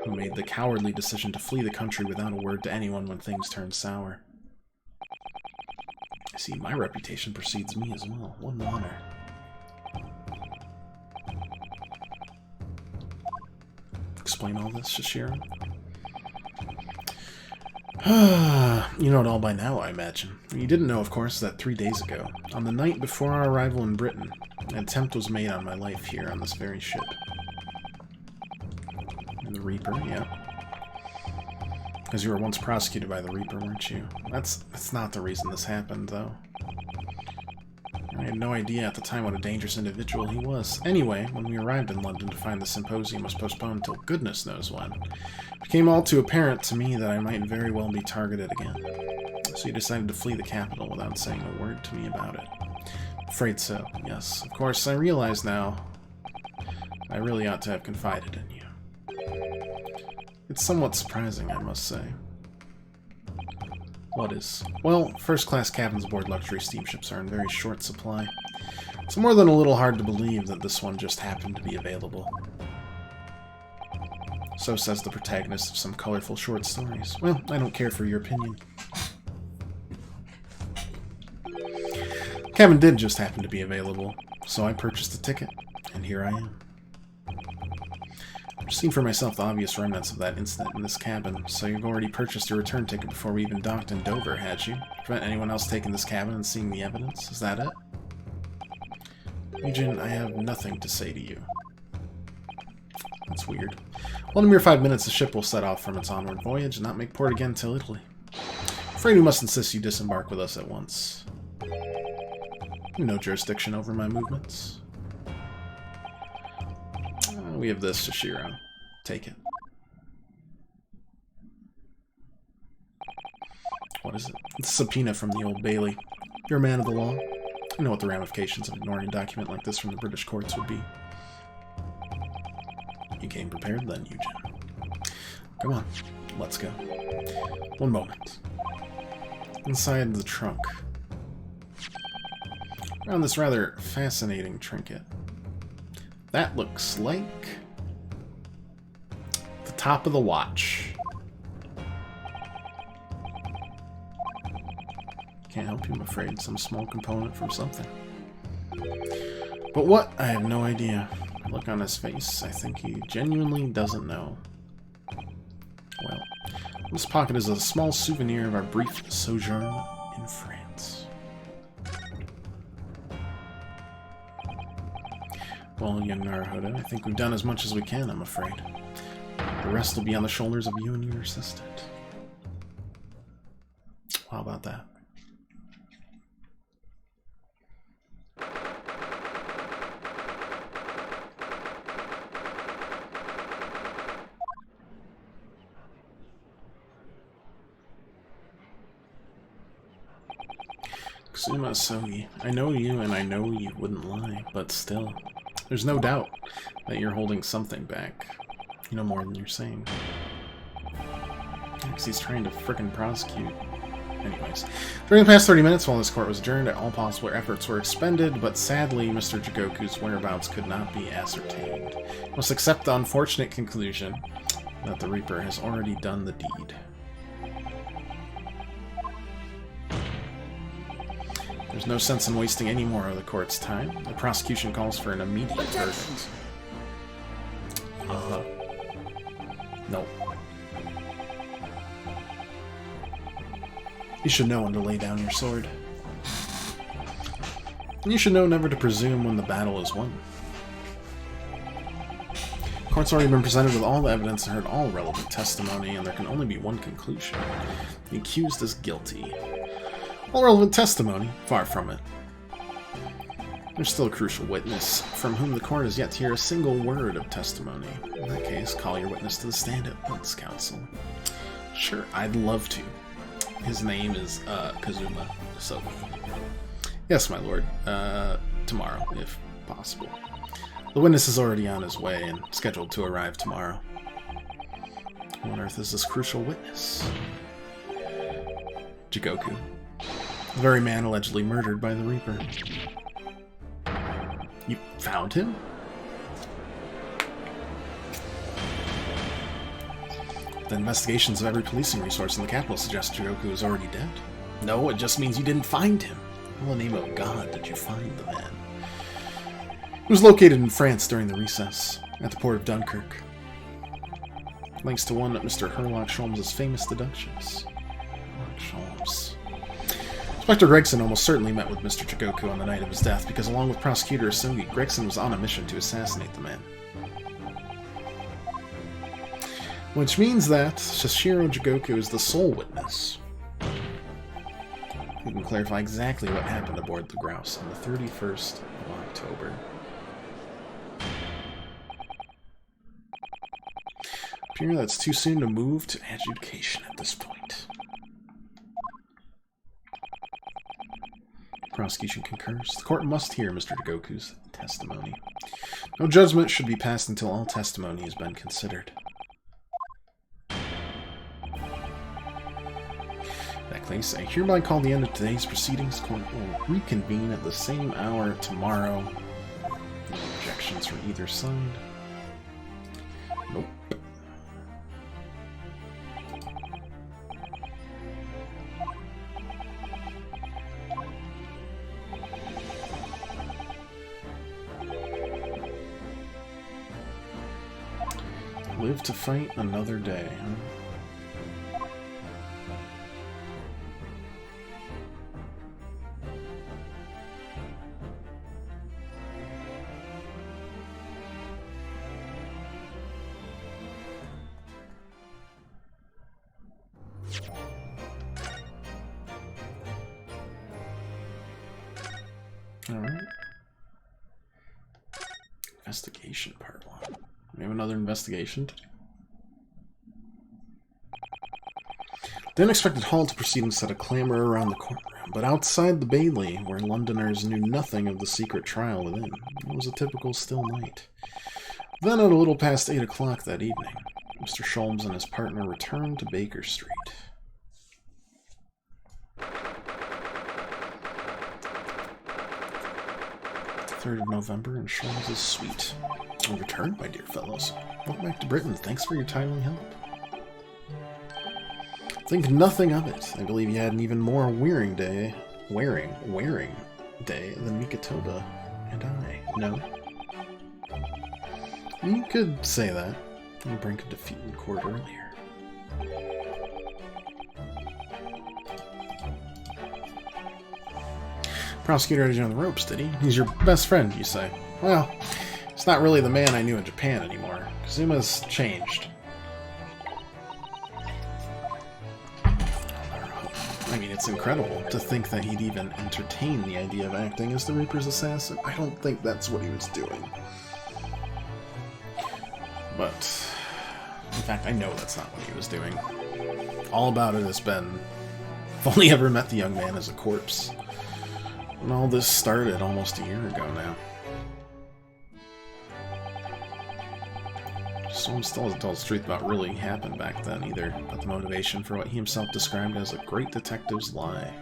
who made the cowardly decision to flee the country without a word to anyone when things turned sour. I see, my reputation precedes me as well. What an honor. Explain all this, Shishiro? You know it all by now, I imagine. You didn't know, of course, that 3 days ago, on the night before our arrival in Britain, an attempt was made on my life here on this very ship. And the Reaper, yeah. Because you were once prosecuted by the Reaper, weren't you? That's not the reason this happened, though. I had no idea at the time what a dangerous individual he was. Anyway, when we arrived in London to find the symposium was postponed until goodness knows when, it became all too apparent to me that I might very well be targeted again. So you decided to flee the capital without saying a word to me about it. Afraid so, yes. Of course, I realize now I really ought to have confided in you. It's somewhat surprising, I must say. What is? Well, first-class cabins aboard luxury steamships are in very short supply. It's more than a little hard to believe that this one just happened to be available. So says the protagonist of some colorful short stories. Well, I don't care for your opinion. Cabin did just happen to be available, so I purchased a ticket, and here I am. I've seen for myself the obvious remnants of that incident in this cabin, so you've already purchased your return ticket before we even docked in Dover, had you? To prevent anyone else taking this cabin and seeing the evidence? Is that it? Eugen, I have nothing to say to you. That's weird. Well, in a mere 5 minutes, the ship will set off from its onward voyage and not make port again till Italy. I'm afraid we must insist you disembark with us at once. No jurisdiction over my movements. We have this, Shishiro. Take it. What is it? It's a subpoena from the Old Bailey. You're a man of the law. You know what the ramifications of ignoring a document like this from the British courts would be. You came prepared then, Eugen. Come on, let's go. One moment. Inside the trunk. Found this rather fascinating trinket. That looks like the top of the watch. Can't help you, I'm afraid. Some small component from something. But what? I have no idea. Look on his face. I think he genuinely doesn't know. Well, this pocket is a small souvenir of our brief sojourn in France. Well, young Naruhodo, I think we've done as much as we can, I'm afraid. The rest will be on the shoulders of you and your assistant. How about that? Kusuma Sogi, I know you and I know you wouldn't lie, but still. There's no doubt that you're holding something back. You know more than you're saying. Because he's trying to frickin' prosecute. Anyways, during the past 30 minutes while this court was adjourned, all possible efforts were expended, but sadly, Mr. Jigoku's whereabouts could not be ascertained. We must accept the unfortunate conclusion that the Reaper has already done the deed. There's no sense in wasting any more of the court's time. The prosecution calls for an immediate verdict. No. You should know when to lay down your sword. And you should know never to presume when the battle is won. The court's already been presented with all the evidence and heard all relevant testimony, and there can only be one conclusion. The accused is guilty. All relevant testimony? Far from it. There's still a crucial witness, from whom the court has yet to hear a single word of testimony. In that case, call your witness to the stand at once, counsel. Sure, I'd love to. His name is, Kazuma Sogi. Yes, my lord. Tomorrow, if possible. The witness is already on his way and scheduled to arrive tomorrow. Who on earth is this crucial witness? Jigoku. The very man allegedly murdered by the Reaper. You found him? The investigations of every policing resource in the capital suggest Jigoku is already dead. No, it just means you didn't find him. In the name of God did you find the man? He was located in France during the recess, at the port of Dunkirk. Thanks to one of Mr. Herlock Sholmes' famous deductions. Herlock Sholmes. Inspector Gregson almost certainly met with Mr. Jigoku on the night of his death, because along with Prosecutor Asogi, Gregson was on a mission to assassinate the man. Which means that Sashiro Jigoku is the sole witness who can clarify exactly what happened aboard the Grouse on the 31st of October. Apparently that's too soon to move to adjudication at this point. Prosecution concurs. The court must hear Mr. Jigoku's testimony. No judgment should be passed until all testimony has been considered. In that case, I hereby call the end of today's proceedings. Court will reconvene at the same hour tomorrow. No objections from either side. Nope. Live to fight another day, huh? Alright. Investigation part 1. We have another investigation to do. The unexpected halt to proceedings set a clamor around the courtroom, but outside the Bailey, where Londoners knew nothing of the secret trial within, it was a typical still night. Then at a little past 8 o'clock that evening, Mr. Sholmes and his partner returned to Baker Street. 3rd of November in Sholmes' suite. Well, returned, my dear fellows. Welcome back to Britain. Thanks for your timely help. Think nothing of it. I believe you had an even more wearing day than Mikitoba and I. No? You could say that. On the brink of defeat in court earlier. Prosecutor had you on the ropes, did he? He's your best friend, you say. Well, it's not really the man I knew in Japan anymore. Kazuma's changed. I mean, it's incredible to think that he'd even entertain the idea of acting as the Reaper's assassin. I don't think that's what he was doing. But, in fact, I know that's not what he was doing. All about it has been, if only ever met the young man as a corpse. And all this started almost a year ago now. Sholmes still hasn't told the truth about what really happened back then either, but the motivation for what he himself described as a great detective's lie.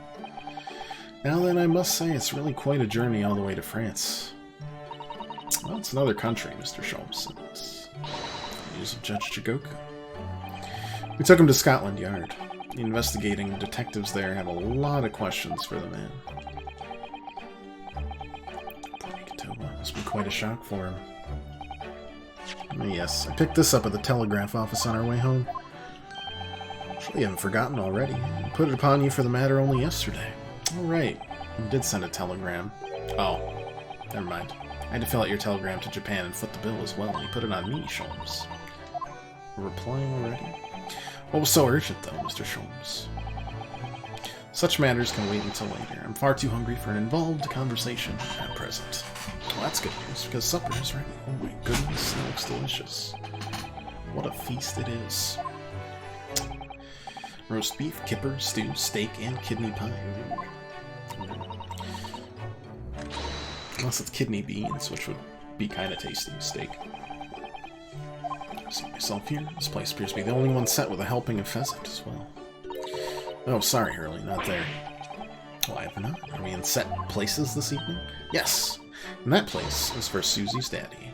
Now then, I must say it's really quite a journey all the way to France. Well, it's another country, Mr. Sholmes. It's the news of Judge Jigoku. We took him to Scotland Yard. The investigating detectives there have a lot of questions for the man. Poor Mikitoba. Must be quite a shock for him. Yes, I picked this up at the telegraph office on our way home. Surely you haven't forgotten already. I put it upon you for the matter only yesterday. Oh, right. You did send a telegram. Oh, never mind. I had to fill out your telegram to Japan and foot the bill as well. You put it on me, Sholmes. Replying already? What was so urgent, though, Mr. Sholmes? Such matters can wait until later. I'm far too hungry for an involved conversation at present. Well, that's good news, because supper is ready. Oh my goodness, that looks delicious. What a feast it is. Roast beef, kipper, stew, steak, and kidney pie. Unless it's kidney beans, which would be kind of tasty. Steak. See myself here. This place appears to be the only one set with a helping of pheasant as well. Oh, sorry, Hurley, not there. Why not? Are we in set places this evening? Yes! And that place is for Susie's daddy.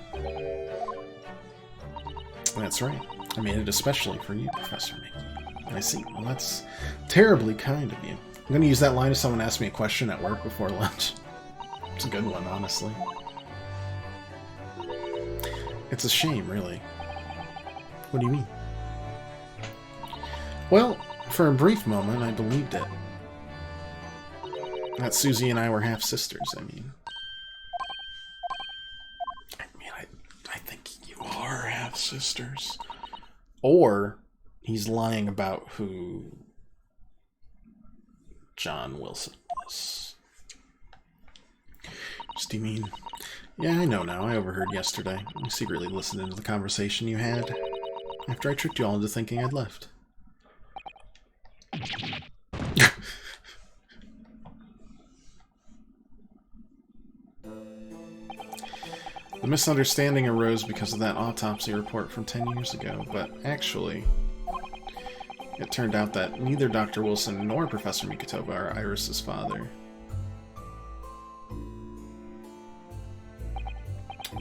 That's right. I made it especially for you, Professor Mickey. I see. Well, that's terribly kind of you. I'm going to use that line if someone asks me a question at work before lunch. It's a good one, honestly. It's a shame, really. What do you mean? Well, for a brief moment, I believed it. That Susie and I were half-sisters, I mean, I think you are half-sisters. Or he's lying about who John Wilson was. What do you mean? Yeah, I know now. I overheard yesterday. I secretly listened into the conversation you had after I tricked you all into thinking I'd left. The misunderstanding arose because of that autopsy report from 10 years ago, but actually, it turned out that neither Dr. Wilson nor Professor Mikitova are Iris's father.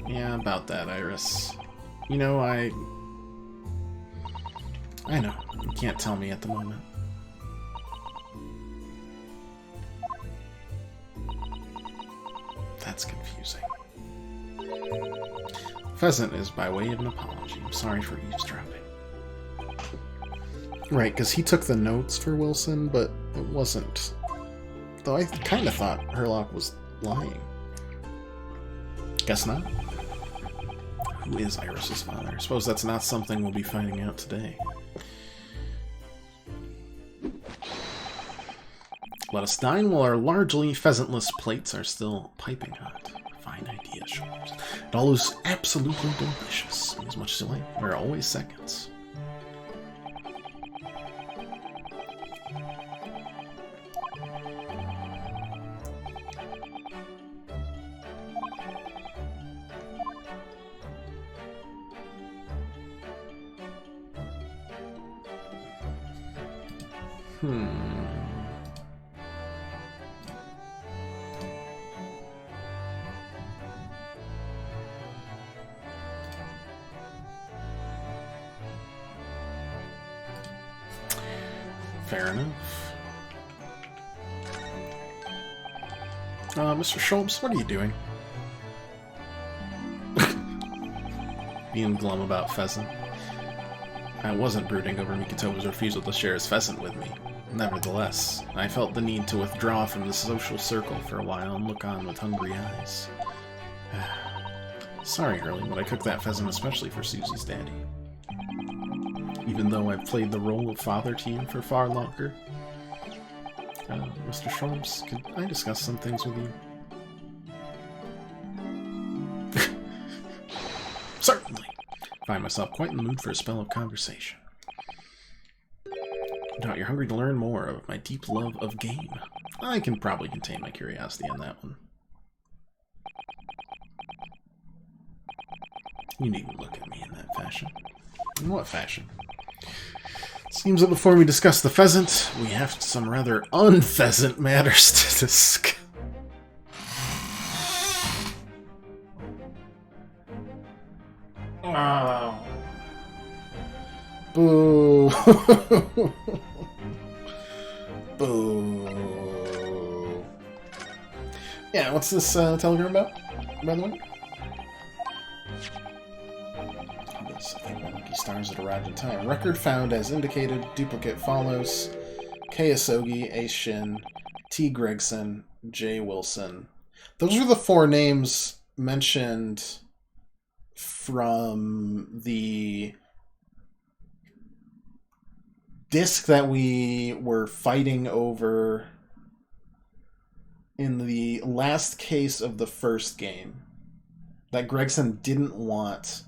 Yeah, about that, Iris. You know, I know. You can't tell me at the moment. That's confusing. Pheasant is by way of an apology. I'm sorry for eavesdropping. Right, because he took the notes for Wilson, but it wasn't. Though I kind of thought Herlock was lying. Guess not. Who is Iris's father? I suppose that's not something we'll be finding out today. Let us dine while our largely pheasantless plates are still piping hot. Fine idea, Sholmes. It all is absolutely delicious. As much as you like. There are always seconds. Fair enough. Mr. Sholmes, what are you doing? Being glum about pheasant. I wasn't brooding over Mikitova's refusal to share his pheasant with me. Nevertheless, I felt the need to withdraw from the social circle for a while and look on with hungry eyes. Sorry, Hurley, but I cooked that pheasant especially for Susie's daddy. Even though I've played the role of father to you for far longer. Mr. Sholmes, could I discuss some things with you? Certainly! Find myself quite in the mood for a spell of conversation. No doubt you're hungry to learn more of my deep love of game. I can probably contain my curiosity on that one. You needn't look at me in that fashion. In what fashion? Seems that before we discuss the pheasant, we have some rather unpheasant matters to discuss. Oh. Boo. Boo. Yeah, what's this telegram about, by the way? Stars that arrived in time. Record found as indicated. Duplicate follows. K. Asogi, A. Shin, T. Gregson, J. Wilson. Those are the four names mentioned from the disc that we were fighting over in the last case of the first game that Gregson didn't want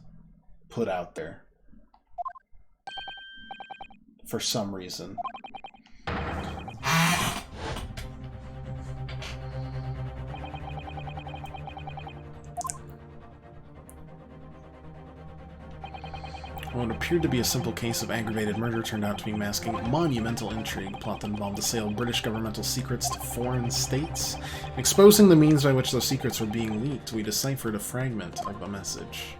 put out there. For some reason. What appeared to be a simple case of aggravated murder turned out to be masking a monumental intrigue plot that involved the sale of British governmental secrets to foreign states. Exposing the means by which those secrets were being leaked, we deciphered a fragment of a message.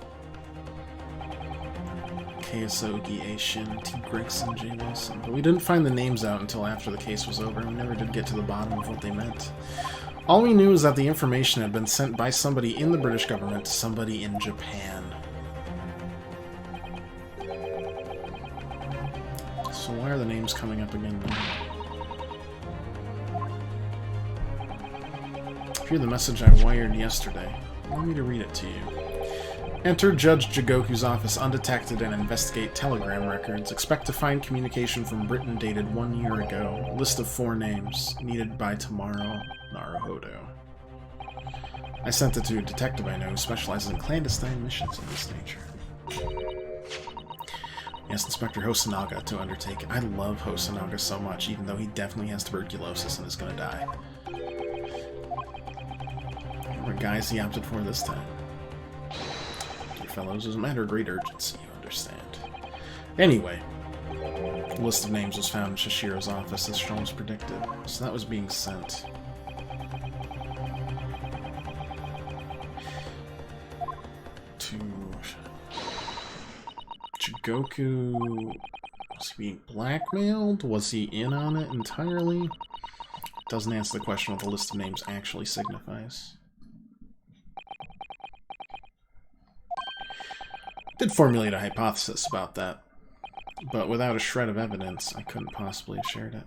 Asogi, A. Shin, T. Gregson, J. Wilson. But we didn't find the names out until after the case was over, and we never did get to the bottom of what they meant. All we knew is that the information had been sent by somebody in the British government to somebody in Japan. So why are the names coming up again now? Here's the message I wired yesterday. Allow me to read it to you. Enter Judge Jigoku's office undetected and investigate telegram records. Expect to find communication from Britain dated 1 year ago. List of 4 names. Needed by tomorrow. Naruhodo. I sent it to a detective I know who specializes in clandestine missions of this nature. He asked Inspector Hosonaga to undertake it. I love Hosonaga so much, even though he definitely has tuberculosis and is gonna die. What guys he opted for this time? Fellows, as a matter of great urgency, you understand. Anyway, the list of names was found in Shishiro's office as Sholmes predicted, so that was being sent. To Jigoku. Was he being blackmailed? Was he in on it entirely? Doesn't answer the question what the list of names actually signifies. Did formulate a hypothesis about that, but without a shred of evidence, I couldn't possibly have shared it.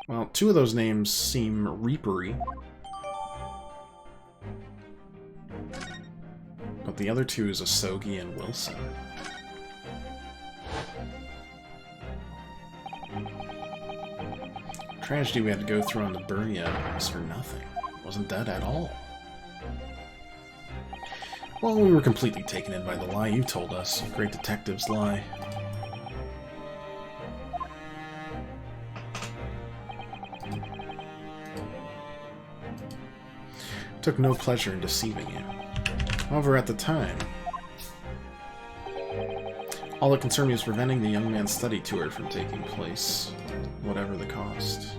Well, 2 of those names seem reapery, but the other 2 is Asogi and Wilson. Tragedy we had to go through on the Burya was for nothing. It wasn't dead at all. Well, we were completely taken in by the lie you told us. Great detectives lie. Took no pleasure in deceiving you. However, at the time, all that concerned me was preventing the young man's study tour from taking place, whatever the cost.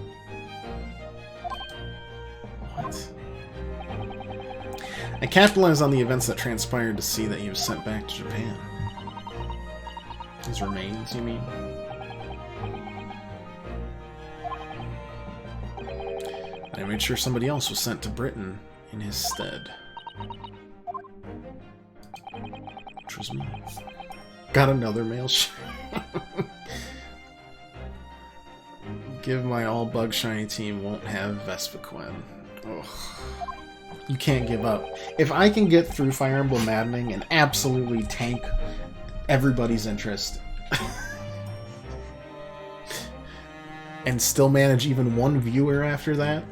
What? I capitalized on the events that transpired to see that he was sent back to Japan. His remains, you mean? I made sure somebody else was sent to Britain in his stead. Which was me. Got another mail shot. Give my all-bug shiny team won't have Vespiquen. Ugh. You can't give up. If I can get through Fire Emblem Maddening and absolutely tank everybody's interest and still manage even 1 viewer after that,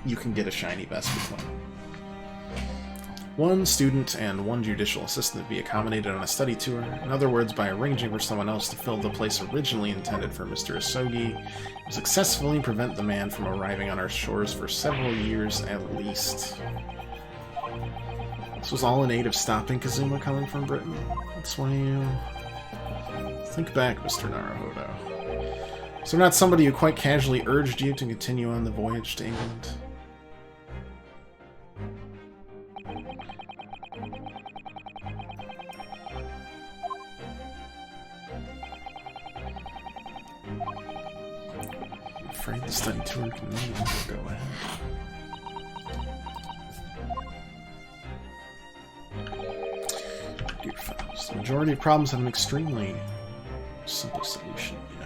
you can get a shiny Vespiquen. 1 student and 1 judicial assistant be accommodated on a study tour. In other words, by arranging for someone else to fill the place originally intended for Mr. Asogi, to successfully prevent the man from arriving on our shores for several years at least. This was all in aid of stopping Kazuma coming from Britain. That's why you... Think back, Mr. Naruhodo. Is there not somebody who quite casually urged you to continue on the voyage to England? I'm afraid the study tour can no longer go ahead. Dear fellows, the majority of problems have an extremely simple solution, you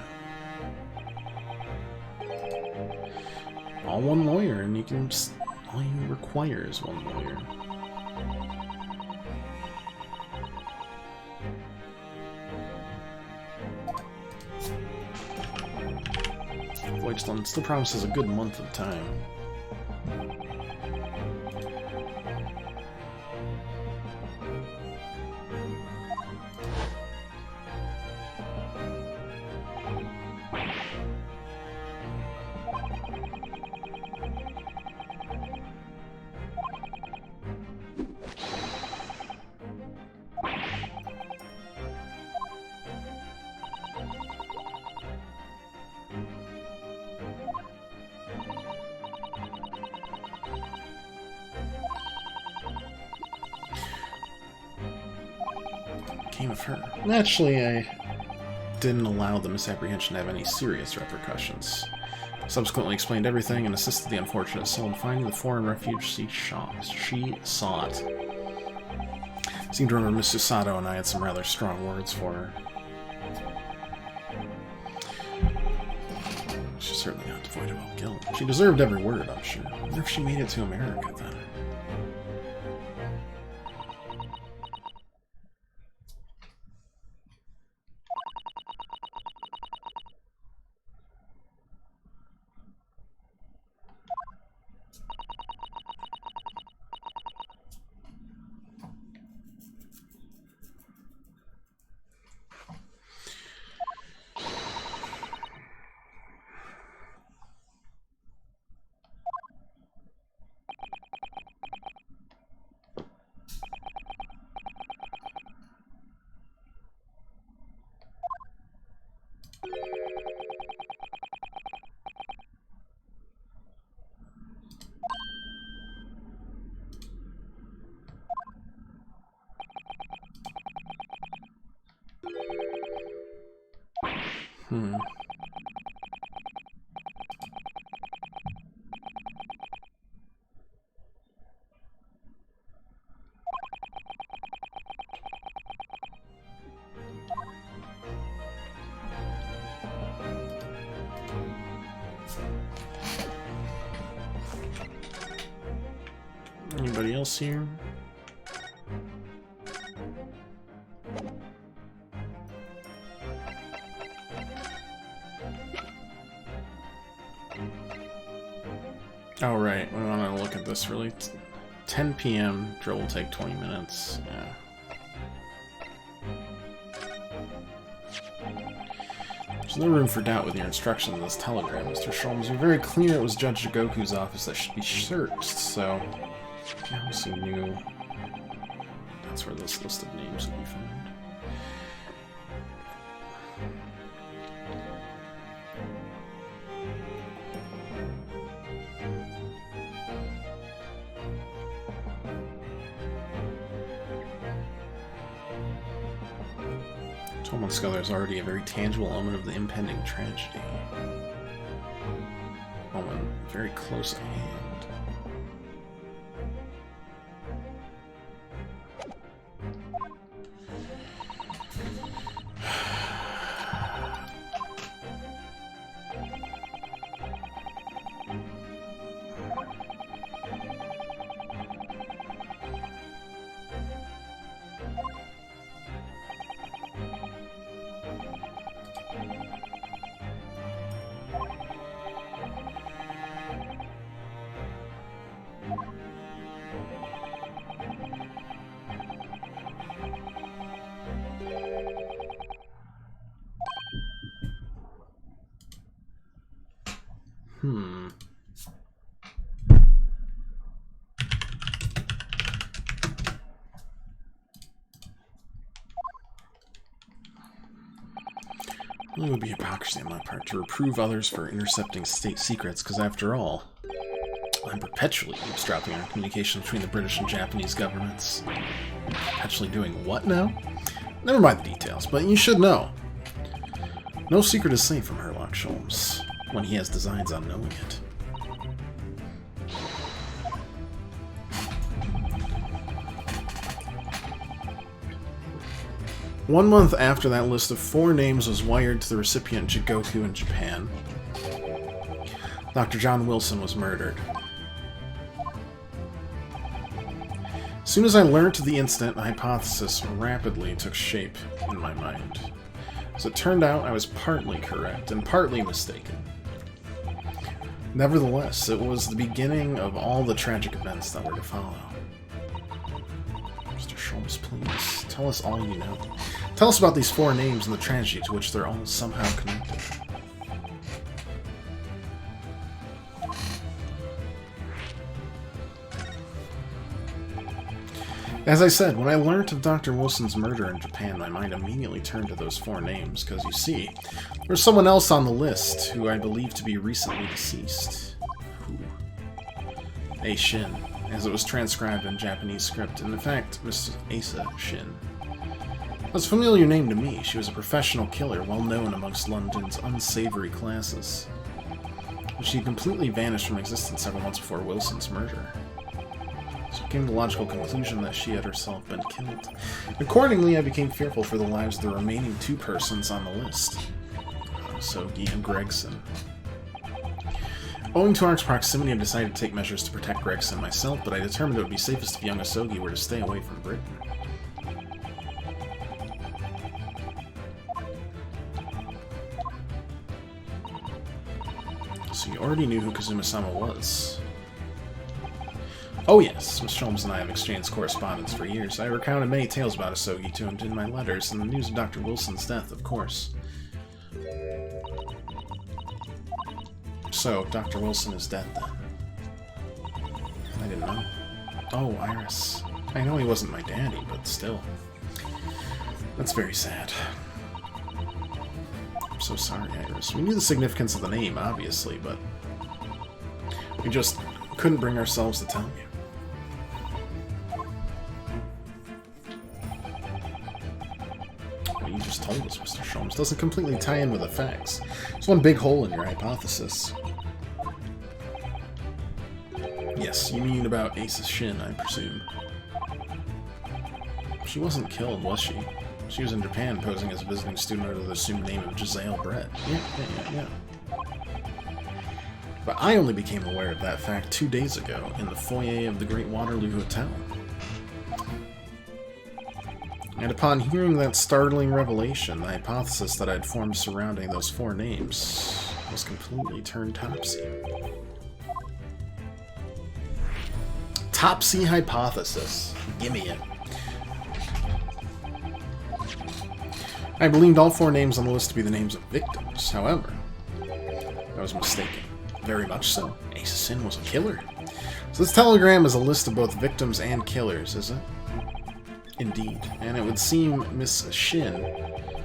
know. All 1 lawyer, and you can just... all you require is 1 lawyer. Voyage still promises a good month of time. Came of her. Naturally, I didn't allow the misapprehension to have any serious repercussions. Subsequently explained everything and assisted the unfortunate soul in finding the foreign refuge she sought. Seemed to remember Miss Susato and I had some rather strong words for her. She's certainly not Avoidable guilt. She deserved every word, I'm sure. I wonder if she made it to America then. Anybody else here? Oh, right. We want to look at this really. 10 p.m. Drill will take 20 minutes. Yeah. There's no room for doubt with your instructions in this telegram, Mr. Sholmes. You're very clear it was Judge Jigoku's office that should be searched, so... If you obviously knew... That's where this list of names would be found. Tolman Scholar is already a very tangible element of the impending tragedy. Moment very close at hand. It would be hypocrisy on my part to reprove others for intercepting state secrets, because after all, I'm perpetually eavesdropping on communication between the British and Japanese governments. Perpetually doing what now? Never mind the details, but you should know. No secret is safe from Herlock Sholmes, when he has designs on knowing it. 1 month after that list of 4 names was wired to the recipient Jigoku in Japan, Dr. John Wilson was murdered. As soon as I learned of the incident, a hypothesis rapidly took shape in my mind. As it turned out, I was partly correct and partly mistaken. Nevertheless, it was the beginning of all the tragic events that were to follow. Mr. Sholmes, please, tell us all you know. Tell us about these 4 names and the tragedy to which they're all somehow connected. As I said, when I learned of Dr. Wilson's murder in Japan, my mind immediately turned to those 4 names, because you see, there's someone else on the list who I believe to be recently deceased. Who? A Shin, as it was transcribed in Japanese script, and in fact, Miss Asa Shin. That's a familiar name to me. She was a professional killer, well known amongst London's unsavory classes. But she completely vanished from existence several months before Wilson's murder. So I came to the logical conclusion that she had herself been killed. Accordingly, I became fearful for the lives of the remaining 2 persons on the list. Sogi and Gregson. Owing to Ark's proximity, I decided to take measures to protect Gregson myself, but I determined it would be safest if young Asogi were to stay away from Britain. So you already knew who Kazuma-sama was. Oh yes, Mr. Holmes and I have exchanged correspondence for years. I recounted many tales about Asogi to him in my letters, and the news of Dr. Wilson's death, of course. So, Dr. Wilson is dead then. I didn't know. Oh, Iris. I know he wasn't my daddy, but still. That's very sad. I'm so sorry, Iris. We knew the significance of the name, obviously, but we just couldn't bring ourselves to tell you. What you just told us, Mr. Sholmes, doesn't completely tie in with the facts. There's one big hole in your hypothesis. Yes, you mean about Ace Shin, I presume. She wasn't killed, was she? She was in Japan posing as a visiting student under the assumed name of Giselle Brett. Yeah. But I only became aware of that fact 2 days ago in the foyer of the Great Waterloo Hotel. And upon hearing that startling revelation, the hypothesis that I'd formed surrounding those 4 names was completely turned topsy. Topsy hypothesis. Gimme it. I believed all 4 names on the list to be the names of victims. However, I was mistaken. Very much so. Ace Sin was a killer. So this telegram is a list of both victims and killers, is it? Indeed. And it would seem Miss Shin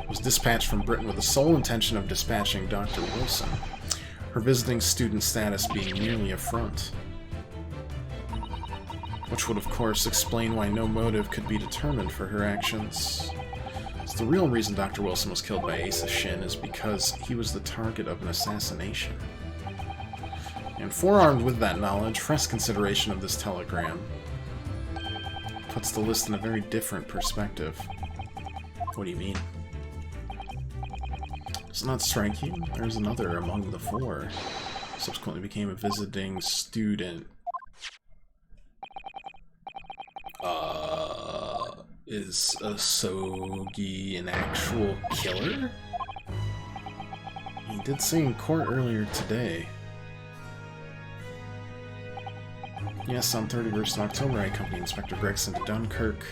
was dispatched from Britain with the sole intention of dispatching Dr. Wilson, her visiting student status being merely a front. Which would, of course, explain why no motive could be determined for her actions. So the real reason Dr. Wilson was killed by Asa Shin is because he was the target of an assassination. And forearmed with that knowledge, fresh consideration of this telegram puts the list in a very different perspective. What do you mean? Does not strike you? There's another among the 4. Subsequently became a visiting student. Is Asogi an actual killer? He did say in court earlier today. Yes, on 31st of October, I accompanied Inspector Gregson to Dunkirk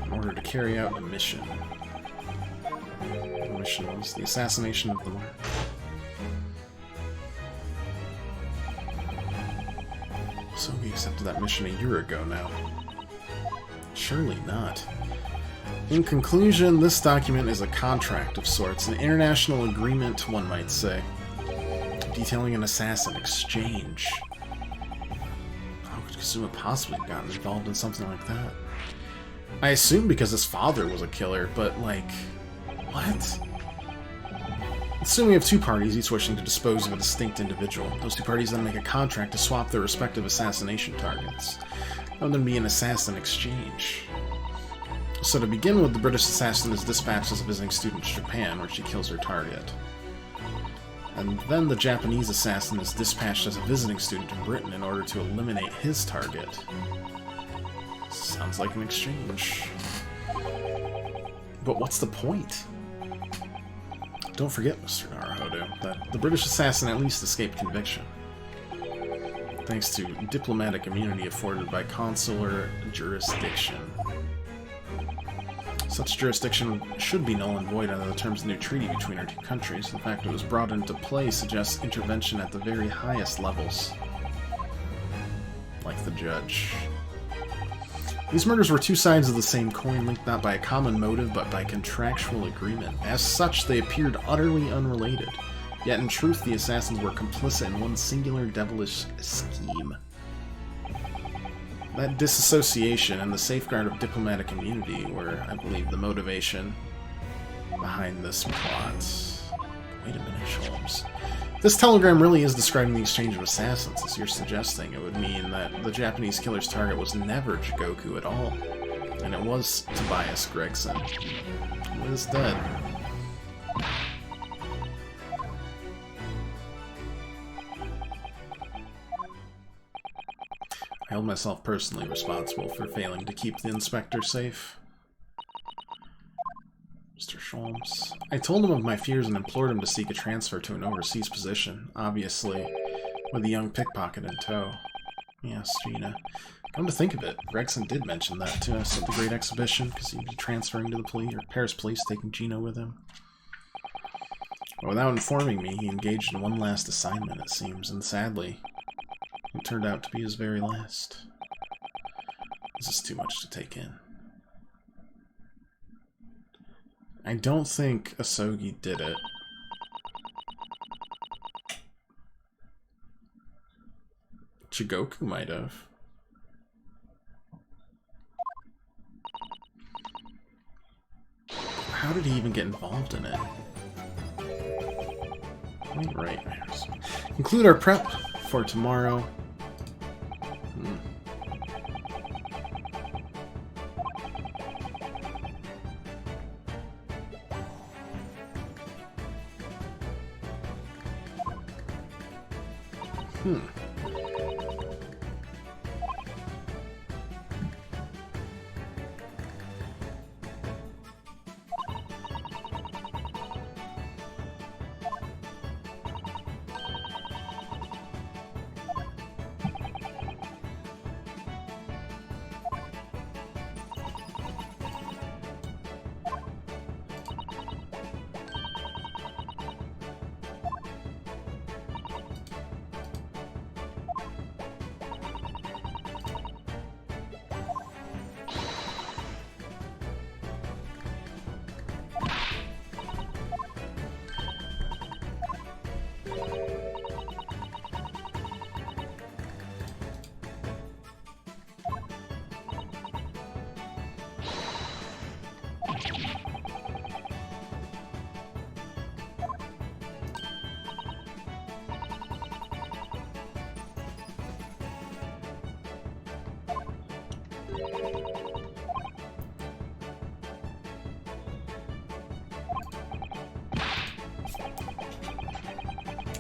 in order to carry out a mission. The mission was the assassination of the mark. Asogi accepted that mission a year ago now. Surely not. In conclusion, this document is a contract of sorts, an international agreement, one might say, detailing an assassin exchange. How could Kazuma possibly have gotten involved in something like that? I assume because his father was a killer, but, like, what? Assume we have 2 parties, each wishing to dispose of a distinct individual. Those 2 parties then make a contract to swap their respective assassination targets. That would then be an assassin exchange. So to begin with, the British assassin is dispatched as a visiting student to Japan, where she kills her target. And then the Japanese assassin is dispatched as a visiting student to Britain in order to eliminate his target. Sounds like an exchange. But what's the point? Don't forget, Mr. Naruhodo, that the British assassin at least escaped conviction, thanks to diplomatic immunity afforded by consular jurisdiction. Such jurisdiction should be null and void under the terms of the new treaty between our 2 countries. The fact it was brought into play suggests intervention at the very highest levels. Like the judge. These murders were 2 sides of the same coin, linked not by a common motive, but by contractual agreement. As such, they appeared utterly unrelated. Yet in truth, the assassins were complicit in one singular devilish scheme. That disassociation and the safeguard of diplomatic immunity were, I believe, the motivation behind this plot. Wait a minute, Sholmes. This telegram really is describing the exchange of assassins, as you're suggesting. It would mean that the Japanese killer's target was never Jigoku at all, and it was Tobias Gregson, who is dead. held myself personally responsible for failing to keep the inspector safe. Mr. Sholmes. I told him of my fears and implored him to seek a transfer to an overseas position, obviously, with a young pickpocket in tow. Yes, Gina. Come to think of it, Gregson did mention that to us at the Great Exhibition, because he'd be transferring to the police, or Paris police, taking Gina with him. But without informing me, he engaged in one last assignment, it seems, and sadly, it turned out to be his very last. This is too much to take in. I don't think Asogi did it. Chigoku might have. How did he even get involved in it? Right. Conclude our prep for tomorrow.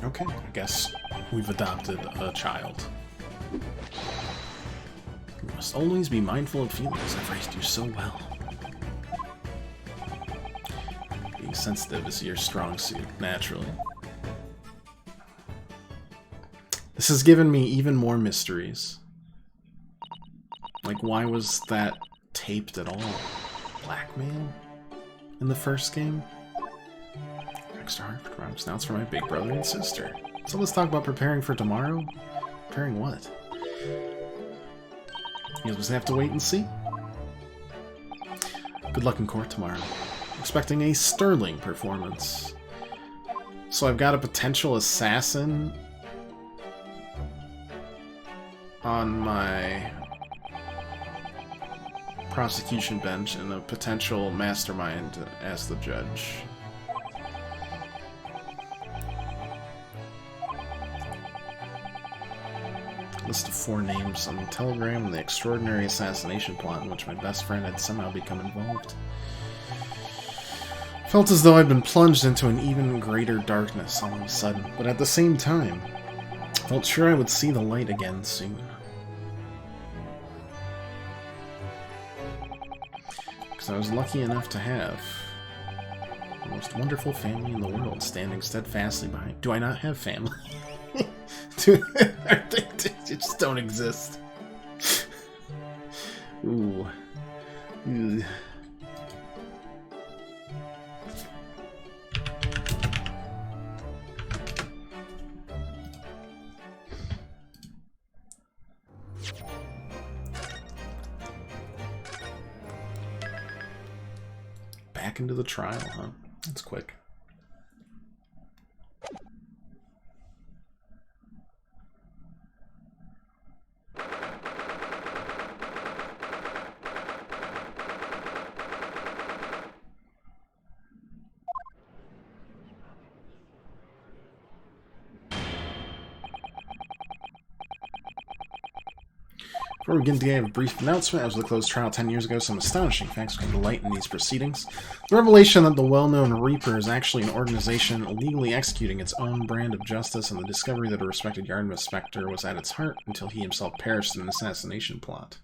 Okay, I guess we've adopted a child. You must always be mindful of feelings. I've raised you so well. Being sensitive is your strong suit, naturally. This has given me even more mysteries. Like, why was that taped at all? Blackmail? In the first game? Extra hard for crimes. Now it's for my big brother and sister. So let's talk about preparing for tomorrow. Preparing what? You just have to wait and see. Good luck in court tomorrow. Expecting a sterling performance. So I've got a potential assassin on my prosecution bench and a potential mastermind as the judge. List of 4 names on the telegram and the extraordinary assassination plot in which my best friend had somehow become involved. Felt as though I'd been plunged into an even greater darkness all of a sudden, but at the same time, felt sure I would see the light again soon. Because I was lucky enough to have the most wonderful family in the world standing steadfastly behind. Do I not have family? They just don't exist. Ooh. Ugh. Back into the trial, huh? That's quick. Before we begin today, I have a brief announcement. As with the closed trial 10 years ago, some astonishing facts came to light in these proceedings. The revelation that the well-known Reaper is actually an organization illegally executing its own brand of justice, and the discovery that a respected Yardmus Spectre was at its heart until he himself perished in an assassination plot.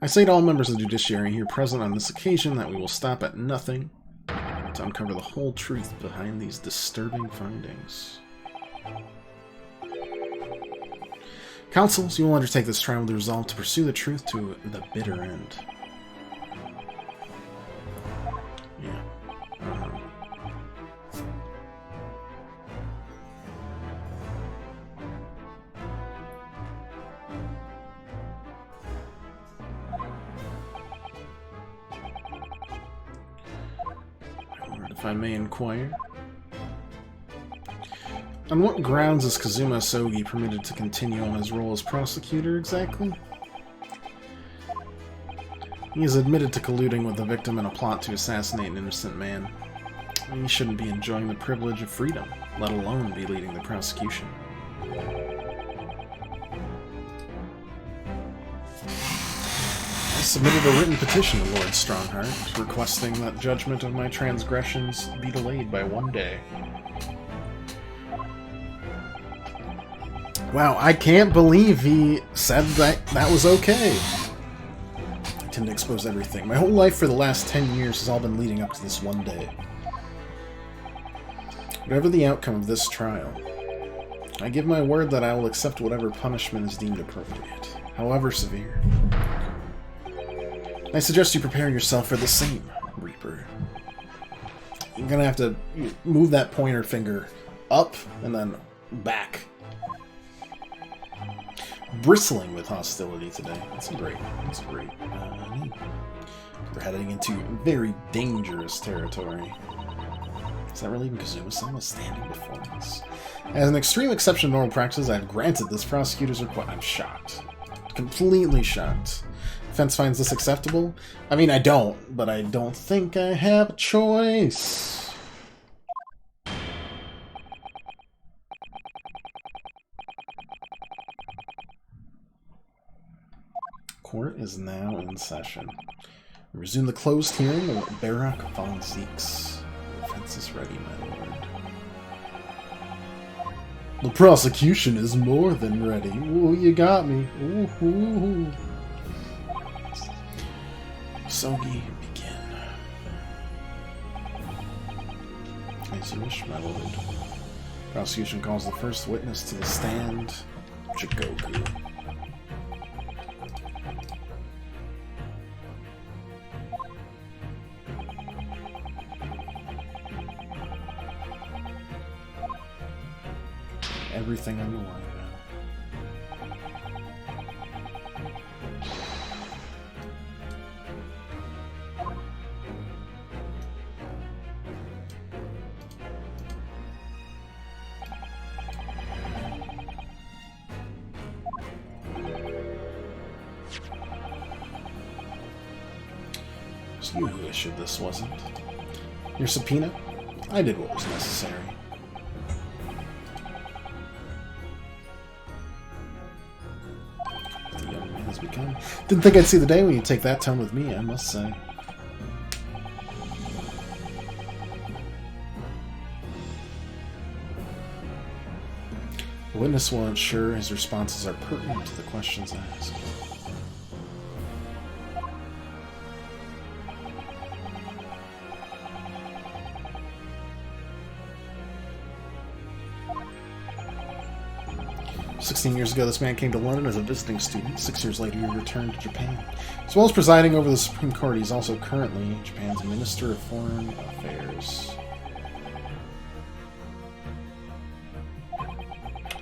I say to all members of the judiciary here present on this occasion that we will stop at nothing to uncover the whole truth behind these disturbing findings. Councils, you will undertake this trial with the resolve to pursue the truth to the bitter end. Yeah. If I may inquire. On what grounds is Kazuma Sogi permitted to continue on his role as prosecutor, exactly? He is admitted to colluding with the victim in a plot to assassinate an innocent man. He shouldn't be enjoying the privilege of freedom, let alone be leading the prosecution. I submitted a written petition to Lord Strongheart, requesting that judgment of my transgressions be delayed by 1 day. Wow, I can't believe he said that that was okay. I tend to expose everything. My whole life for the last 10 years has all been leading up to this 1 day. Whatever the outcome of this trial, I give my word that I will accept whatever punishment is deemed appropriate, however severe. I suggest you prepare yourself for the same, Reaper. You're gonna have to move that pointer finger up and then back. Bristling with hostility today. That's great. We're heading into very dangerous territory. Is that really even Kazuma-sama standing before us? As an extreme exception to normal practice, I've granted this prosecutor's request. I'm shocked. Completely shocked. Defense finds this acceptable? I mean, I don't, but I don't think I have a choice. Court is now in session. We resume the closed hearing of Barak von Zeeks. Defense is ready, my lord. The prosecution is more than ready. Ooh, you got me. Ooh. Sogi, begin. As you wish, my lord. Prosecution calls the first witness to the stand, Jigoku. Everything on the line now. It's you who issued this, wasn't it? Your subpoena? I did what was necessary. Didn't think I'd see the day when you take that tone with me, I must say. The witness will ensure his responses are pertinent to the questions asked. Years ago, this man came to London as a visiting student. 6 years later, he returned to Japan. As well as presiding over the Supreme Court, he's also currently Japan's Minister of Foreign Affairs.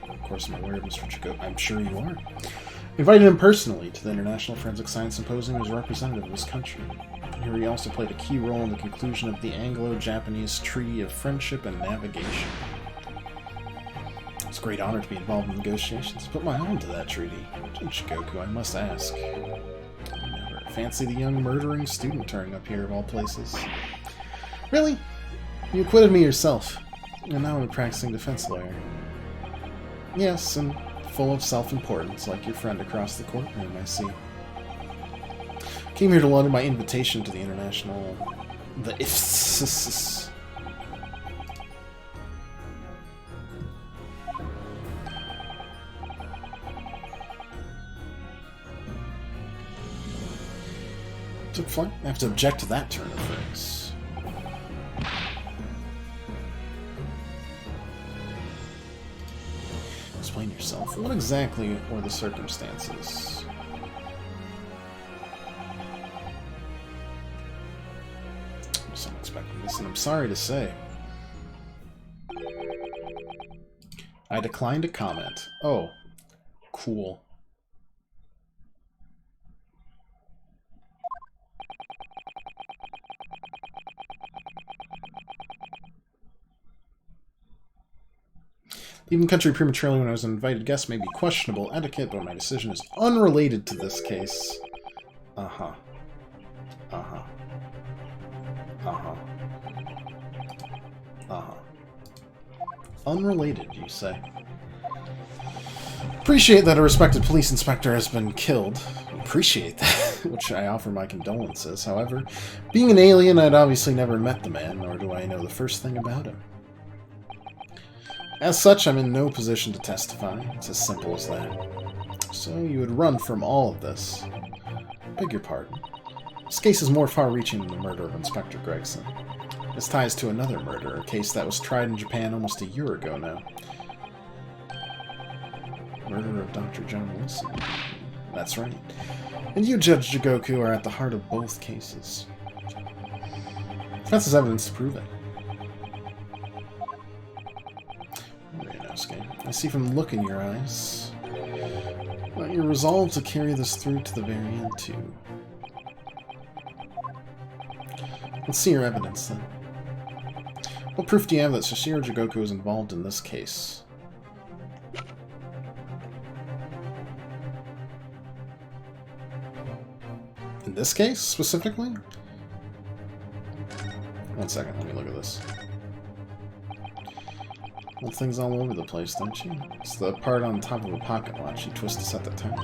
Of course, I'm aware of Mr. Chico. I'm sure you are. We invited him personally to the International Forensic Science Symposium as representative of his country. Here he also played a key role in the conclusion of the Anglo-Japanese Treaty of Friendship and Navigation. It's a great honor to be involved in negotiations. Put my arm to that treaty. Shigoku, I must ask. I never fancy the young murdering student turning up here of all places. Really? You acquitted me yourself. And now I'm a practicing defense lawyer. Yes, and full of self-importance, like your friend across the courtroom, I see. Came here to London by invitation to the international... the IFSS. Took flight? I have to object to that turn of phrase. Explain yourself. What exactly were the circumstances? I wasn't expecting this, and I'm sorry to say. I declined to comment. Oh, cool. Leaving country prematurely when I was an invited guest may be questionable etiquette, but my decision is unrelated to this case. Uh-huh. Uh-huh. Uh-huh. Uh-huh. Unrelated, you say? Appreciate that a respected police inspector has been killed. Appreciate that, which I offer my condolences. However, being an alien, I'd obviously never met the man, nor do I know the first thing about him. As such, I'm in no position to testify. It's as simple as that. So you would run from all of this. Beg your pardon. This case is more far-reaching than the murder of Inspector Gregson. This ties to another murder, a case that was tried in Japan almost a year ago now. Murder of Dr. John Wilson. That's right. And you, Judge Jigoku, are at the heart of both cases. That's his evidence to prove it. I see from the look in your eyes that you're resolved to carry this through to the very end, too. Let's see your evidence, then. What proof do you have that Sashiro Jigoku is involved in this case? In this case, specifically? One second, let me look at this. Well, things all over the place, don't you? It's the part on top of a pocket watch you twist to set the time.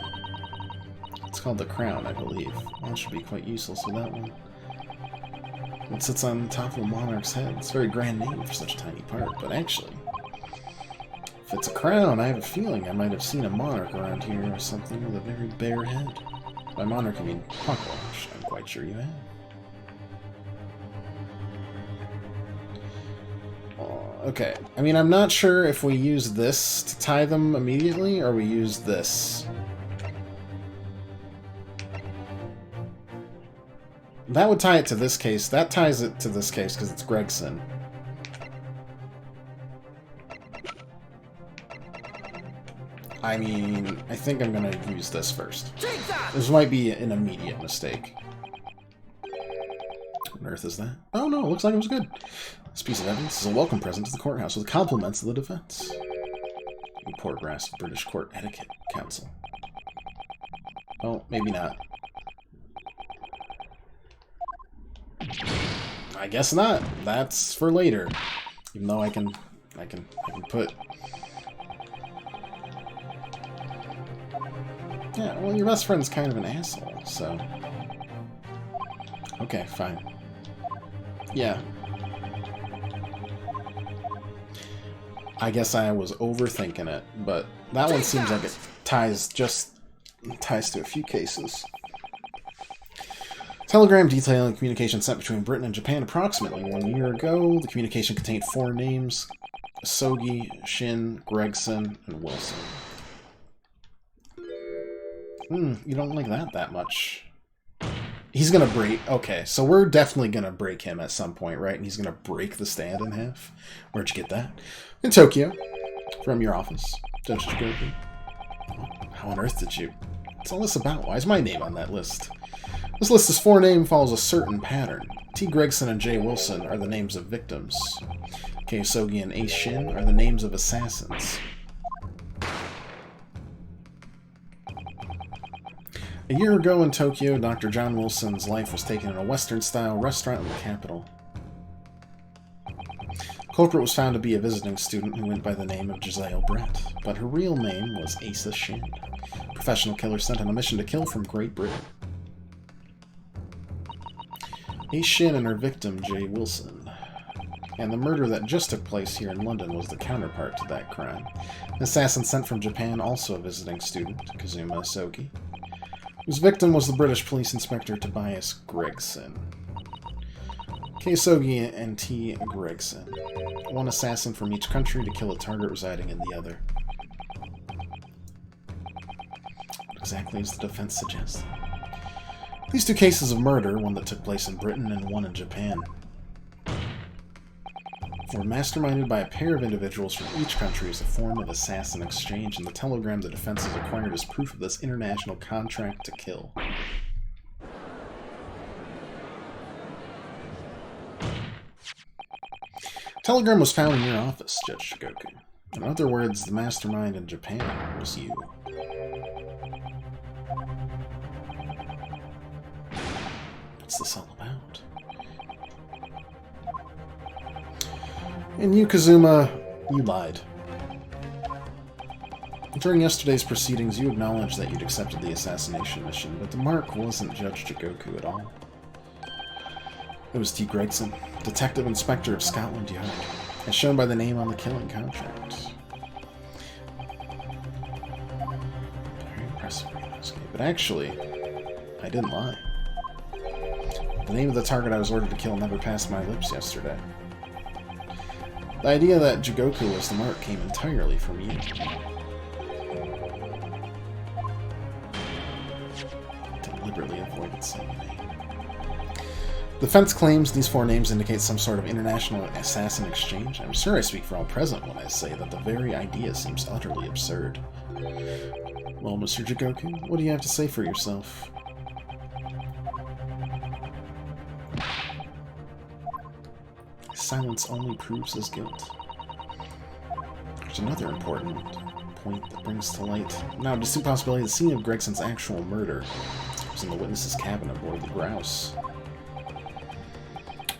It's called the crown, I believe. That should be quite useless with that one. It sits on top of a monarch's head. It's a very grand name for such a tiny part, but actually, if it's a crown, I have a feeling I might have seen a monarch around here or something with a very bare head. By monarch, I mean pocket watch. I'm quite sure you have. Okay, I mean, I'm not sure if we use this to tie them immediately, or we use this. That would tie it to this case. That ties it to this case, because it's Gregson. I mean, I think I'm going to use this first. This might be an immediate mistake. What on earth is that? Oh no, it looks like it was good. This piece of evidence is a welcome present to the courthouse with compliments of the defense. You poor grass of British Court Etiquette Council. Oh, maybe not. I guess not. That's for later. Even though I can put... Yeah, well, your best friend's kind of an asshole, so... Okay, fine. Yeah. I guess I was overthinking it, but that one seems like it ties to a few cases. Telegram detailing communication sent between Britain and Japan approximately 1 year ago. The communication contained 4 names: Asogi, Shin, Gregson, and Wilson. You don't like that much. He's gonna break... Okay, so we're definitely gonna break him at some point, right? And he's gonna break the stand in half. Where'd you get that? In Tokyo. From your office. Judge Jigoku. How on earth did you... What's all this about? Why is my name on that list? This list is 4 names follows a certain pattern. T. Gregson and J. Wilson are the names of victims. K. Asogi and A. Shin are the names of assassins. A year ago in Tokyo, Dr. John Wilson's life was taken in a Western-style restaurant in the capital. Culprit was found to be a visiting student who went by the name of Giselle Brett, but her real name was Asa Shin, professional killer sent on a mission to kill from Great Britain. A. Shin and her victim, Jay Wilson. And the murder that just took place here in London was the counterpart to that crime. An assassin sent from Japan, also a visiting student, Kazuma Asogi, whose victim was the British police inspector Tobias Gregson. K. Asogi and T. Gregson. One assassin from each country to kill a target residing in the other. What exactly as the defense suggests? These two cases of murder, one that took place in Britain and one in Japan, were masterminded by a pair of individuals from each country as a form of assassin exchange, and the telegram the defense has acquired as proof of this international contract to kill. Telegram was found in your office, Judge Shigoku. In other words, the mastermind in Japan was you. What's this all about? And you, Kazuma, you lied. During yesterday's proceedings, you acknowledged that you'd accepted the assassination mission, but the mark wasn't Judge Jigoku at all. It was T. Gregson, Detective Inspector of Scotland Yard, as shown by the name on the killing contract. Very impressive, but actually, I didn't lie. The name of the target I was ordered to kill never passed my lips yesterday. The idea that Jigoku was the mark came entirely from you. Deliberately avoided saying the name. The defense claims these four names indicate some sort of international assassin exchange. I'm sure I speak for all present when I say that the very idea seems utterly absurd. Well, Mr. Jigoku, what do you have to say for yourself? Silence only proves his guilt. There's another important point that brings to light now a distinct possibility the scene of Gregson's actual murder was in the witness's cabin aboard the Grouse.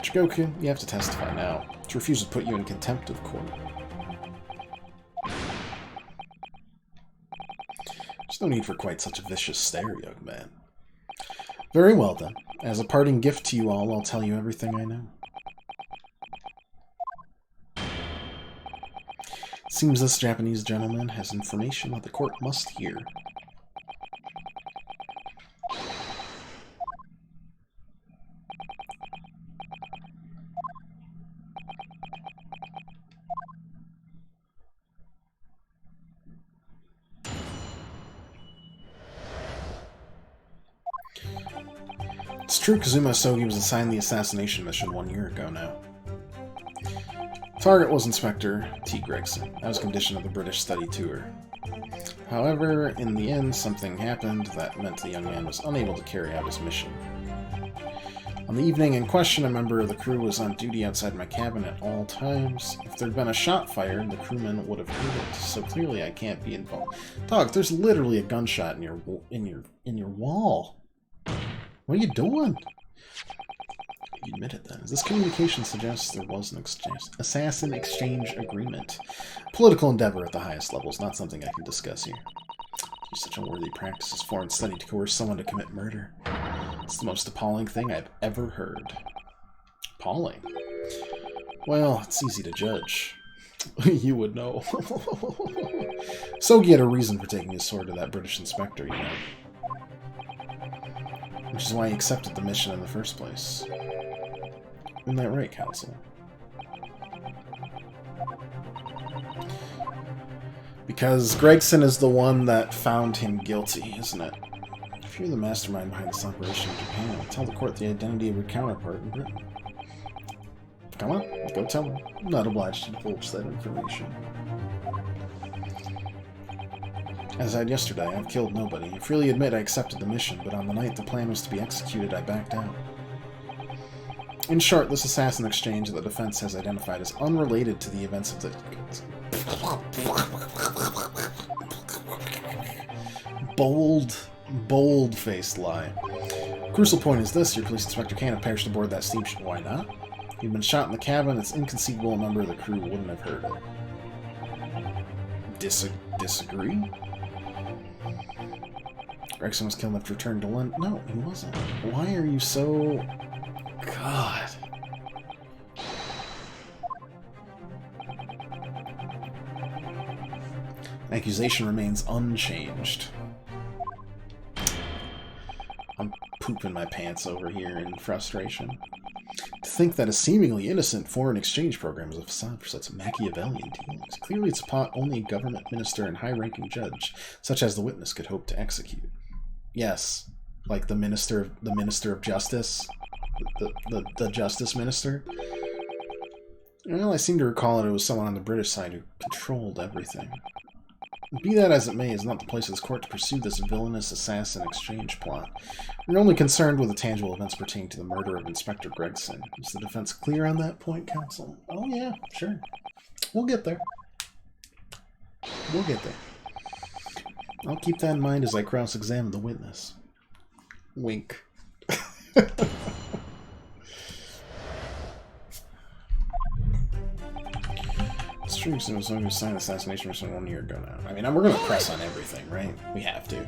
Jigoku, you have to testify now. To refuse would put you in contempt of court. There's no need for quite such a vicious stare, young man. Very well, then. As a parting gift to you all, I'll tell you everything I know. Seems this Japanese gentleman has information that the court must hear. It's true Kazuma Asogi was assigned the assassination mission 1 year ago now. Target was Inspector T. Gregson. That was a condition of the British study tour. However, in the end, something happened that meant the young man was unable to carry out his mission. On the evening in question, a member of the crew was on duty outside my cabin at all times. If there'd been a shot fired, the crewman would have heard it, so clearly I can't be involved. Dog, there's literally a gunshot in your wall. What are you doing? You admit it then. This communication suggests there was an assassin exchange agreement. Political endeavor at the highest levels, not something I can discuss here. It's such a worthy practice as foreign study to coerce someone to commit murder. It's the most appalling thing I've ever heard. Appalling? Well, it's easy to judge. You would know. Sogi had a reason for taking his sword to that British inspector, you know. Which is why he accepted the mission in the first place. Isn't that right, Counsel? Because Gregson is the one that found him guilty, isn't it? If you're the mastermind behind this operation in Japan, tell the court the identity of your counterpart in Britain. Come on, go tell them. I'm not obliged to divulge that information. As I had yesterday, I've killed nobody. I freely admit I accepted the mission, but on the night the plan was to be executed, I backed out. In short, this assassin exchange that the defense has identified is unrelated to the events of the... Bold-faced lie. Crucial point is this, your police inspector can't have perished aboard that steamship. Why not? He'd been shot in the cabin. It's inconceivable a member of the crew wouldn't have heard it. Disagree? Gregson was killed after returning to London. No, he wasn't. Why are you so... God. Accusation remains unchanged. I'm pooping my pants over here in frustration. To think that a seemingly innocent foreign exchange program is a facade for such Machiavellian dealings. Clearly it's a plot only a government minister and high-ranking judge, such as the witness, could hope to execute. Yes, like the minister of justice, the justice minister. Well, I seem to recall that it was someone on the British side who controlled everything. Be that as it may, is not the place of this court to pursue this villainous assassin exchange plot. We're only concerned with the tangible events pertaining to the murder of Inspector Gregson. Is the defense clear on that point, counsel? Oh yeah, sure. We'll get there. We'll get there. I'll keep that in mind as I cross-examine the witness. Wink. It's true, so someone who signed the assassination mission 1 year ago now. I mean, we're going to press on everything, right? We have to.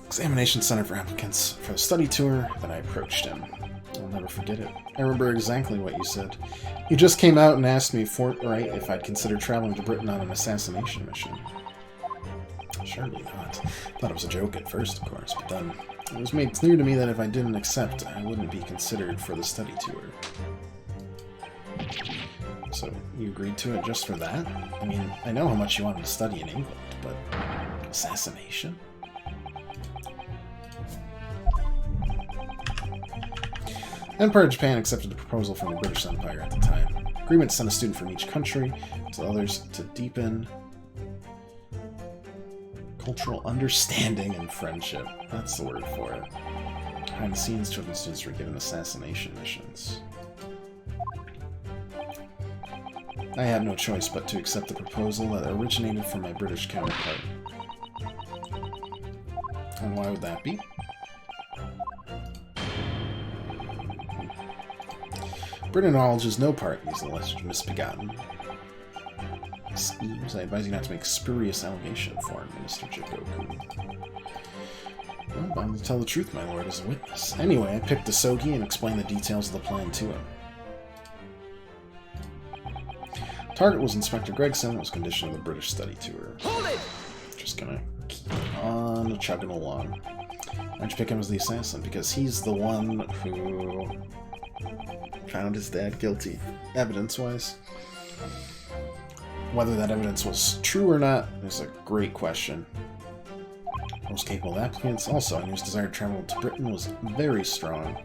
Examination Center for applicants for the study tour. Then I approached him. I'll never forget it. I remember exactly what you said. You just came out and asked me forthright if I'd consider traveling to Britain on an assassination mission. Surely not. Thought it was a joke at first, of course, but then it was made clear to me that if I didn't accept, I wouldn't be considered for the study tour. So, you agreed to it just for that? I mean, I know how much you wanted to study in England, but assassination? Empire of Japan accepted the proposal from the British Empire at the time. Agreement to send a student from each country to others to deepen cultural understanding and friendship. That's the word for it. Behind the scenes, children students were given assassination missions. I had no choice but to accept the proposal that originated from my British counterpart. And why would that be? Britain acknowledges no part in these alleged misbegotten schemes. I advise you not to make spurious allegation, Foreign Minister Jikoku. Well, bound to tell the truth, my lord, as a witness. Anyway, I picked the Sogi and explained the details of the plan to him. Target was Inspector Gregson. It was condition of the British study tour. Hold it! Just gonna keep on chugging along. Why'd you pick him as the assassin? Because he's the one who found his dad guilty, evidence-wise. Whether that evidence was true or not is a great question. Most capable of applicants. Also, I knew his desire to travel to Britain was very strong.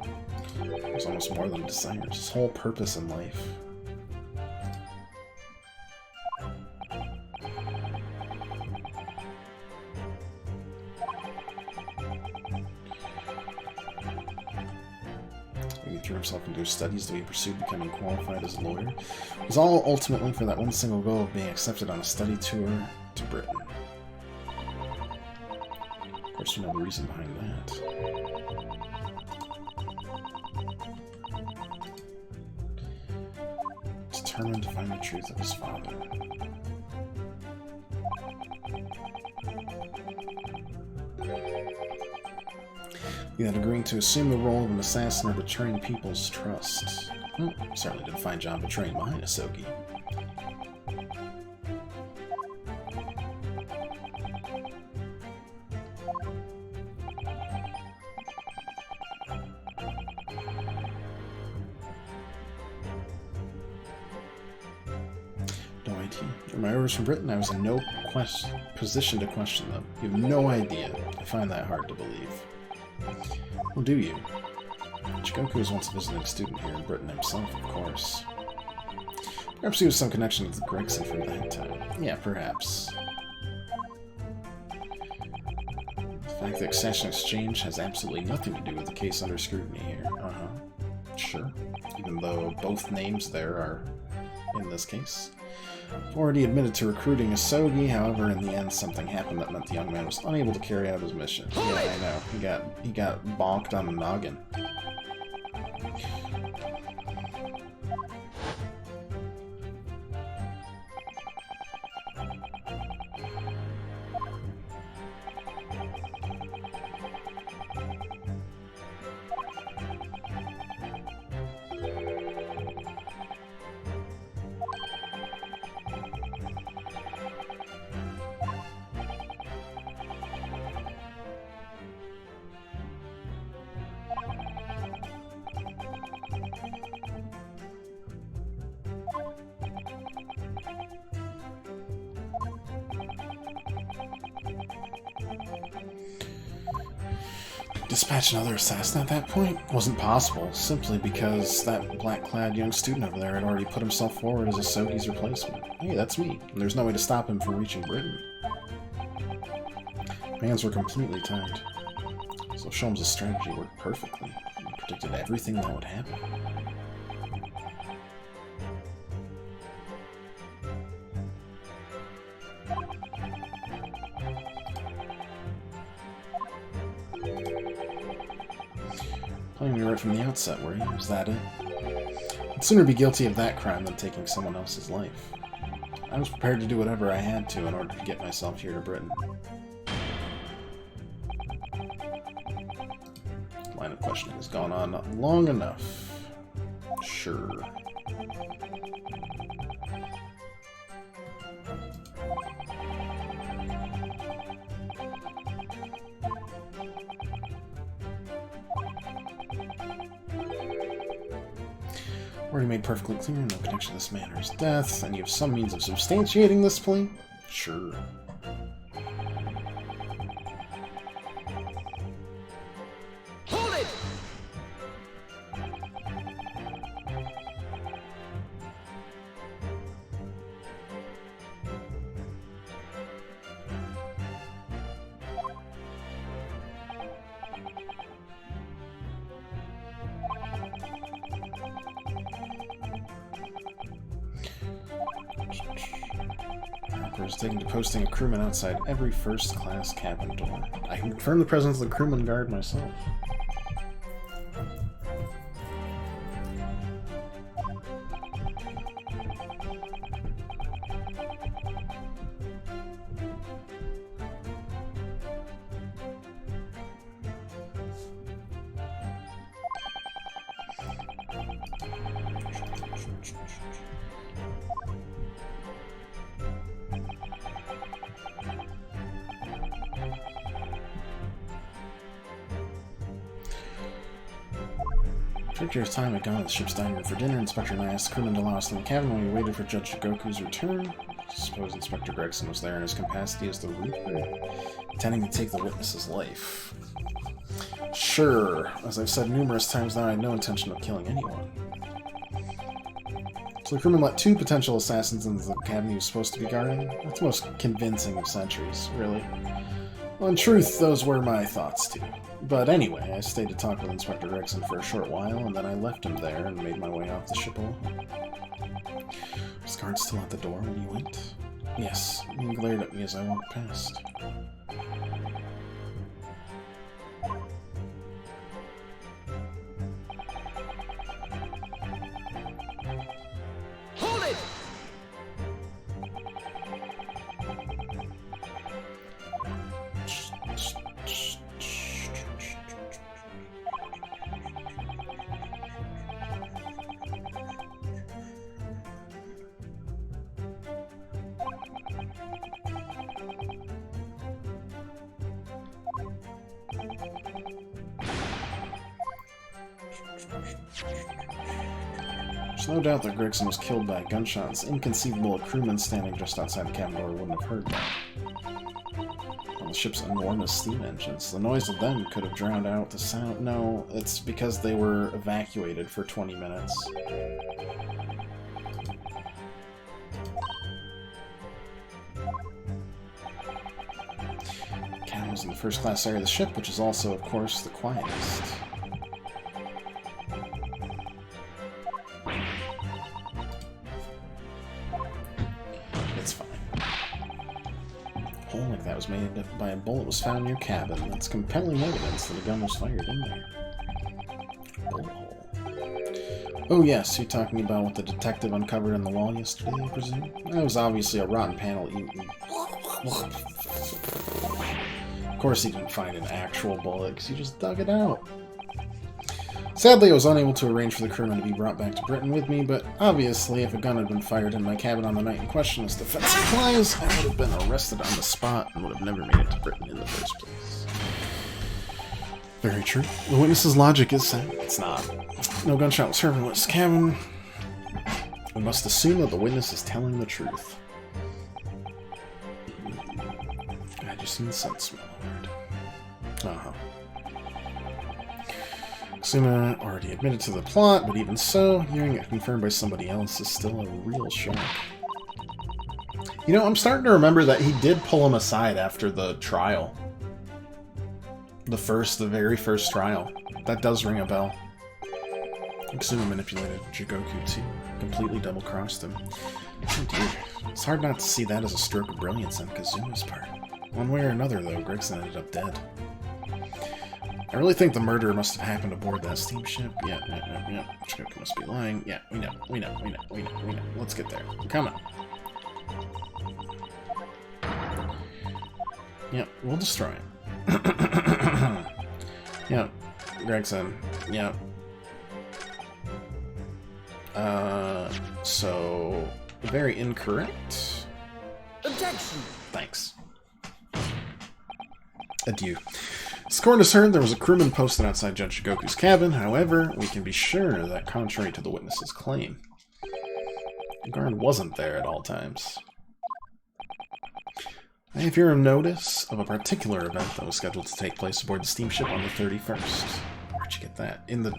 It was almost more than a desire. It was his whole purpose in life. Threw himself into his studies to be pursued becoming qualified as a lawyer. It was all ultimately for that one single goal of being accepted on a study tour to Britain. Of course, you know the reason behind that. Determined to find the truth of his father. That agreeing to assume the role of an assassin or betraying people's trust. Well, certainly did a fine job betraying mine, Asogi. No idea. From my orders from Britain, I was in no position to question them. You have no idea. I find that hard to believe. Well, do you? Chikoku was once a visiting student here in Britain himself, of course. Perhaps he was some connection with Gregson from that time. Yeah, perhaps. The fact that Assassin Exchange has absolutely nothing to do with the case under scrutiny here. Uh-huh. Sure. even though both names there are in this case. Already admitted to recruiting a Sogi, however, in the end something happened that meant the young man was unable to carry out his mission. Yeah, I know. He got bonked on the noggin. Dispatch another assassin at that point wasn't possible, simply because that black-clad young student over there had already put himself forward as a Sogi's replacement. Hey, that's me, and there's no way to stop him from reaching Britain. My hands were completely tied. So Sholmes' strategy worked perfectly. He predicted everything that would happen. Playing me right from the outset, were you? Was that it? I'd sooner be guilty of that crime than taking someone else's life. I was prepared to do whatever I had to in order to get myself here to Britain. Line of questioning has gone on long enough. Sure. Already made perfectly clear, no connection to this man or his death, and you have some means of substantiating this plea? Sure. Hold it! Is taken to posting a crewman outside every first-class cabin door. I can confirm the presence of the crewman guard myself. Director's time had gone to the ship's dining room for dinner. Inspector and I asked the crewman to allow us in the cabin while we waited for Judge Shigoku's return. I suppose Inspector Gregson was there in his capacity as the Reaper, intending to take the witness's life. Sure, as I've said numerous times now, I had no intention of killing anyone. So the crewman let two potential assassins into the cabin he was supposed to be guarding? That's the most convincing of centuries, really. Well, in truth, those were my thoughts too. But anyway, I stayed to talk with Inspector Gregson for a short while, and then I left him there and made my way off the ship alone. Was the guard still at the door when you went? Yes, he glared at me as I walked past. Hold it! There's no doubt that Gregson was killed by a gunshot. It's inconceivable a crewman standing just outside the cabin door wouldn't have heard that. On the ship's enormous steam engines, the noise of them could have drowned out the sound. No, it's because they were evacuated for 20 minutes. The cabin was in the first-class area of the ship, which is also, of course, the quietest. that was made by a bullet was found in your cabin. That's compelling evidence that a gun was fired in there. Bullet hole. Oh yes, you're talking about what the detective uncovered in the wall yesterday, I presume? That was obviously a rotten panel eaten. Of course he didn't find an actual bullet, because he just dug it out. Sadly, I was unable to arrange for the crewmen to be brought back to Britain with me, but obviously, if a gun had been fired in my cabin on the night in question as defense supplies, I would have been arrested on the spot and would have never made it to Britain in the first place. Very true. The witness's logic is sound. It's not. No gunshot was heard in the witness' cabin. We must assume that the witness is telling the truth. I just need sense, my lord. Uh-huh. Suma already admitted to the plot, but even so, hearing it confirmed by somebody else is still a real shock. You know, I'm starting to remember that he did pull him aside after the trial. The very first trial. That does ring a bell. Suma manipulated Jigoku too. Completely double-crossed him. Oh dear. It's hard not to see that as a stroke of brilliance on Kazuma's part. One way or another, though, Gregson ended up dead. I really think the murder must have happened aboard that steamship. Yeah. Jigoku must be lying. Yeah, we know. Let's get there. Come on. Yeah, we'll destroy him. Yeah, Gregson. Yeah. So... very incorrect. Objection! Thanks. Adieu. As Corn has heard, there was a crewman posted outside Judge Shigoku's cabin. However, we can be sure that, contrary to the witness's claim, the guard wasn't there at all times. I have here a notice of a particular event that was scheduled to take place aboard the steamship on the 31st. Where'd you get that? In the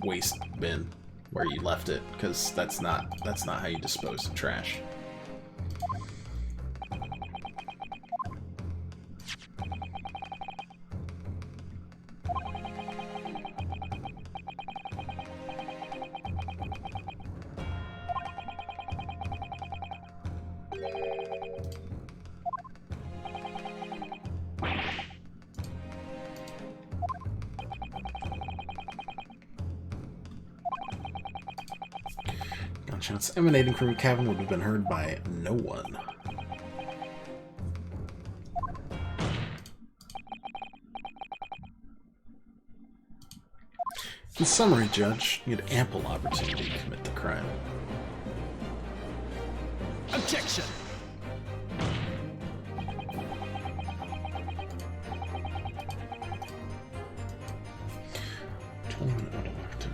waste bin where you left it, because that's not how you dispose of trash. Gunshots emanating from the cabin would have been heard by no one. In summary, Judge, you had ample opportunity to commit the crime. Objection!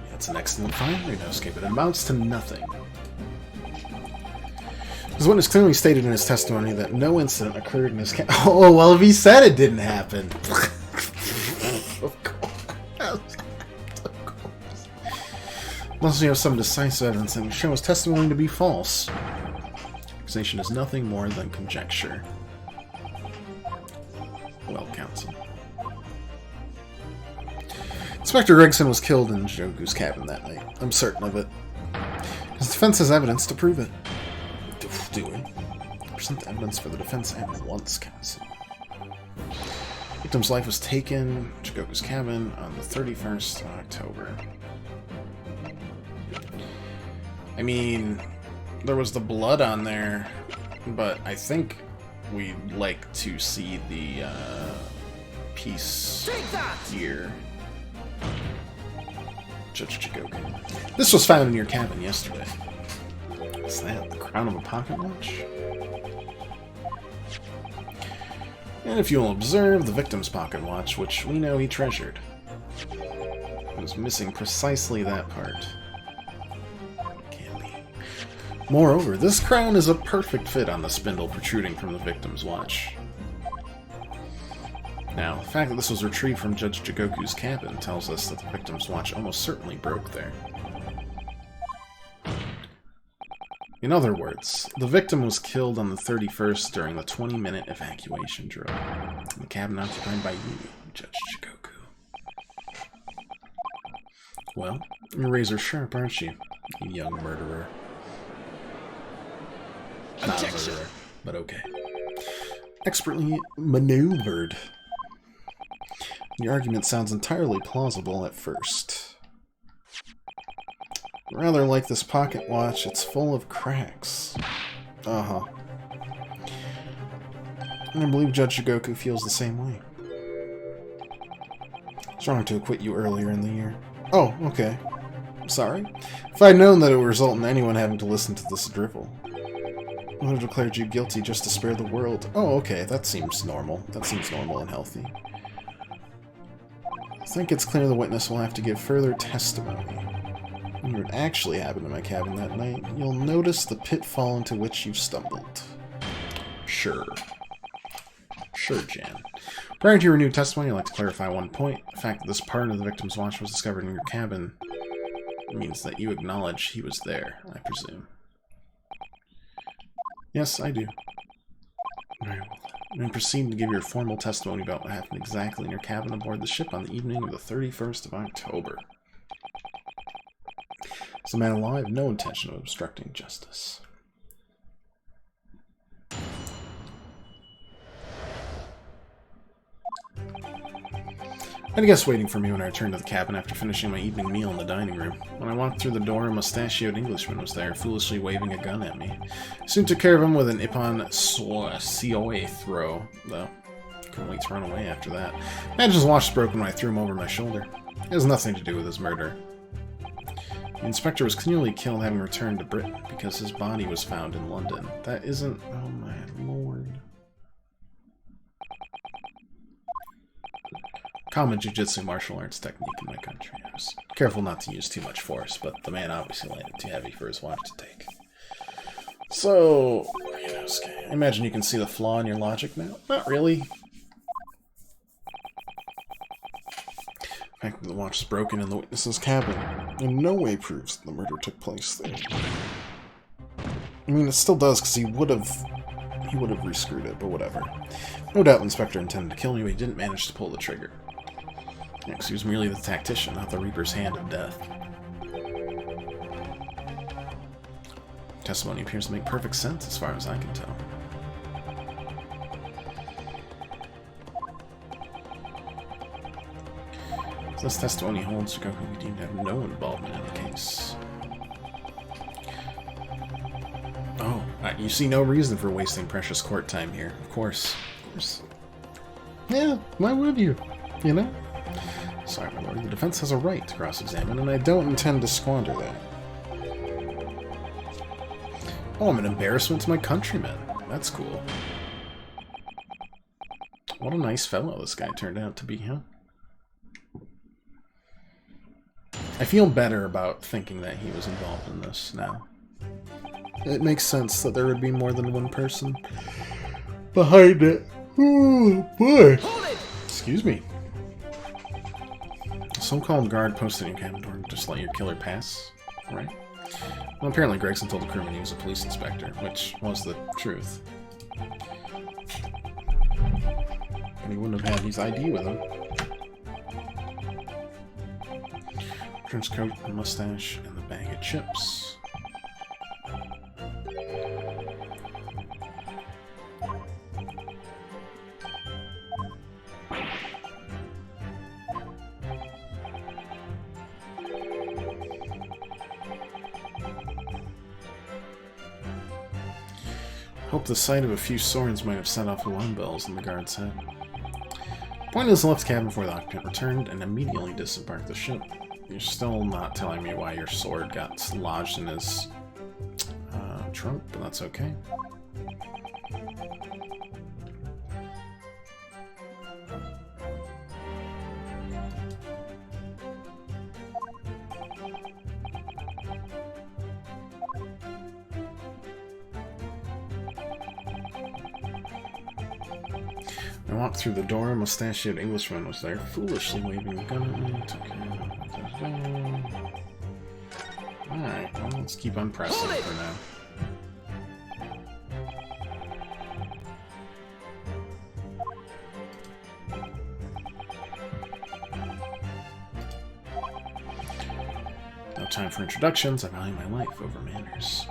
That's an excellent find. There's no escape. It amounts to nothing. His witness clearly stated in his testimony that no incident occurred in his cabin. Oh, well, if he said it didn't happen. Of course. Unless you have some decisive evidence that would show his testimony to be false. Accusation is nothing more than conjecture. Well, counsel. Inspector Gregson was killed in Jogu's cabin that night. I'm certain of it. His defense has evidence to prove it. Do we? Present the evidence for the defense at once, counsel. Victim's life was taken in Jogu's cabin on the 31st of October. I mean, there was the blood on there, but I think we'd like to see the piece here. Judge Jigoku. This was found in your cabin yesterday. What's that? The crown of a pocket watch? And if you'll observe, the victim's pocket watch, which we know he treasured, was missing precisely that part. Can't be. Moreover, this crown is a perfect fit on the spindle protruding from the victim's watch. Now, the fact that this was retrieved from Judge Jigoku's cabin tells us that the victim's watch almost certainly broke there. In other words, the victim was killed on the 31st during the 20-minute evacuation drill, in the cabin occupied by you, Judge Jigoku. Well, you're razor sharp, aren't you, you young murderer? Not a murderer, but okay. expertly maneuvered. Your argument sounds entirely plausible at first. Rather like this pocket watch, it's full of cracks. Uh-huh. And I believe Judge Shigoku feels the same way. It's wrong to acquit you earlier in the year. Oh, okay. Sorry. If I'd known that it would result in anyone having to listen to this drivel, I would have declared you guilty just to spare the world. Oh, okay. That seems normal. That seems normal and healthy. I think it's clear the witness will have to give further testimony. When what actually happened in my cabin that night, you'll notice the pitfall into which you've stumbled. Sure. Sure, Jan. Prior to your renewed testimony, I'd like to clarify one point. The fact that this part of the victim's watch was discovered in your cabin means that you acknowledge he was there, I presume. Yes, I do. Very well. And proceed to give your formal testimony about what happened exactly in your cabin aboard the ship on the evening of the 31st of October. As a man of law, I have no intention of obstructing justice. I had a guest waiting for me when I returned to the cabin after finishing my evening meal in the dining room. When I walked through the door, a mustachioed Englishman was there, foolishly waving a gun at me. I soon took care of him with an Ippon Soa throw, though. Couldn't wait to run away after that. Imagine his watch broken when I threw him over my shoulder. It has nothing to do with his murder. The inspector was clearly killed having returned to Britain because his body was found in London. That isn't... Oh my lord. Common jiu-jitsu martial arts technique in my country. I was careful not to use too much force, but the man obviously landed too heavy for his watch to take. So, I imagine you can see the flaw in your logic now? Not really. The fact that the watch is broken in the witness's cabin in no way proves that the murder took place there. I mean, it still does, because he would have rescrewed it, but whatever. No doubt the inspector intended to kill me, but he didn't manage to pull the trigger. Because he was merely the tactician, not the Reaper's hand of death. Testimony appears to make perfect sense as far as I can tell. This testimony holds Shigoku will be deemed to have no involvement in the case. Oh, you see no reason for wasting precious court time here. Of course. Of course. Yeah, why would you? You know? Sorry, my lord. The defense has a right to cross-examine, and I don't intend to squander that. Oh, I'm an embarrassment to my countrymen. That's cool. What a nice fellow this guy turned out to be, huh? I feel better about thinking that he was involved in this now. It makes sense that there would be more than one person behind it. Oh, boy. Excuse me. A so-called guard posted in your cabin door to just let your killer pass, right? Well, apparently Gregson told the crewman he was a police inspector, which was the truth. And he wouldn't have had his ID with him. Trench coat, and mustache, and the bag of chips. Hope the sight of a few swords might have set off alarm bells in the guard's head. Pointed his left cabin before the occupant returned and immediately disembarked the ship. You're still not telling me why your sword got lodged in his trunk, but that's okay. I walked through the door, a mustachioed Englishman was there, foolishly waving a gun at me. Alright, well, let's keep on pressing for now. No time for introductions, I value my life over manners.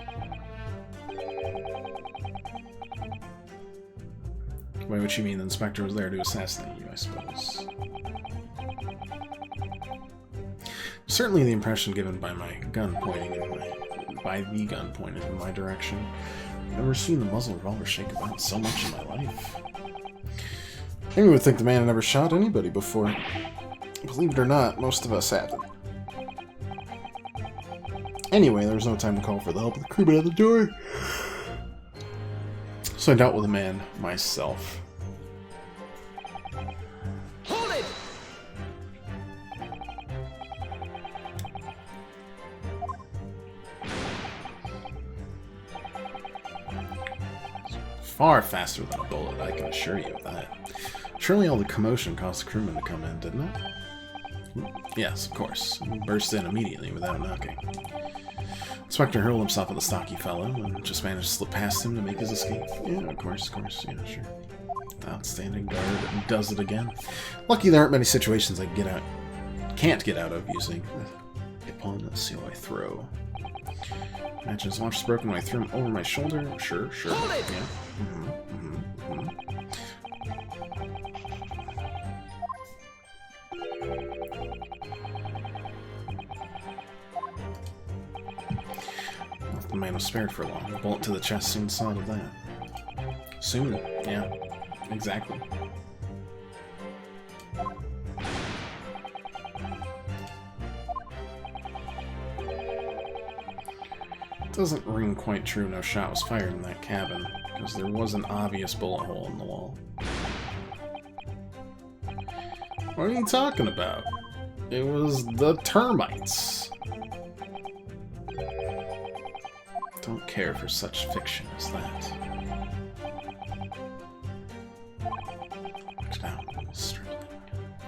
By which you mean the inspector was there to assassinate you, I suppose. Certainly the impression given by my gun pointing in my direction. I've never seen the muzzle revolver shake about so much in my life. Maybe would think the man had never shot anybody before. Believe it or not, most of us haven't. Anyway, there was no time to call for the help of the crewman at the door. So I dealt with the man myself. Hold it! Far faster than a bullet, I can assure you of that. Surely all the commotion caused the crewman to come in, didn't it? Yes, of course. He burst in immediately without knocking. Inspector hurled himself at the stocky fellow and just managed to slip past him to make his escape. Yeah, of course, yeah, sure. Outstanding guard does it again. Lucky there aren't many situations I can't get out of using the pawn. Let's see what I throw. Imagine his watch is broken when I threw him over my shoulder. Sure. Yeah. The man was spared for long. A bullet to the chest soon saw to that. Soon, yeah, exactly. It doesn't ring quite true no shot was fired in that cabin, because there was an obvious bullet hole in the wall. What are you talking about? It was the termites. Don't care for such fiction as that.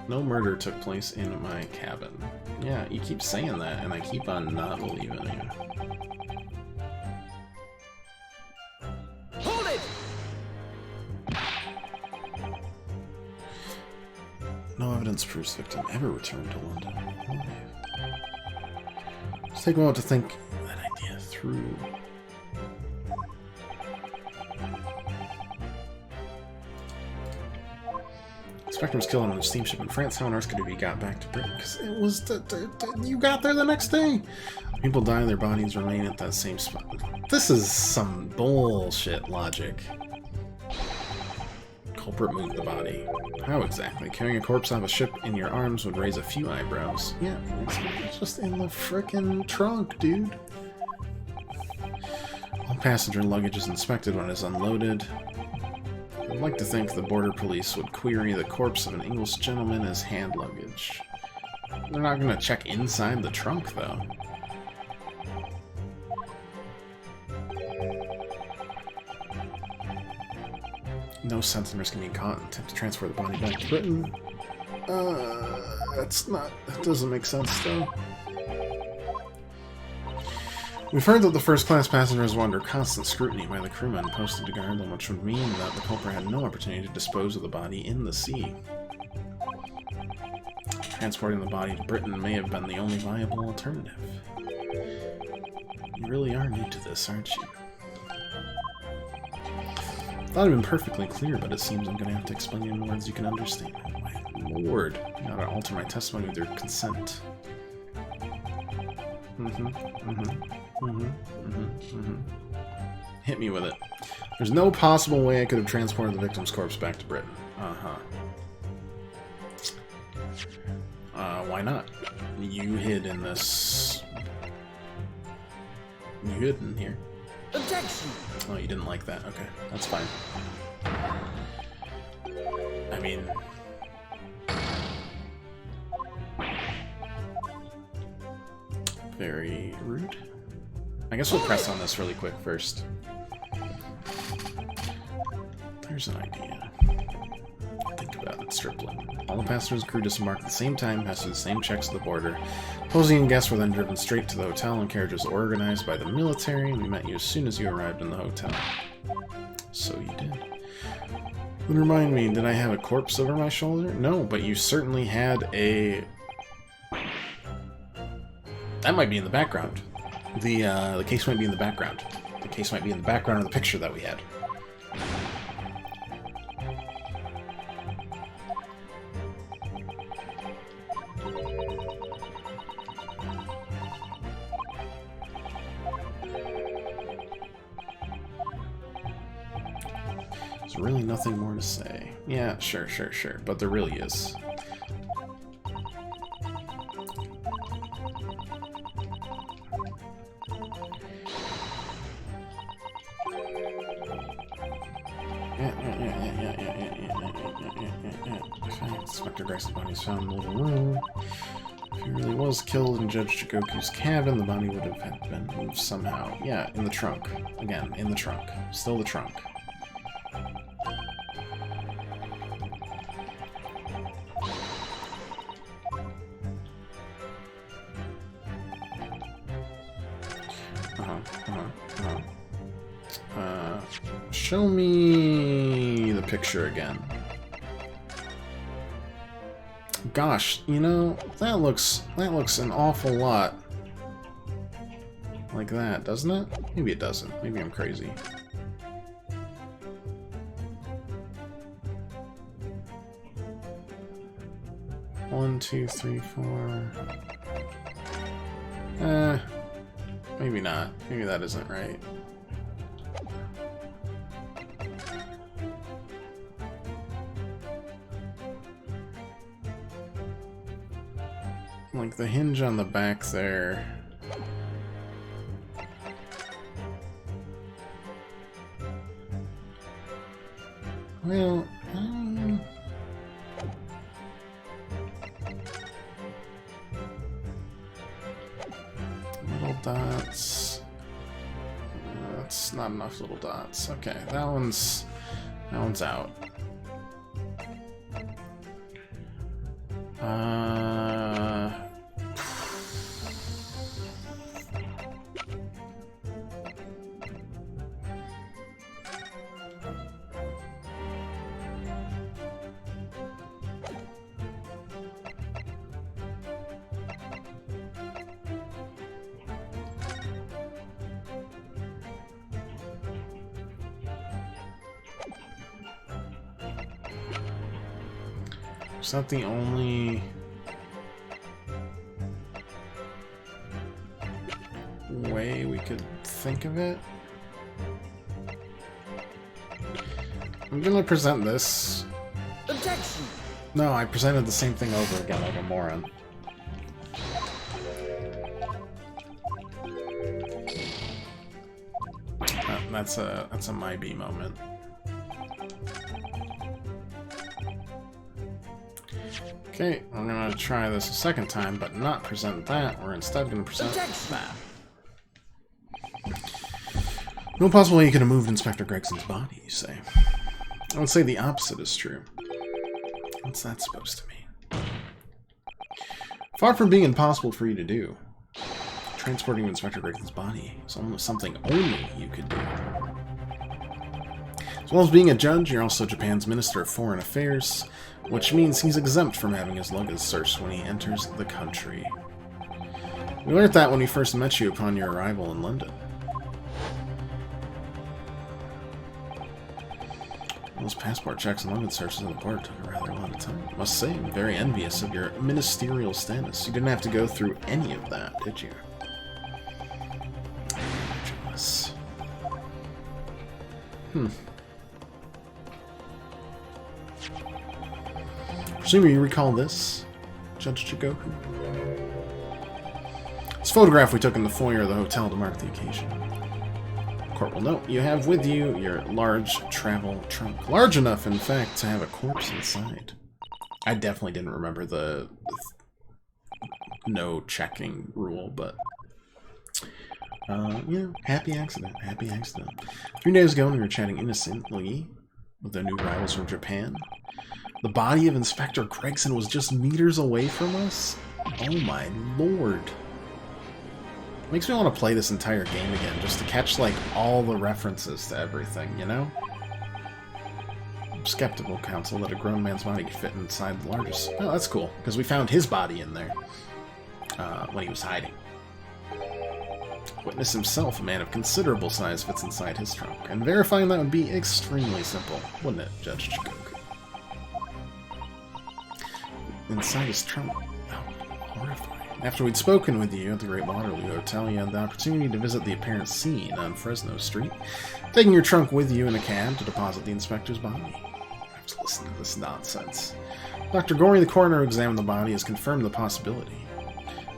No murder took place in my cabin. Yeah, you keep saying that, and I keep on not believing you. Hold it! No evidence proves the victim ever returned to London. Let's take a moment to think that idea through. Spectrum was killed on a steamship in France. How on earth could he be got back to Britain? Because it was you got there the next day. People die, their bodies remain at that same spot. This is some bullshit logic. Culprit moved the body. How exactly? Carrying a corpse off a ship in your arms would raise a few eyebrows. Yeah, it's just in the frickin' trunk, dude. All passenger luggage is inspected when it is unloaded. I'd like to think the border police would query the corpse of an English gentleman as hand luggage. They're not going to check inside the trunk, though. No sense in risking being caught and attempt to transfer the body back to Britain. That doesn't make sense, though. We've heard that the first-class passengers were under constant scrutiny by the crewmen posted to guard them, which would mean that the culprit had no opportunity to dispose of the body in the sea. Transporting the body to Britain may have been the only viable alternative. You really are new to this, aren't you? Thought I'd been perfectly clear, but it seems I'm going to have to explain it in words you can understand. My lord, you gotta alter my testimony with your consent. Hit me with it. There's no possible way I could have transported the victim's corpse back to Britain. Why not? You hid in this... You hid in here. Objection! Oh, you didn't like that. Okay, that's fine. I mean... Very rude. I guess we'll press on this really quick first. There's an idea. Think about it, Stripling. All the passengers and crew disembarked at the same time, passed through the same checks at the border. Posing and guests were then driven straight to the hotel, and carriages organized by the military. We met you as soon as you arrived in the hotel. So you did. Then remind me, did I have a corpse over my shoulder? No, but you certainly had a... That might be in the background. The case might be in the background. The case might be in the background of the picture that we had. There's really nothing more to say. Yeah, sure. But there really is. Inspector Grace's body is found in the little room. If he really was killed in Judge Jigoku's cabin, the body would have had been moved somehow. Yeah, in the trunk. Again, in the trunk. Still the trunk. Show me the picture again. Gosh, you know, that looks an awful lot like that, doesn't it? Maybe it doesn't. Maybe I'm crazy. One, two, three, four. Maybe not. Maybe that isn't right. Like the hinge on the back there. Well, little dots. That's not enough little dots. Okay, that one's out. Is that the only way we could think of it? I'm gonna present this. Objection! No, I presented the same thing over again like a moron. That's a my B moment. Okay, I'm gonna try this a second time, but not present that. We're instead gonna present that. No possible way you could have moved Inspector Gregson's body, you say. I would say the opposite is true. What's that supposed to mean? Far from being impossible for you to do, transporting Inspector Gregson's body is almost something only you could do. As well as being a judge, you're also Japan's Minister of Foreign Affairs, which means he's exempt from having his luggage searched when he enters the country. We learned that when we first met you upon your arrival in London. Those passport checks and luggage searches at the border took a rather long time. I must say, I'm very envious of your ministerial status. You didn't have to go through any of that, did you? Jealous. Presume you recall this, Judge Jigoku? This photograph we took in the foyer of the hotel to mark the occasion. Court will note you have with you your large travel trunk. Large enough, in fact, to have a corpse inside. I definitely didn't remember the no checking rule, but... yeah, happy accident, happy accident. 3 days ago, when we were chatting innocently with the new rivals from Japan, the body of Inspector Gregson was just meters away from us? Oh my lord. Makes me want to play this entire game again, just to catch, like, all the references to everything, you know? I'm skeptical, counsel, that a grown man's body could fit inside the largest... Oh, that's cool, because we found his body in there when he was hiding. Witness himself, a man of considerable size, fits inside his trunk, and verifying that would be extremely simple, wouldn't it, Judge Jigoku? Inside his trunk. Oh, horrifying. After we'd spoken with you at the Great Waterloo Hotel, you had the opportunity to visit the apparent scene on Fresno Street, taking your trunk with you in a cab to deposit the inspector's body. I have to listen to this nonsense. Dr. Gorey, the coroner who examined the body, has confirmed the possibility.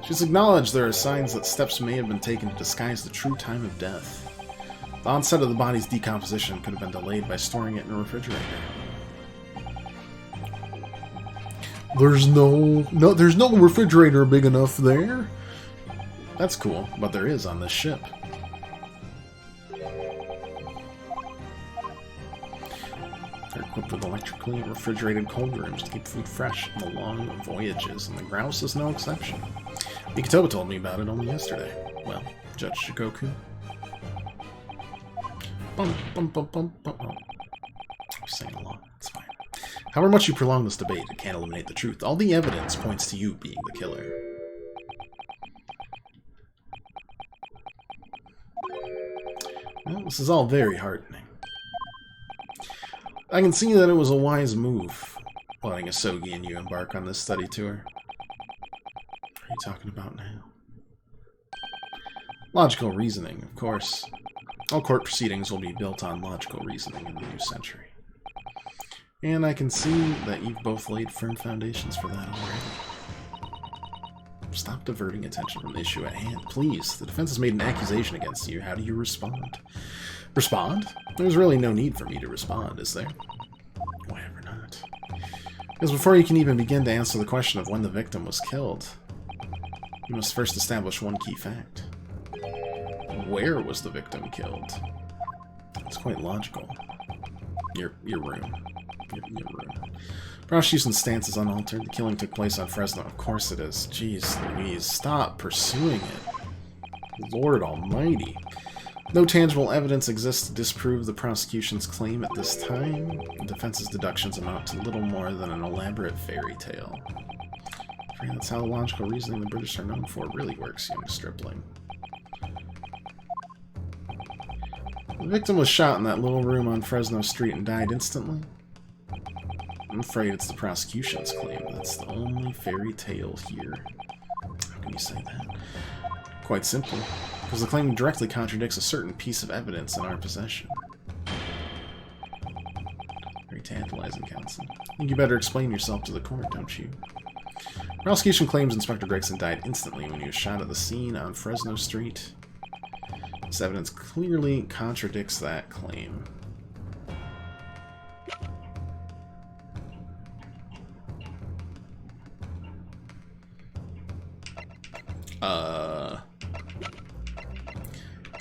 She's acknowledged there are signs that steps may have been taken to disguise the true time of death. The onset of the body's decomposition could have been delayed by storing it in a refrigerator. There's no refrigerator big enough there. That's cool, but there is on this ship. They're equipped with electrically refrigerated cold rooms to keep food fresh on the long voyages, and the grouse is no exception. Mikitoba told me about it only yesterday. Well, Judge Shikoku. Bum, bum, bum, bum, bum. Oh. I'm saying along. It's fine. However much you prolong this debate, it can't eliminate the truth. All the evidence points to you being the killer. Well, this is all very heartening. I can see that it was a wise move, letting Asogi and you embark on this study tour. What are you talking about now? Logical reasoning, of course. All court proceedings will be built on logical reasoning in the new century. And I can see that you've both laid firm foundations for that already. Stop diverting attention from the issue at hand, please. The defense has made an accusation against you. How do you respond? Respond? There's really no need for me to respond, is there? Whatever not. Because before you can even begin to answer the question of when the victim was killed, you must first establish one key fact. Where was the victim killed? It's quite logical. Your room. Your room. Prosecution's stance is unaltered. The killing took place on Fresno. Of course it is. Jeez Louise, stop pursuing it. Lord Almighty. No tangible evidence exists to disprove the prosecution's claim at this time. The defense's deductions amount to little more than an elaborate fairy tale. That's how logical reasoning the British are known for really works, young stripling. The victim was shot in that little room on Fresno Street and died instantly. I'm afraid it's the prosecution's claim. That's the only fairy tale here. How can you say that? Quite simply, because the claim directly contradicts a certain piece of evidence in our possession. Very tantalizing, counsel. I think you better explain yourself to the court, don't you? Prosecution claims Inspector Gregson died instantly when he was shot at the scene on Fresno Street. This evidence clearly contradicts that claim.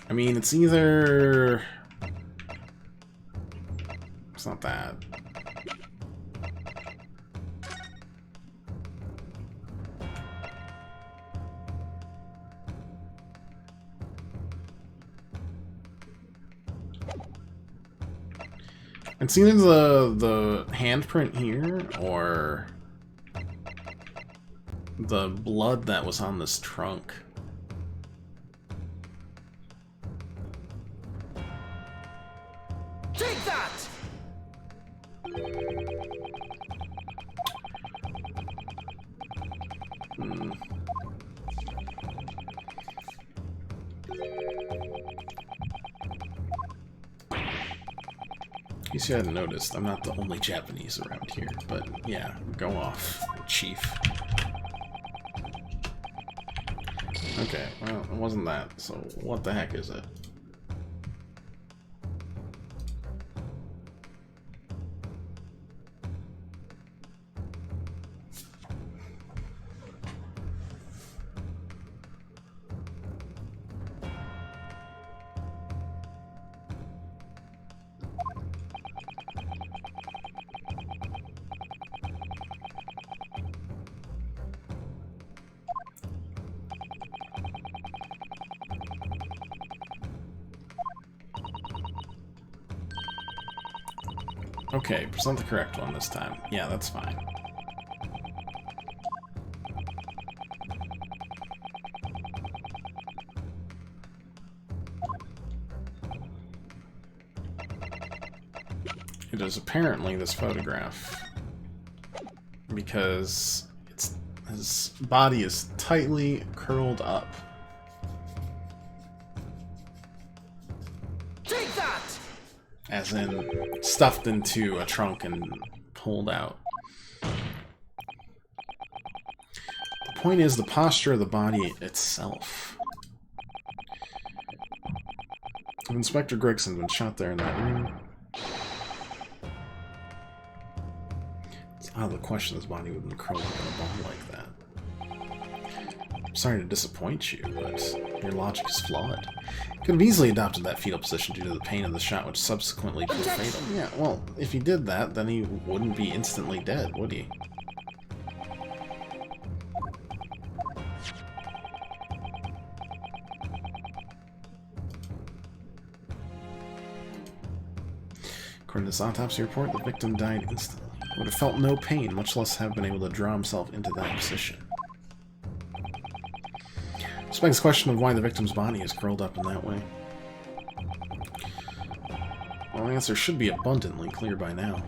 I mean, it's either... It's not that. It's either the handprint here, or the blood that was on this trunk. Take that! In case you hadn't noticed, I'm not the only Japanese around here, but yeah, go off, Chief. Okay, well, it wasn't that, so what the heck is it? Okay, present the correct one this time. Yeah, that's fine. It is apparently this photograph, because it's His body is tightly curled up. Take that! As in, stuffed into a trunk and pulled out. The point is the posture of the body itself. If Inspector Gregson had been shot there in that room, it's out of the question his body would have been curled up in a ball like that. I'm sorry to disappoint you, but your logic is flawed. You could have easily adopted that fetal position due to the pain of the shot, which subsequently proved fatal. Yeah, well, if he did that, then he wouldn't be instantly dead, would he? According to this autopsy report, the victim died instantly. He would have felt no pain, much less have been able to draw himself into that position. This begs the question of why the victim's body is curled up in that way. Well, the answer should be abundantly clear by now.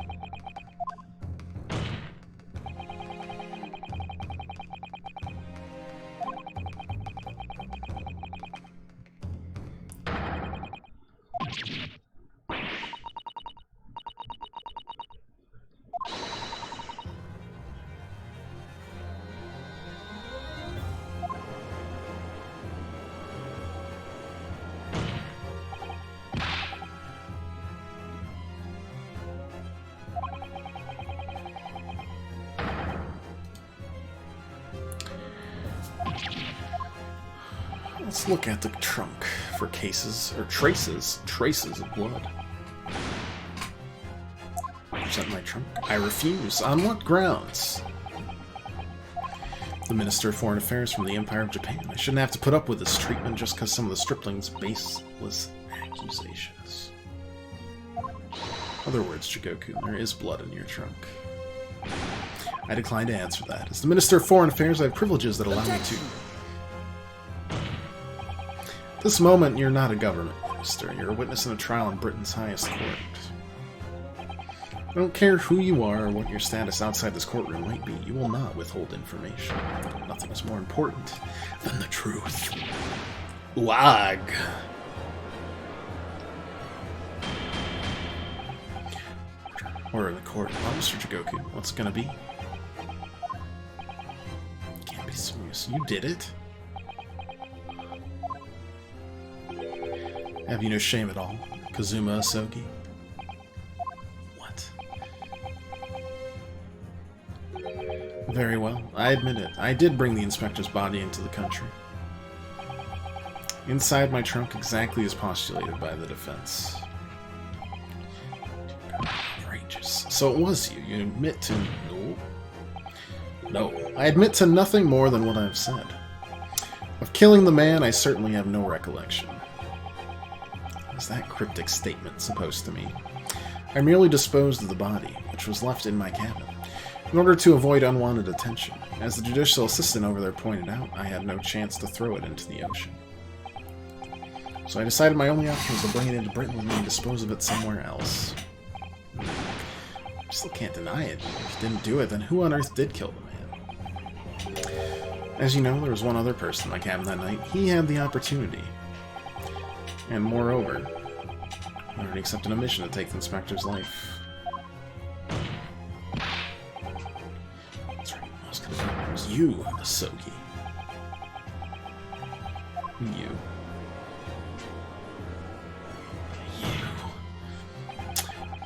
Let's look at the trunk for cases, or traces of blood. Present my trunk. I refuse. On what grounds? The Minister of Foreign Affairs from the Empire of Japan. I shouldn't have to put up with this treatment just because some of the stripling's baseless accusations. Other words, Jigoku, there is blood in your trunk. I decline to answer that. As the Minister of Foreign Affairs, I have privileges that allow me to. At this moment, you're not a government minister. You're a witness in a trial in Britain's highest court. I don't care who you are or what your status outside this courtroom might be. You will not withhold information. Nothing is more important than the truth. Lag. Order of the court. Oh, Mr. Jigoku, what's it gonna be? You can't be serious. You did it? Have you no shame at all, Kazuma Asogi? What? Very well, I admit it. I did bring the inspector's body into the country. Inside my trunk, exactly as postulated by the defense. Outrageous. So it was you. You admit to... No. I admit to nothing more than what I've said. Of killing the man, I certainly have no recollection. What is that cryptic statement supposed to mean? I merely disposed of the body, which was left in my cabin, in order to avoid unwanted attention. As the judicial assistant over there pointed out, I had no chance to throw it into the ocean. So I decided my only option was to bring it into Britain with me and dispose of it somewhere else. I still can't deny it. If you didn't do it, then who on earth did kill the man? As you know, there was one other person in my cabin that night. He had the opportunity. And moreover, I already accepted a mission to take the inspector's life. That's right, I was gonna say it was you, Asogi. You.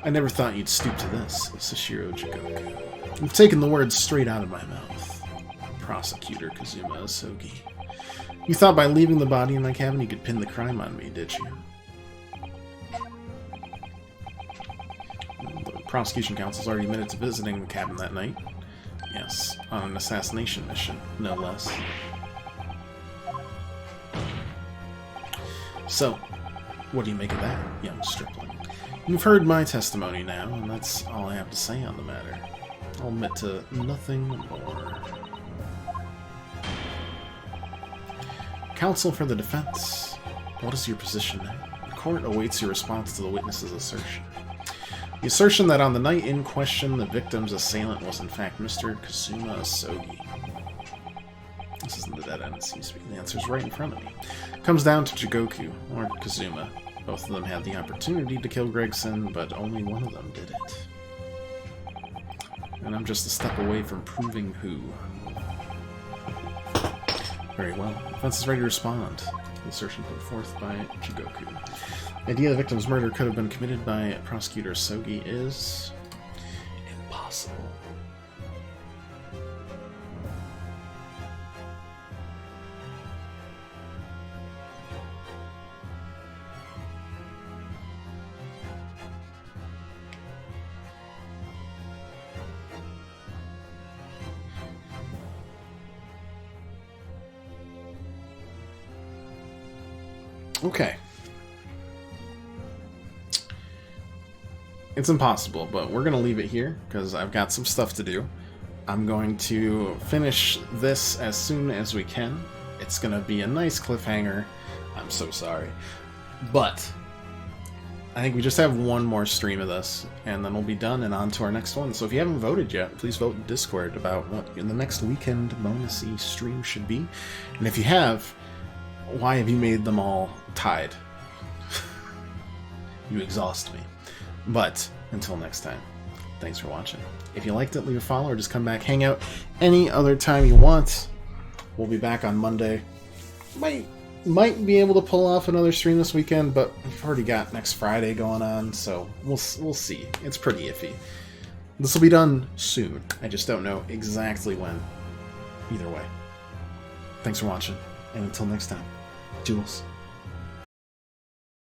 I never thought you'd stoop to this, Sashiro Jigoku. You've taken the words straight out of my mouth. Prosecutor Kazuma Asogi. You thought by leaving the body in my cabin you could pin the crime on me, did you? The prosecution counsel's already admitted to visiting the cabin that night. Yes, on an assassination mission, no less. So, what do you make of that, young stripling? You've heard my testimony now, and that's all I have to say on the matter. I'll admit to nothing more. Counsel for the defense. What is your position now? The court awaits your response to the witness's assertion. The assertion that on the night in question, the victim's assailant was in fact Mr. Kazuma Asogi. This isn't the dead end, it seems to be. The answer's right in front of me. It comes down to Jigoku, or Kazuma. Both of them had the opportunity to kill Gregson, but only one of them did it. And I'm just a step away from proving who. Very well. Defense is ready to respond. The assertion put forth by Jigoku. The idea the victim's murder could have been committed by Prosecutor Sogi is impossible. Okay. It's impossible, but we're going to leave it here because I've got some stuff to do. I'm going to finish this as soon as we can. It's going to be a nice cliffhanger. I'm so sorry. But I think we just have one more stream of this, and then we'll be done and on to our next one. So if you haven't voted yet, please vote in Discord about what the next weekend bonus-y stream should be. And if you have, why have you made them all tied? You exhaust me. But until next time, thanks for watching. If you liked it, leave a follow or just come back, hang out any other time you want. We'll be back on Monday. Might be able to pull off another stream this weekend, but we've already got next Friday going on, so we'll see. It's pretty iffy. This will be done soon. I just don't know exactly when. Either way. Thanks for watching, and until next time, Jules.